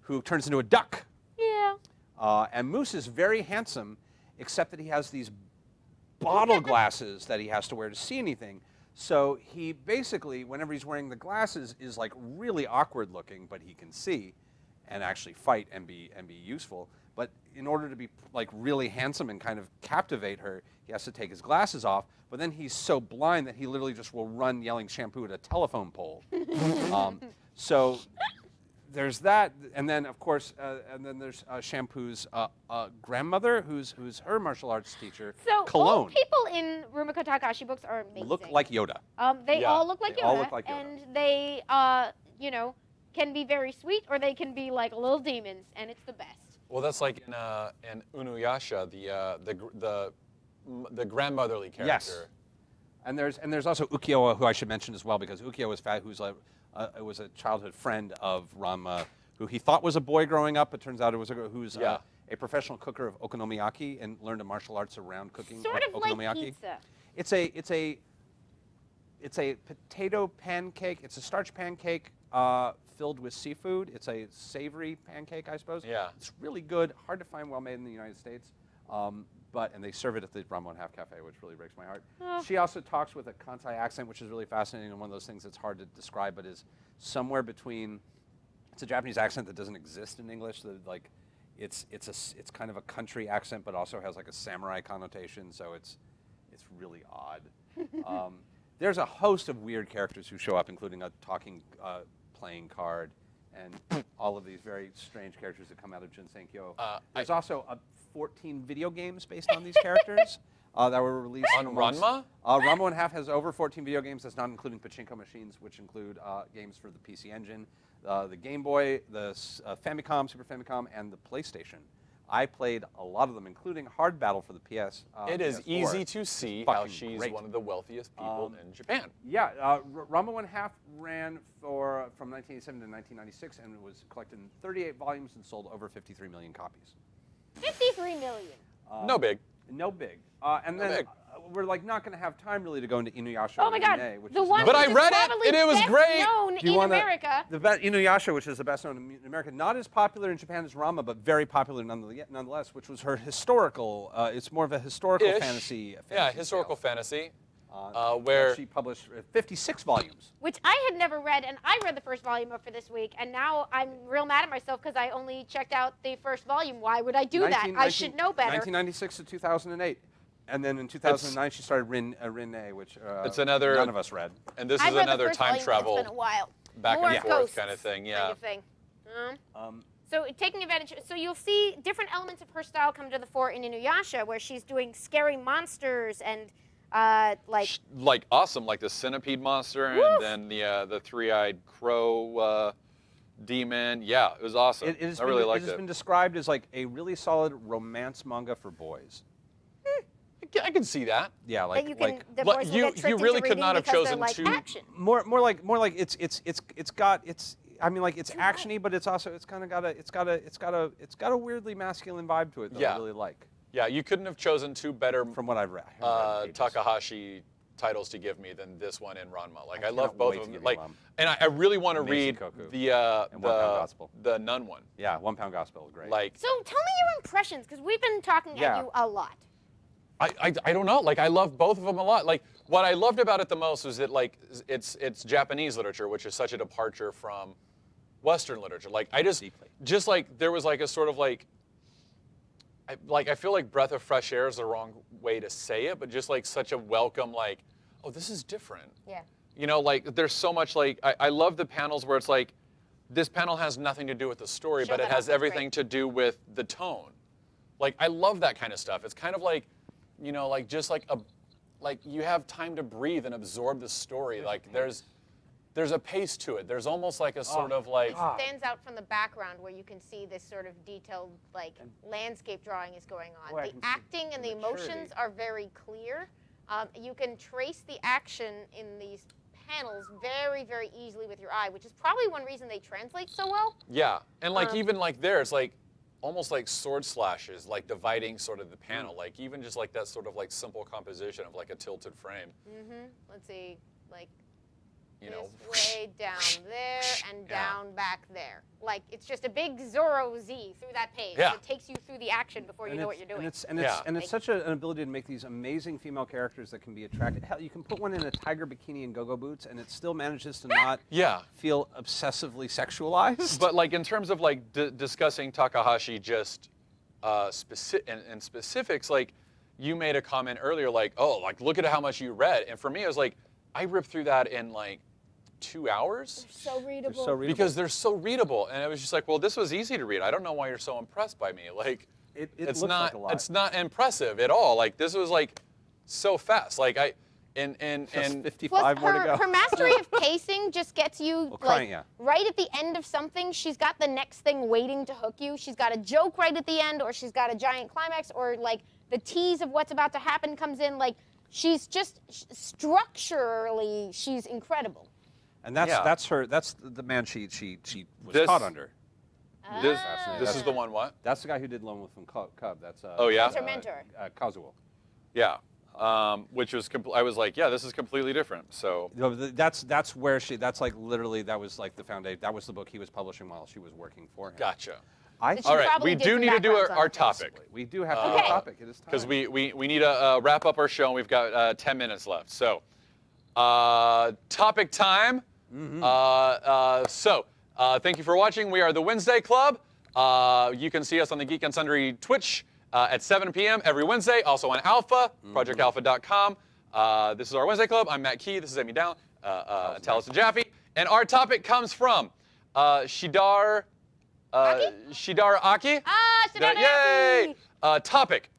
who turns into a duck. Yeah. And Moose is very handsome, except that he has these bottle glasses that he has to wear to see anything. So he basically, whenever he's wearing the glasses, is like really awkward looking, but he can see and actually fight and be useful. But in order to be like really handsome and kind of captivate her, he has to take his glasses off. But then he's so blind that he literally just will run yelling shampoo at a telephone pole. So there's that, and then of course, and then there's Shampoo's grandmother, who's her martial arts teacher, So Cologne. all people in Rumiko Takahashi books are amazing. Look like Yoda. They Yeah, all look like they Yoda, all look like Yoda. and they, you know, can be very sweet, or they can be like little demons, and it's the best. Well, that's like in Inuyasha, the grandmotherly character. Yes. And there's also Ukiyo, who I should mention as well, because Ukiyo was a childhood friend of Ranma, who he thought was a boy growing up, but turns out it was who's a professional cooker of okonomiyaki and learned a martial arts around cooking Sort of like okonomiyaki. pizza. It's a potato pancake. It's a starch pancake filled with seafood. It's a savory pancake, I suppose. Yeah. It's really good. Hard to find, well made in the United States. And they serve it at the Ranma and Half Cafe, which really breaks my heart. Oh. She also talks with a Kansai accent, which is really fascinating, and one of those things that's hard to describe, but is somewhere between. It's a Japanese accent that doesn't exist in English. That like, it's kind of a country accent, but also has like a samurai connotation. So it's really odd. There's a host of weird characters who show up, including a talking playing card, and all of these very strange characters that come out of Jinsenkyo. There's also 14 video games based on these characters that were released On Ranma? Ranma and Half has over 14 video games. That's not including pachinko machines, which include games for the PC Engine, the Game Boy, the Famicom, Super Famicom, and the PlayStation. I played a lot of them, including Hard Battle for the PS. It is PS4. easy to see how fucking she's great. one of the wealthiest people in Japan. Yeah, Ranma and Half ran from 1987 to 1996, and it was collected in 38 volumes and sold over 53 million copies. 53 million. No big. No big. And No then big. We're like not going to have time really to go into Inuyasha. Oh my God, Renee, which the is one But which I is read it, probably and it was best great. known Do you in wanna- America. Inuyasha, which is the best known in America, not as popular in Japan as Ranma, but very popular nonetheless, which was her historical. It's more of a historical Ish. fantasy. Yeah, historical tale. fantasy. Where where she published 56 volumes. Which I had never read, and I read the first volume up for this week, and now I'm real mad at myself because I only checked out the first volume. Why would I do that? I should know better. 1996 to 2008. And then in 2009, she started Renee, which It's another- none of us read. and this I've is read the another first time volume, travel It's been a while. back More and forth ghosts kind of thing. Kind Yeah. of thing. So taking advantage, so you'll see different elements of her style come to the fore in Inuyasha, where she's doing scary monsters and Like awesome, like the centipede monster, Woof. and then the three-eyed crow demon. Yeah, it was awesome. I really liked It has it. been described as like a really solid romance manga for boys. I can see that. Yeah, that like you can. like The Like, boys will you- get tricked you really into could not reading have because they're chosen like two- action. more like it's I mean like it's actiony, but it's also it's got a weirdly masculine vibe to it that I Yeah. really like. Yeah, you couldn't have chosen two better From what I've read. Takahashi titles to give me than this one and Ranma. Like I cannot love both wait of to them. give you Like, one. and I really want to Maison read Ikkoku the and One Pound Gospel. the nun one. Yeah, 1 Pound Gospel is great. Like So tell me your impressions, because we've been talking Yeah. at you a lot. I don't know. Like I love both of them a lot. Like what I loved about it the most was that like it's Japanese literature, which is such a departure from Western literature. Like I Deeply. just like there was like a sort of like I feel like breath of fresh air is the wrong way to say it, but just like such a welcome like, oh, this is different. Yeah. You know, like there's so much like I love the panels where it's like this panel has nothing to do with the story, Show but that it off, has that's everything great. to do with the tone. Like I love that kind of stuff. It's kind of like, you know, like just like you have time to breathe and absorb the story. Like there's a pace to it. There's almost like a sort of like God. Stands out from the background where you can see this sort of detailed like landscape drawing is going on. Boy, I The can see acting and the emotions maturity. are very clear. You can trace the action in these panels very, very easily with your eye, which is probably one reason they translate so well. yeah, and like Um, even like there, it's like almost like sword slashes, like dividing sort of the panel. Like even just like that sort of like simple composition of like a tilted frame. Let's see, like You know, this way, down there, and Yeah. down back there. Like it's just a big Zorro Z through that page. Yeah. It takes you through the action before you know what you're doing. And it's such an ability to make these amazing female characters that can be attractive. Hell, you can put one in a tiger bikini and go-go boots, and it still manages to not yeah. feel obsessively sexualized. But like in terms of like discussing Takahashi just in specifics, like you made a comment earlier, like, oh, like look at how much you read, and for me it was like I ripped through that in like 2 hours so readable. so readable. because they're so readable, and it was just like, well, this was easy to read. I don't know why you're so impressed by me. Like it it's looks not like a lot. it's not impressive at all. Like this was like so fast. Like and Just and 55 Plus, more to go. her mastery of pacing just gets you crying, yeah. right at the end of something. She's got the next thing waiting to hook you. She's got a joke right at the end, or she's got a giant climax, or like the tease of what's about to happen comes in. Like she's just structurally, she's incredible. And that's Yeah. that's the man she was This- caught under. This, Ah. this is the one. What? That's the guy who did Lone Wolf and Cub. That's Oh, yeah? That's her mentor. Kazuo. Yeah. Which was I was like, yeah, this is completely different. So No, that's where that's like literally that was like the foundation. That was the book he was publishing while she was working for him. gotcha. I That she all right, probably we did do some need to do backgrounds on our it. topic we do have to do a topic. It is time. because we need to wrap up our show and we've got 10 minutes left. So topic time. Thank you for watching. We are the Wednesday Club. You can see us on the Geek and Sundry Twitch at 7 p.m. every Wednesday. Also on Alpha, projectalpha.com. This is our Wednesday Club. I'm Matt Key. This is Amy Dallen, Taliesin Jaffe. And our topic comes from Shidar Aki. Ah, Yay! Topic.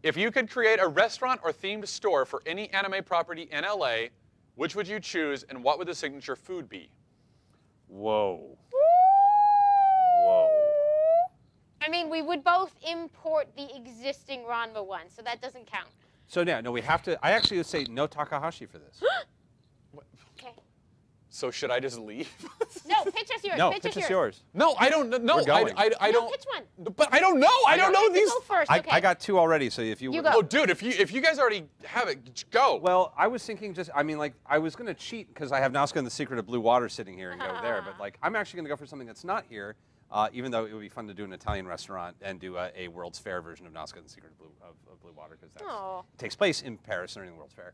If you could create a restaurant or themed store for any anime property in LA, which would you choose and what would the signature food be? Whoa. I mean, we would both import the existing Ranma one, so that doesn't count. So no, we have to. I actually would say no Takahashi for this. Okay. So should I just leave? No, pitch us yours. No, pitch pitch us us yours. yours. No, I don't know. We're going. I No, don't. pitch one. But I don't know. I don't know You these. go first. I, Okay. I got two already. So if you You go. Oh, dude, if you guys already have it, go. Well, I was thinking I was going to cheat because I have Nausicaä and the Secret of Blue Water sitting here and go there. But like, I'm actually going to go for something that's not here, even though it would be fun to do an Italian restaurant and do a World's Fair version of Nausicaä and the Secret of Blue Water because that Aw. takes place in Paris during the World's Fair.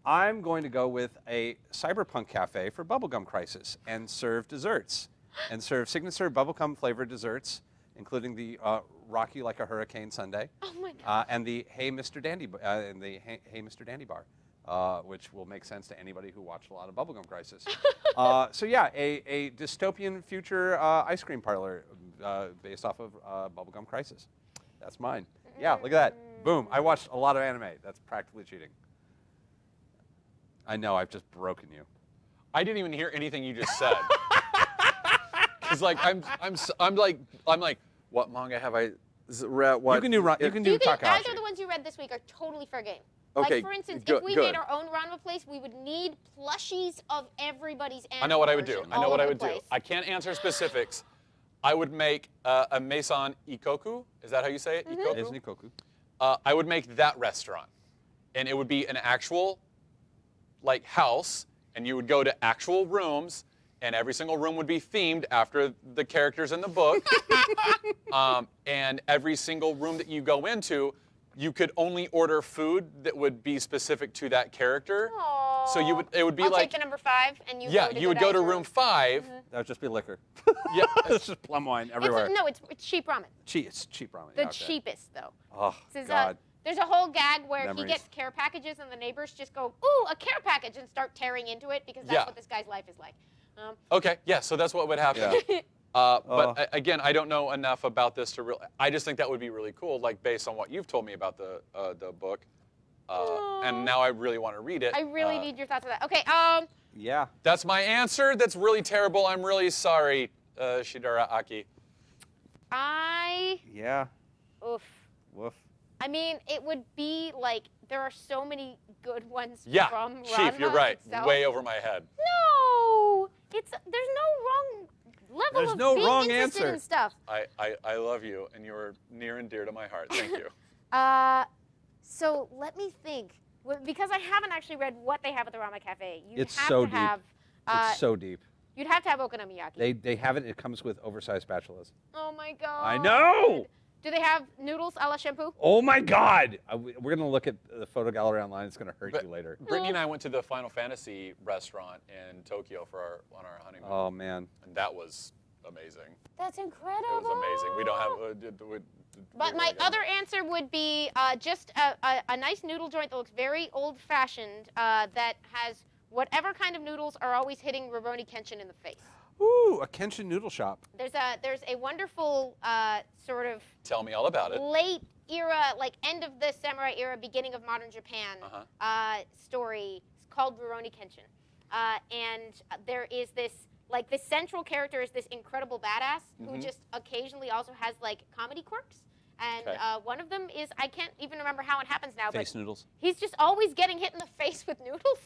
I'm going to go with a cyberpunk cafe for Bubblegum Crisis and serve desserts and serve signature bubblegum flavored desserts, including the Rocky Like a Hurricane Sundae. Oh my God. And the Hey Mr. Dandy and the Hey Mr. Dandy bar, which will make sense to anybody who watched a lot of Bubblegum Crisis. So yeah, a dystopian future ice cream parlor based off of Bubblegum Crisis. That's mine. Yeah, look at that. Boom. I watched a lot of anime. That's practically cheating. I know, I've just broken you. I didn't even hear anything you just said. Cause like I'm like what manga have I read? What You can do Takahashi. Either the ones you read this week are totally fair game. Okay, Like, for instance, good, if we good. made our own Ranma place, we would need plushies of everybody's anime I know what I would do. version I know all what I over would the do. place. I can't answer specifics. I would make a Maison Ikkoku. Is that how you say it? Mm-hmm. Ikkoku. Maison Ikkoku. I would make that restaurant, and it would be an actual, like, house, and you would go to actual rooms, and every single room would be themed after the characters in the book. And every single room that you go into, you could only order food that would be specific to that character. So it would be I'll like, take the number 5, and you yeah, go to you would go to Godai's room 5. That would just be liquor. Yeah, It's just plum wine everywhere. It's cheap ramen. It's cheap ramen. The yeah, okay. cheapest, though. Oh, This is, God. there's a whole gag where Memories. he gets care packages, and the neighbors just go, "Ooh, a care package," and start tearing into it because that's Yeah. what this guy's life is like. Okay, yeah, so that's what would happen. Yeah. But again, I don't know enough about this to really. I just think that would be really cool, like based on what you've told me about the book. And now I really want to read it. I really need your thoughts on that. Okay, Yeah. That's my answer. That's really terrible. I'm really sorry, Shidara Aki. Yeah. Oof. Woof. I mean, it would be like there are so many good ones Yeah, from Chief, Ranma you're right. itself. Way over my head. No, there's no wrong level There's of no being wrong interested answer. in stuff. I love you, and you're near and dear to my heart. Thank you. So let me think. Because I haven't actually read what they have at the Ranma Cafe. You'd It's have so to deep. have. It's so deep. You'd have to have okonomiyaki. They have it. It comes with oversized spatulas. Oh my god. I know. Do they have noodles a la shampoo? Oh my God! We're gonna look at the photo gallery online. It's gonna hurt But you later. Brittany and I went to the Final Fantasy restaurant in Tokyo on our honeymoon, Oh man. and that was amazing. That's It incredible. was amazing. We don't have. But my other answer would be just a nice noodle joint that looks very old-fashioned that has whatever kind of noodles are always hitting Rurouni Kenshin in the face. Ooh, a Kenshin noodle shop. There's a wonderful sort of Tell me all about it. late era, like end of the samurai era, beginning of modern Japan story. It's called Rurouni Kenshin, and there is this. Like, the central character is this incredible badass who just occasionally also has, like, comedy quirks. And one of them is, I can't even remember how it happens now, Face but noodles. he's just always getting hit in the face with noodles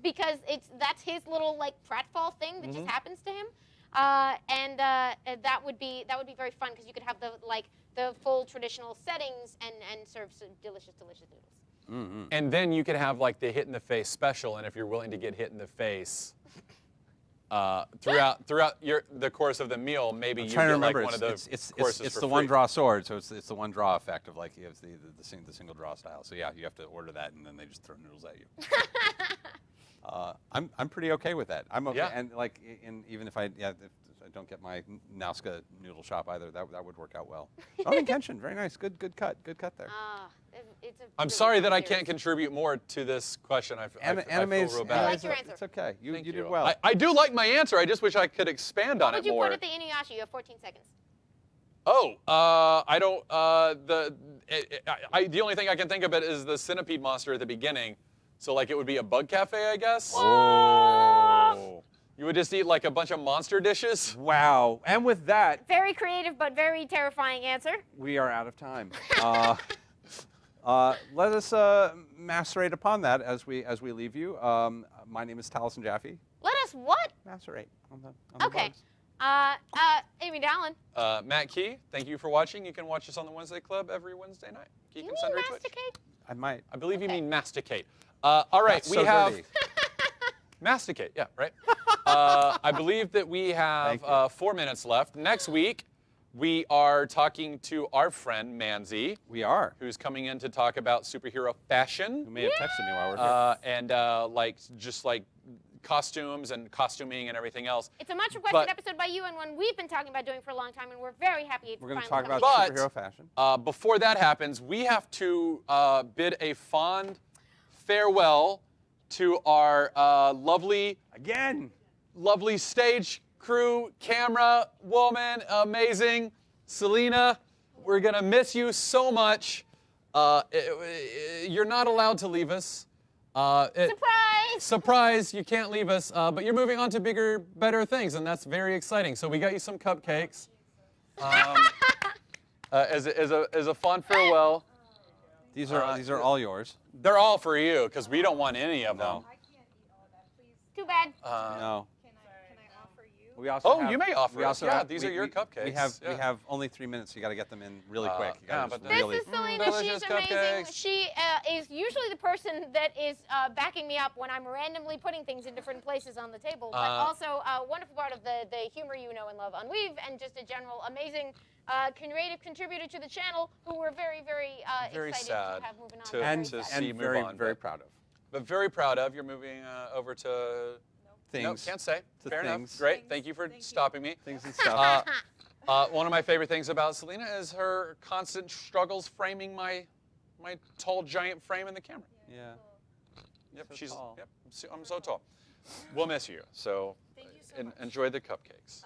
because that's his little, like, pratfall thing that just happens to him. And that would be very fun because you could have the full traditional settings and serve some delicious noodles. And then you could have like the hit in the face special, and if you're willing to get hit in the face throughout the course of the meal, maybe you get like one of the it's courses for the free. one draw sword, so it's the one draw effect of like you have the single draw style. So yeah, you have to order that, and then they just throw noodles at you. I'm pretty okay with that. I'm okay, Yeah. and like even if I don't get my Nauska noodle shop either, that would work out well. Rurouni Kenshin, very nice, good cut there. It's a I'm really sorry fun that I series. can't contribute more to this question. I feel Anime's, real I bad. like your answer. It's okay. You Thank did well. I do like my answer. I just wish I could expand on What it would you more. put at the Inuyasha? You have 14 seconds. Oh, I don't. The only thing I can think of it is the centipede monster at the beginning. So like it would be a bug cafe, I guess. Oh. You would just eat like a bunch of monster dishes. Wow. And with that, Very creative but very terrifying answer. we are out of time. Let us macerate upon that as we leave you. My name is Taliesin Jaffe. Let us what? Macerate on the Okay. bugs. Amy Dallen. Matt Key, thank you for watching. You can watch us on the Wednesday Club every Wednesday night. Do you Geek and mean Sundry Twitch. masticate? I might. I believe you Okay. mean masticate. All right, That's we so have dirty. masticate. Yeah, right. I believe that we have Thank you. 4 minutes left. Next week, we are talking to our friend Manzi, We are. who's coming in to talk about superhero fashion. Who may have texted me while we're here. And like costumes and costuming and everything else. It's a much requested But- episode by you and one we've been talking about doing for a long time, and we're very happy. We're going to finally talk coming about out. But- superhero fashion. Before that happens, we have to bid a fond farewell to our lovely Again. stage crew, camera woman, amazing, Selena. We're gonna miss you so much. You're not allowed to leave us. Surprise! Surprise, you can't leave us, but you're moving on to bigger, better things, and that's very exciting. So we got you some cupcakes as a fond farewell. These are all yours. They're all for you, because we don't want any of them. No. I can't eat all of that, please. Too bad. No. Can I offer you? We also Oh, have, you may offer we us. also Yeah, have- these we- are your we- cupcakes. We have Yeah. only 3 minutes. You got to get them in really quick. You yeah, gotta but just This really. is Selena. delicious She's amazing. cupcakes. She is usually the person that is backing me up when I'm randomly putting things in different places on the table, but also a wonderful part of the humor you know and love on Weave, and just a general amazing creative contributor to the channel who we're very, very, Very excited sad to have moving on. to- and to see move very on, very but- proud of But very proud of. You're moving over to. things. No, can't say. To Fair things. enough. Great. Things. Thank you for Thank you. stopping me. Things and stuff. One of my favorite things about Selena is her constant struggles framing my tall giant frame in the camera. Yeah. Yep, So she's. tall. Yep, I'm so tall. We'll miss you. So, Thank you so much. enjoy the cupcakes.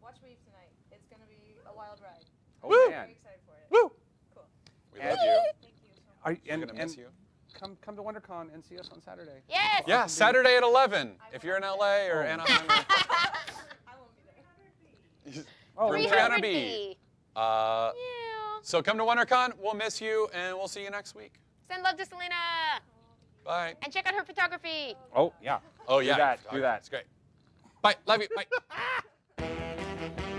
Watch Weave tonight. It's gonna be a wild ride. Oh Woo! man. Very excited for it. Woo! Cool. We And- love you. Thank you so much. Are, We're and gonna miss you. come to WonderCon and see us on Saturday. Yes! Yeah, Saturday at 11. If you're in LA or Anaheim. I won't be there. Oh, Room 300B. Uh, Yeah. so come to WonderCon. We'll miss you, and we'll see you next week. Send love to Selena. Bye. And check out her photography. Oh yeah. Oh yeah, that, do that. It's great. Bye. Love you. Bye.